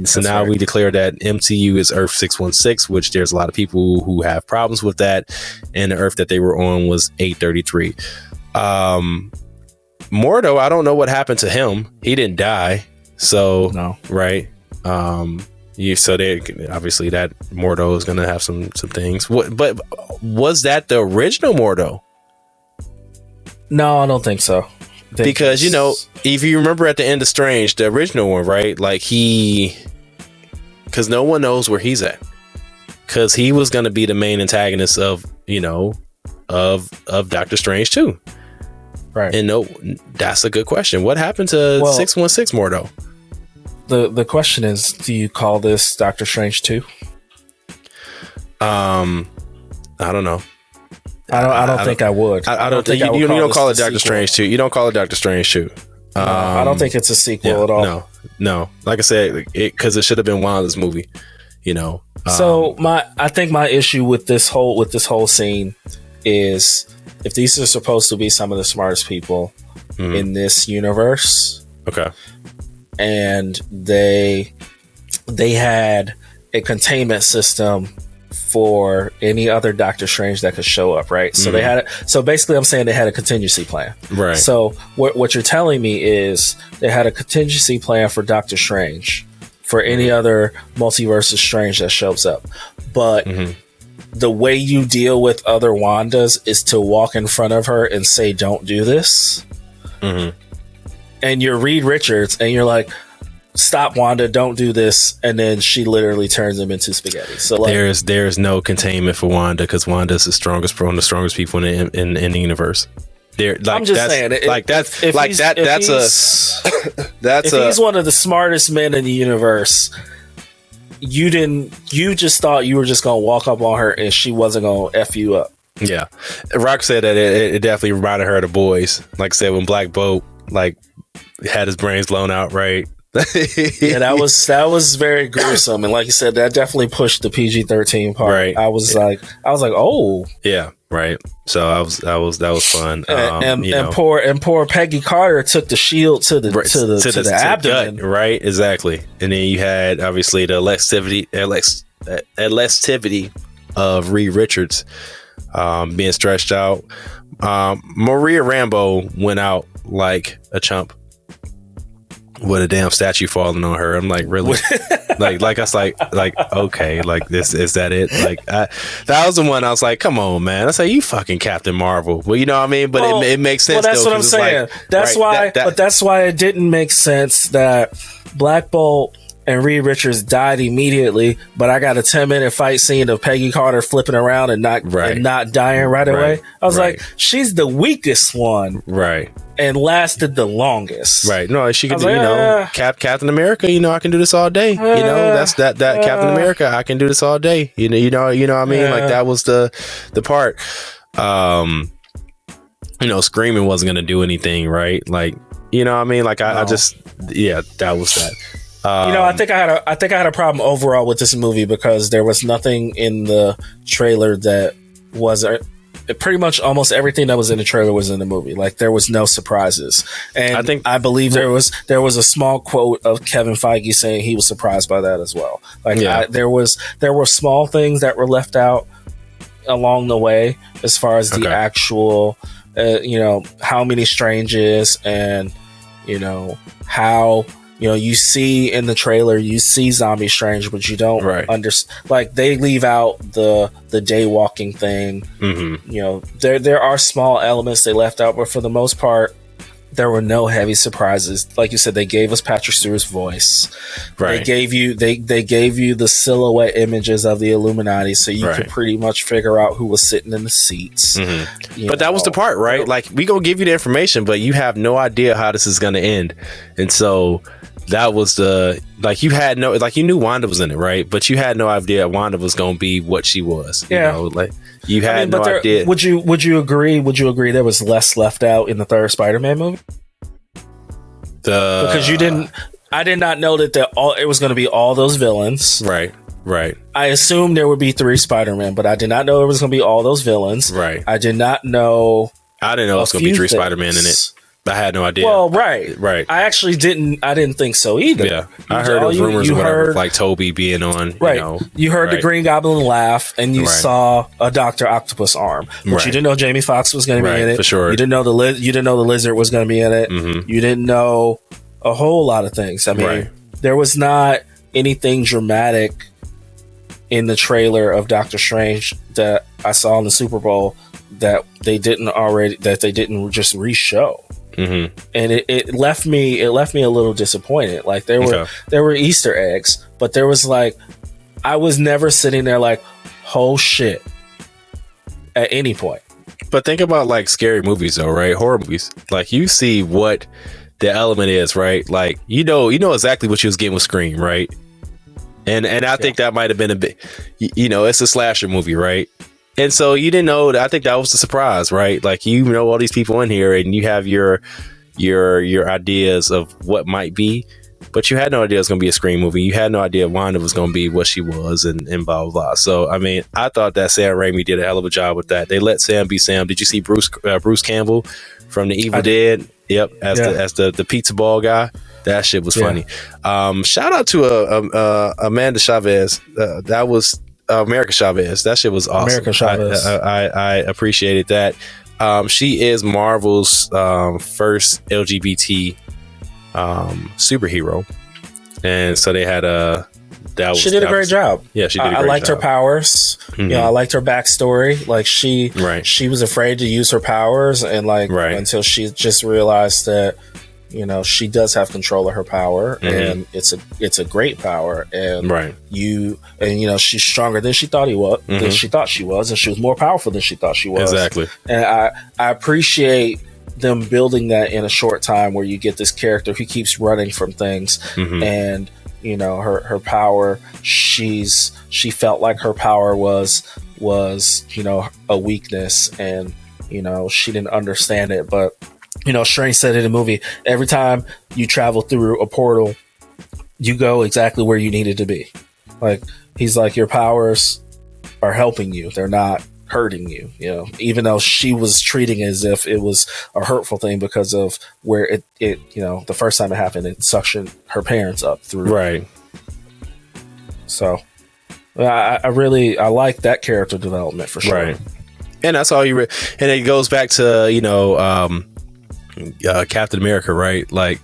So now we declare that MCU is Earth 616, which there's a lot of people who have problems with that, and the Earth that they were on was 833. Mordo, I don't know what happened to him. He didn't die, so no, right? So they obviously that Mordo is going to have some things. But was that the original Mordo? No, I don't think so. Because, you know, if you remember at the end of Strange, the original one, right? Like because no one knows where he's at. Because he was going to be the main antagonist of, you know, of Doctor Strange too. Right. And no, that's a good question. What happened to 616 Mordo? The question is, do you call this Doctor Strange 2? I don't know. I don't think I would. I don't think you don't call it Doctor Strange 2. You don't call it Doctor Strange 2. I don't think it's a sequel at all. No. Like I said, because it should have been Wanda's movie. You know. So I think my issue with this whole scene is, if these are supposed to be some of the smartest people in this universe, okay. And they had a containment system for any other Doctor Strange that could show up, right? So they had it. So basically, I'm saying they had a contingency plan, right? So what you're telling me is they had a contingency plan for Doctor Strange, for any other multiverse of Strange that shows up, but the way you deal with other Wandas is to walk in front of her and say, "Don't do this." And and you're Reed Richards, and you're like, stop, Wanda, don't do this, and then she literally turns him into spaghetti. So like, there's no containment for Wanda because Wanda's the strongest, one of the strongest people in the universe. Like, I'm just saying, that's he's one of the smartest men in the universe. You just thought you were just gonna walk up on her and she wasn't gonna F you up. Yeah, Rock said that it definitely reminded her of The Boys. Like I said, when Black Bolt like had his brains blown out, right? Yeah, that was very gruesome, and like you said, that definitely pushed the PG-13 part. Right. I was like, oh, yeah, right. So that was fun. And poor Peggy Carter took the shield to the abdomen. Gut, right, exactly. And then you had obviously the elasticity of Reed Richards being stretched out. Maria Rambeau went out like a chump with a damn statue falling on her. I'm like, really? like I was like, okay, like this is that it? Like that was the one I was like, come on, man. I say you fucking Captain Marvel. Well, you know what I mean? But it makes sense. Well, that's what I'm saying. Like, that's right, why. But that's why it didn't make sense that Black Bolt and Reed Richards died immediately, but I got a 10-minute fight scene of Peggy Carter flipping around and not dying right away. I was like, she's the weakest one. Right. And lasted the longest. Right. No, she could do, Captain America, I can do this all day. That's Captain America, I can do this all day. You know what I mean? Like that was the part. Screaming wasn't gonna do anything, right? Like, you know what I mean? Like that was that. I think I had a problem overall with this movie because there was nothing in the trailer that wasn't. Pretty much almost everything that was in the trailer was in the movie. Like there was no surprises, and I believe there was a small quote of Kevin Feige saying he was surprised by that as well. Like there were small things that were left out along the way as far as the actual, how many Stranges and how. You see in the trailer, you see Zombie Strange, but you don't understand. Like they leave out the daywalking thing. Mm-hmm. There are small elements they left out, but for the most part, there were no heavy surprises. Like you said, they gave us Patrick Stewart's voice. Right. They gave you the silhouette images of the Illuminati, so you could pretty much figure out who was sitting in the seats. Mm-hmm. But that was the part, right? Like we gonna give you the information, but you have no idea how this is gonna end, and so. That was you had no, like you knew Wanda was in it, right? But you had no idea Wanda was going to be what she was. Like you had no idea. Would you agree? Would you agree there was less left out in the third Spider-Man movie? Because I did not know that it was going to be all those villains. Right. I assumed there would be 3 Spider-Man, but I did not know it was going to be all those villains. Right. I did not know. I didn't know it was going to be 3 Spider-Man in it. I had no idea. Well, right. I actually didn't. I didn't think so either. Yeah, I heard those rumors or whatever, like Toby being on. Right. You heard the Green Goblin laugh, and you saw a Dr. Octopus arm, but you didn't know Jamie Foxx was going to be in it. For sure. You didn't know the lizard was going to be in it. Mm-hmm. You didn't know a whole lot of things. I mean, there was not anything dramatic in the trailer of Doctor Strange that I saw in the Super Bowl that they didn't just re-show. Mm-hmm. And it left me a little disappointed. Like there were Easter eggs, but there was I was never sitting there like, oh shit, at any point. But think about scary movies though, right? Horror movies. Like you see what the element is, right? Like you know exactly what you was getting with Scream, right? And I think that might have been a bit, it's a slasher movie, right? And so you didn't know. I think that was the surprise, right? Like all these people in here, and you have your ideas of what might be, but you had no idea it was going to be a Scream movie. You had no idea Wanda was going to be what she was, and blah blah blah. So I mean, I thought that Sam Raimi did a hell of a job with that. They let Sam be Sam. Did you see Bruce Campbell from The Evil Dead? Yep, as the pizza ball guy. That shit was funny. Shout out to Amanda Chavez. That was. America Chavez. That shit was awesome. America Chavez. I appreciated that. She is Marvel's first LGBT superhero, and so they had she did a great job. Yeah, she did. I liked her powers. Mm-hmm. I liked her backstory. Like she was afraid to use her powers, and until she just realized that she does have control of her power, and it's a great power, and she's stronger than she thought than she thought she was, and she was more powerful than she thought she was. Exactly. And I appreciate them building that in a short time, where you get this character who keeps running from things, and her power, she felt like her power was a weakness, and she didn't understand it. But Strange said in the movie, every time you travel through a portal, you go exactly where you needed to be. Like, he's like, your powers are helping you, they're not hurting you, even though she was treating it as if it was a hurtful thing because of where it the first time it happened, it suctioned her parents up through. Right. So I like that character development for sure. Right. And that's all and it goes back to, Captain America, right? Like,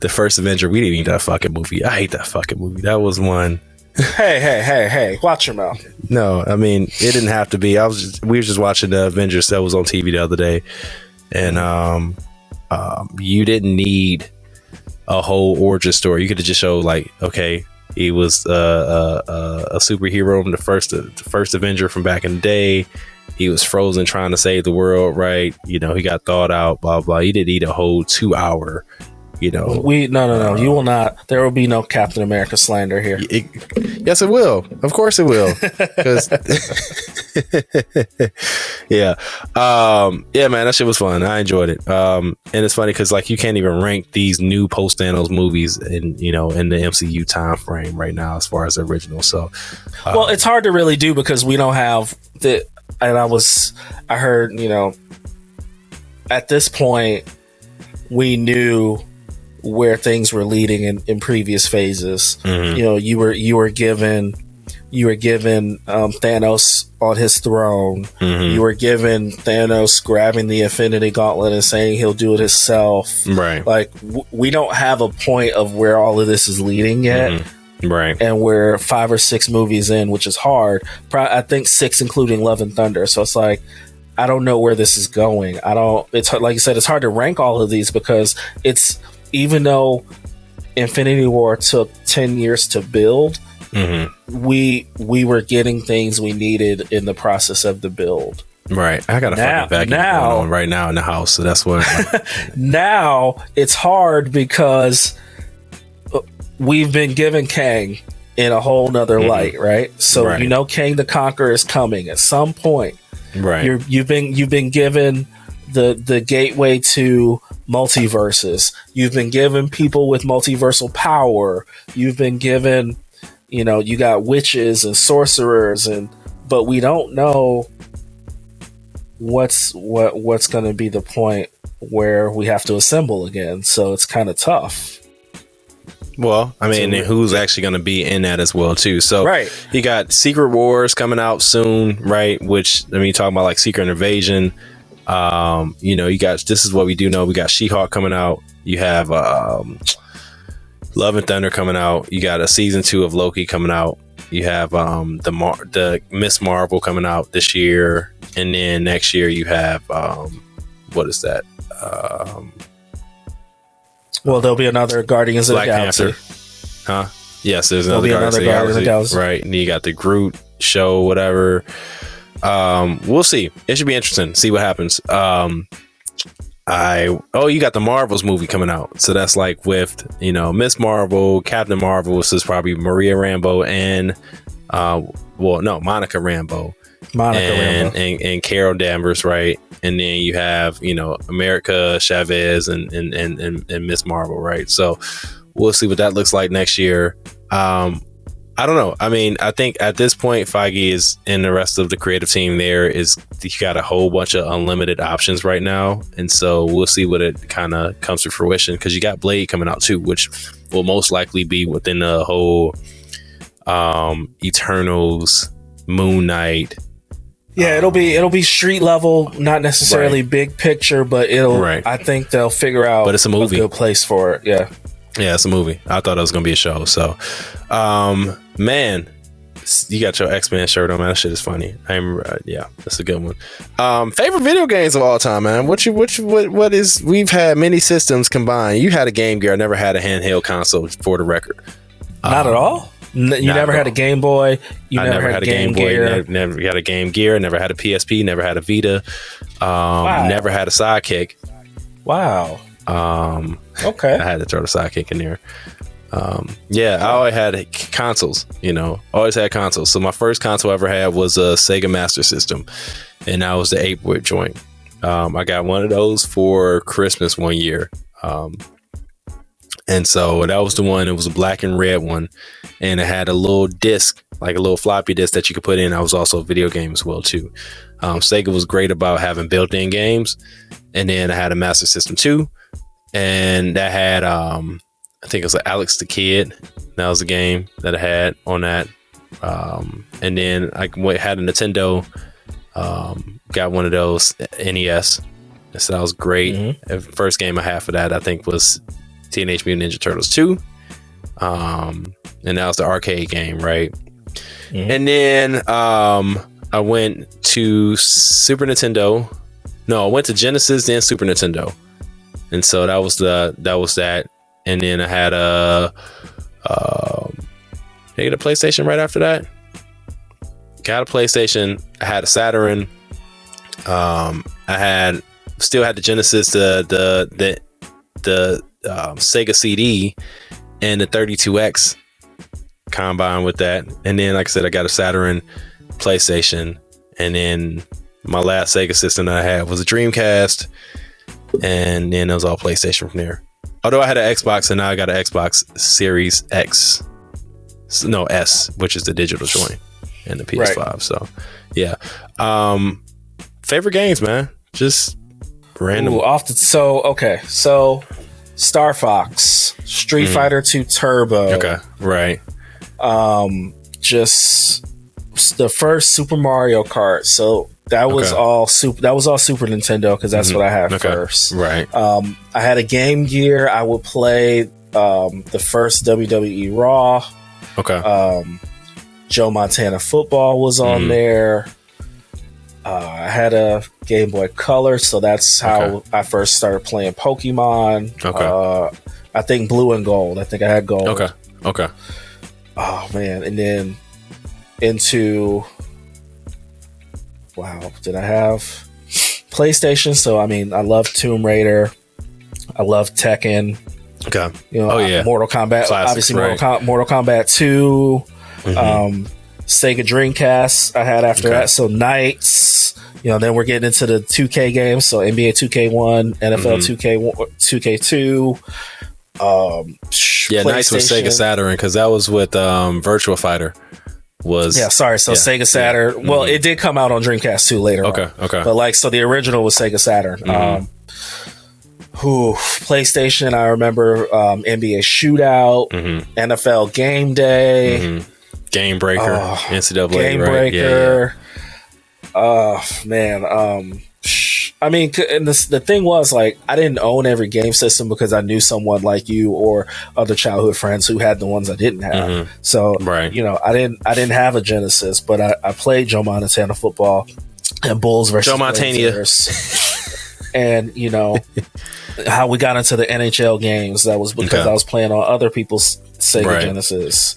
the first Avenger, we didn't need that fucking movie. I hate that fucking movie. That was one. Hey, watch your mouth. No, I mean, it didn't have to be. We were just watching the Avengers that was on TV the other day, and you didn't need a whole origin story. You could have just showed, like, okay, he was a superhero in the first Avenger from back in the day. He was frozen trying to save the world, right? He got thawed out, blah blah. You didn't need a whole 2-hour. No. You will not. There will be no Captain America slander here. Yes, it will. Of course, it will. Yeah, man, that shit was fun. I enjoyed it. And it's funny because, like, you can't even rank these new post Thanos movies in the MCU time frame right now as far as the original. So, well, it's hard to really do because we don't have the. And I heard, at this point, we knew where things were leading in previous phases. You were given Thanos on his throne. You were given Thanos grabbing the Infinity Gauntlet and saying he'll do it himself. Right. Like, we don't have a point of where all of this is leading yet. Right. And we're 5 or 6 movies in, which is hard. I think 6, including Love and Thunder. So it's like, I don't know where this is going. It's like you said, it's hard to rank all of these because even though Infinity War took 10 years to build, we were getting things we needed in the process of the build. Right. I got a fucking vacuum going on right now in the house, so that's what. Now it's hard because we've been given Kang in a whole nother light, right? So Kang the Conqueror is coming at some point. Right. You've been given the gateway to multiverses. You've been given people with multiversal power. You've been given, you got witches and sorcerers, but we don't know what's going to be the point where we have to assemble again. So it's kind of tough. Well, I mean, and who's actually going to be in that as well, too. So you got Secret Wars coming out soon, right? Which, I mean, talking about like Secret Invasion. You got This Is What We Do Know. We got She-Hulk coming out. You have Love and Thunder coming out. You got a season 2 of Loki coming out. You have the Miss Marvel coming out this year, and then next year you have what is that? Well, there'll be another Guardians of the Galaxy. Huh? Yes, there's another Guardians of the Galaxy. Right. And you got the Groot show, whatever. We'll see. It should be interesting. See what happens. You got the Marvels movie coming out. So that's like with, Miss Marvel, Captain Marvel. This is probably Maria Rambeau and, Monica Rambeau. And Carol Danvers, right? And then you have, America Chavez and Miss Marvel, right? So we'll see what that looks like next year. I don't know. I mean, I think at this point, Feige is and the rest of the creative team you got a whole bunch of unlimited options right now. And so we'll see what it kind of comes to fruition, because you got Blade coming out too, which will most likely be within the whole Eternals, Moon Knight. Yeah, it'll be street level, not necessarily big picture, but I think they'll figure out but it's a movie. Good place for it. Yeah, it's a movie. I thought it was gonna be a show. So, man, You got your X-Men shirt on, man. That shit is funny. Yeah, that's a good one. Favorite video games of all time, man. What is? We've had many systems combined. You had a Game Gear. I never had a handheld console, for the record. Not at all. You never had a Game Boy. I never had a Game Boy. Never had a Game Gear. Never had a PSP. Never had a Vita. Wow. Never had a Sidekick. Wow. Okay. I had to throw the Sidekick in there. I always had consoles. Always had consoles. So my first console I ever had was a Sega Master System, and that was the 8-bit joint. I got one of those for Christmas one year. And so that was the one. It was a black and red one, and it had a little disc, like a little floppy disk that you could put in. I was also a video game as well too. Sega was great about having built-in games, and then I had a Master System 2, and that had I think it was like Alex the Kid. That was a game that I had on that. And then I had a Nintendo. Got one of those NES. So that was great. Mm-hmm. The first game I had for that, I think, was Teenage Mutant Ninja Turtles 2. And that was the arcade game, right? Mm-hmm. And then I went to Super Nintendo. No, I went to Genesis, then Super Nintendo. And so that was that. And then I had a PlayStation right after that. Got a PlayStation. I had a Saturn. I still had the Genesis, the Sega CD, and the 32X combined with that. And then, like I said, I got a Saturn, PlayStation, and then my last Sega system that I had was a Dreamcast, and then it was all PlayStation from there. Although I had an Xbox, and now I got an Xbox Series X. No, S, which is the digital joint, and the PS5. Right. So, yeah. Favorite games, man. Just random. So Star Fox, Street Fighter 2 Turbo. Okay, right. Just the first Super Mario Kart. So that was all Super Nintendo, because that's what I had first. Right. I had a Game Gear. I would play the first WWE Raw. Okay. Joe Montana Football was on there. I had a Game Boy Color, so that's how I first started playing Pokemon. Okay. I think Blue and Gold. I think I had Gold. Okay. Oh man, and then into did I have PlayStation? So I mean, I love Tomb Raider. I love Tekken. Okay. Mortal Kombat. Classics, obviously, right. Mortal Kombat 2. Sega Dreamcast I had after that. So Knights. Then we're getting into the 2K games. So NBA 2K1, NFL 2K2. Knights was Sega Saturn, because that was with Virtua Fighter. Sega Saturn. Well, it did come out on Dreamcast too later. Okay. But the original was Sega Saturn. PlayStation, I remember NBA Shootout, NFL Game Day, Game Breaker, NCAA Game Breaker. Man. I mean, and the thing was, like, I didn't own every game system because I knew someone like you or other childhood friends who had the ones I didn't have. So, I didn't have a Genesis, but I played Joe Montana Football and Bulls versus Joe Montana. And how we got into the NHL games, that was because I was playing on other people's Sega Genesis.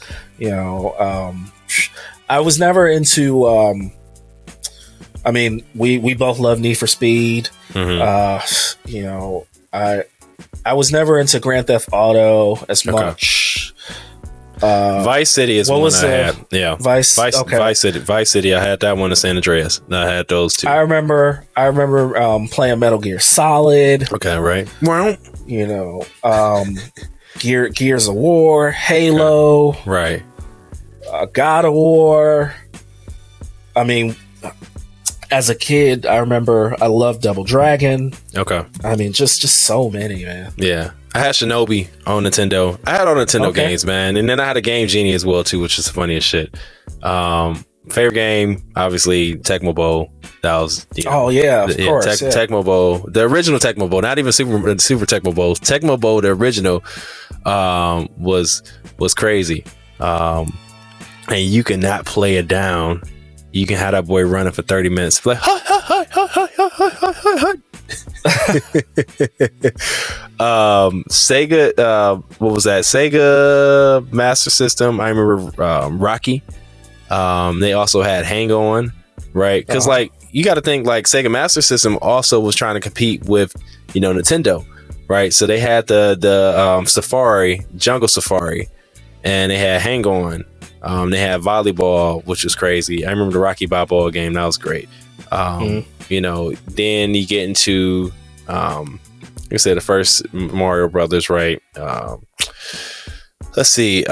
I was never into I mean, we both love Need for Speed. I was never into Grand Theft Auto as much. Vice City is one I had. Yeah, Vice City. I had that one in San Andreas. I had those two. I remember playing Metal Gear Solid. Okay, right. Gears of War, Halo. Okay. Right. God of War. I mean, as a kid, I remember I loved Double Dragon. Okay. I mean, just so many, man. Yeah. I had Shinobi on Nintendo. I had all Nintendo games, man. And then I had a Game Genie as well, too, which is funny as shit. Favorite game, obviously, Tecmo Bowl. That was... of course. Tecmo Bowl. The original Tecmo Bowl. Not even Super Tecmo Bowl. Tecmo Bowl, the original, was crazy. and you cannot play it down. You can have that boy running for 30 minutes. Like, Sega, what was that? Sega Master System. I remember Rocky. They also had Hang On, right? Because like you got to think like Sega Master System also was trying to compete with, you know, Nintendo, right? So they had the Safari, Jungle Safari, and they had Hang On. They had volleyball, which was crazy. I remember the Rocky Balboa game. That was great. You know, then you get into, like I said, the first Mario Brothers, right? Let's see.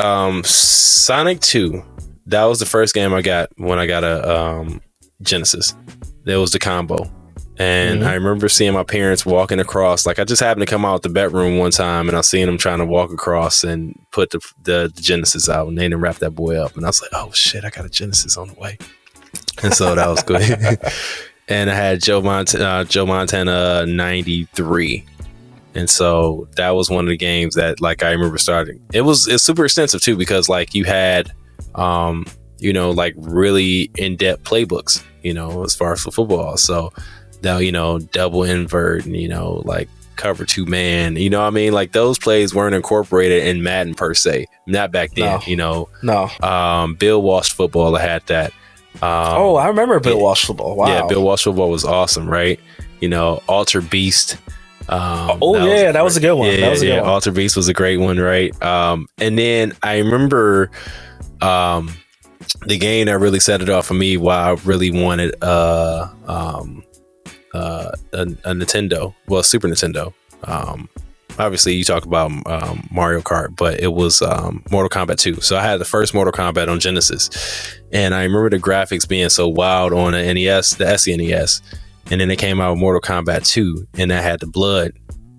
Sonic 2. That was the first game I got when I got a Genesis. That was the combo. And I remember seeing my parents walking across. Like, I just happened to come out the bedroom one time, and I seen them trying to walk across and put the Genesis out, and they didn't wrap that boy up. And I was like, oh shit, I got a Genesis on the way. And so that was good. And I had Joe Montana 93. And so that was one of the games that, like, I remember starting. It's super extensive too, because like you had you know, like really in-depth playbooks, you know, as far as for football. So now, you know, double invert and, you know, like cover 2 man, you know what I mean? Like those plays weren't incorporated in Madden per se. Not back then, you know. No. Bill Walsh football, I had that. I remember Bill Walsh football. Wow. Yeah, Bill Walsh football was awesome, right? You know, Alter Beast. That was a good one. That was a good one. Alter Beast was a great one, right? And then I remember the game that really set it off for me, why I really wanted a Nintendo, well, Super Nintendo. Obviously you talk about Mario Kart, but it was Mortal Kombat 2. So I had the first Mortal Kombat on Genesis, and I remember the graphics being so wild on the NES, the SNES, and then it came out with Mortal Kombat 2, and that had the blood,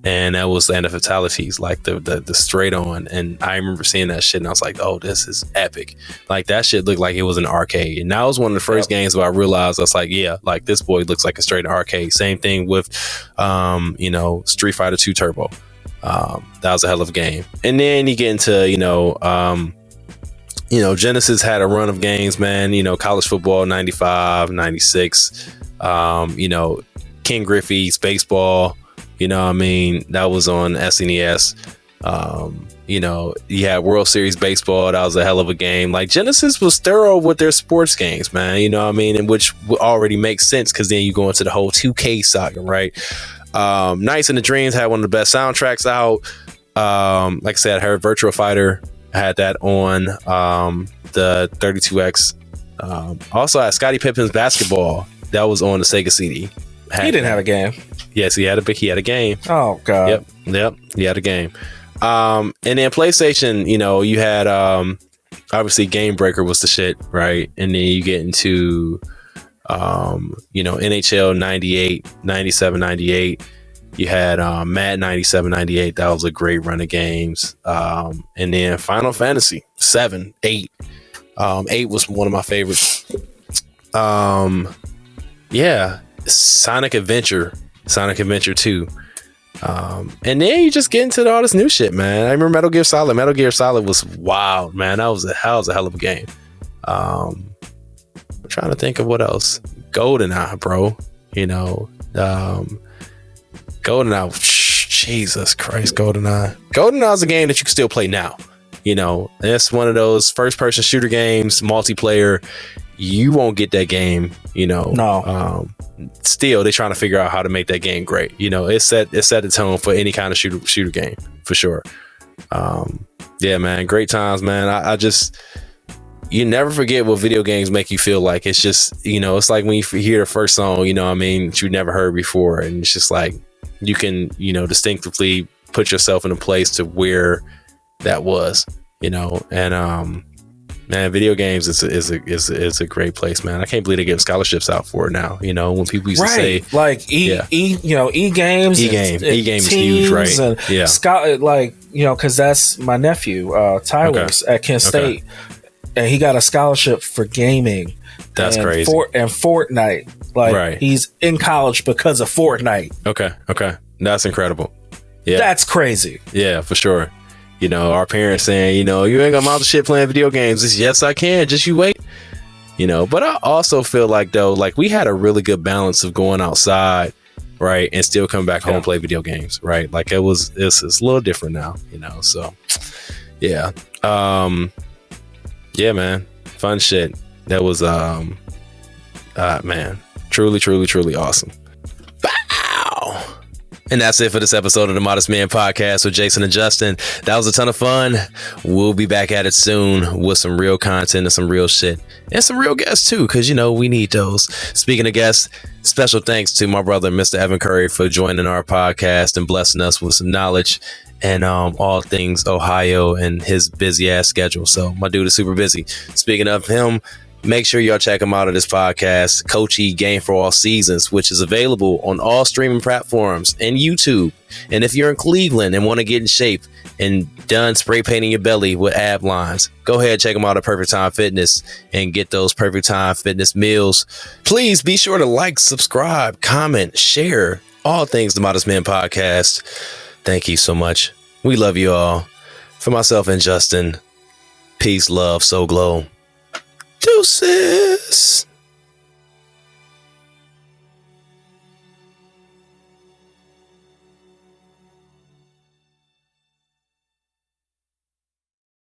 and that was the end of fatalities, like the straight on. And I remember seeing that shit, and I was like, oh, this is epic. Like that shit looked like it was an arcade. And that was one of the first games where I realized, I was like, yeah, like this boy looks like a straight arcade. Same thing with you know, Street Fighter 2 Turbo. That was a hell of a game. And then you get into, you know, Genesis had a run of games, man. You know, college football 95, 96, you know, King Griffey's baseball. You know what I mean? That was on SNES. You know, you had World Series baseball. That was a hell of a game. Like Genesis was thorough with their sports games, man. You know what I mean? And which already makes sense, because then you go into the whole 2K saga, right? Nights in the Dreams had one of the best soundtracks out. Like I said, I heard Virtua Fighter. I had that on the 32X. Also had Scottie Pippen's basketball. That was on the Sega CD. He didn't have a game. Yes, he had a game. Oh god. Yep. He had a game. And then PlayStation, you know, you had obviously Game Breaker was the shit, right? And then you get into you know, NHL 98, 97, 98. You had Mad 97, 98. That was a great run of games. And then Final Fantasy 7, 8. 8 was one of my favorites. Yeah, Sonic Adventure 2. And then you just get into all this new shit, man. I remember Metal Gear Solid. Metal Gear Solid was wild, man. That was a hell of a game. I'm trying to think of what else. GoldenEye, bro. You know, GoldenEye. Jesus Christ, GoldenEye. GoldenEye is a game that you can still play now. You know, it's one of those first-person shooter games, multiplayer. You won't get that game. You know, no. Still, they're trying to figure out how to make that game great. You know, it set the tone for any kind of shooter game for sure. Yeah, man, great times, man. I just. You never forget what video games make you feel like. It's just, you know, it's like when you hear the first song, you know what I mean, that you never heard before. And it's just like, you can, you know, distinctively put yourself in a place to where that was, you know. And, man, video games is a great place, man. I can't believe they're getting scholarships out for it now. You know, when people used to say, like e-games is huge, right? And like, you know, because that's my nephew, Tyler's at Kent State. And he got a scholarship for gaming. That's crazy. And Fortnite. Like, he's in college because of Fortnite. Okay. That's incredible. Yeah. That's crazy. Yeah, for sure. You know, our parents saying, you know, you ain't gonna mouth the shit playing video games. It's, yes, I can. Just you wait. You know, but I also feel like, though, like we had a really good balance of going outside, right, and still come back home and play video games, right? Like it's a little different now, you know. So, yeah, yeah, man, fun shit. That was man, truly awesome. Wow. And that's it for this episode of the Modest Men Podcast with Jason and Justin. That was a ton of fun. We'll be back at it soon with some real content and some real shit. And some real guests too, because, you know, we need those. Speaking of guests, special thanks to my brother, Mr. Evan Curry, for joining our podcast and blessing us with some knowledge and all things Ohio and his busy ass schedule. So my dude is super busy. Speaking of him, make sure y'all check him out on this podcast, Coach E Game for All Seasons, which is available on all streaming platforms and YouTube. And if you're in Cleveland and want to get in shape and done spray painting your belly with ab lines, go ahead, check him out at Perfect Time Fitness and get those Perfect Time Fitness meals. Please be sure to like, subscribe, comment, share, all things the Modest Men Podcast. Thank you so much. We love you all. For myself and Justin, peace, love, soul glow. Deuces.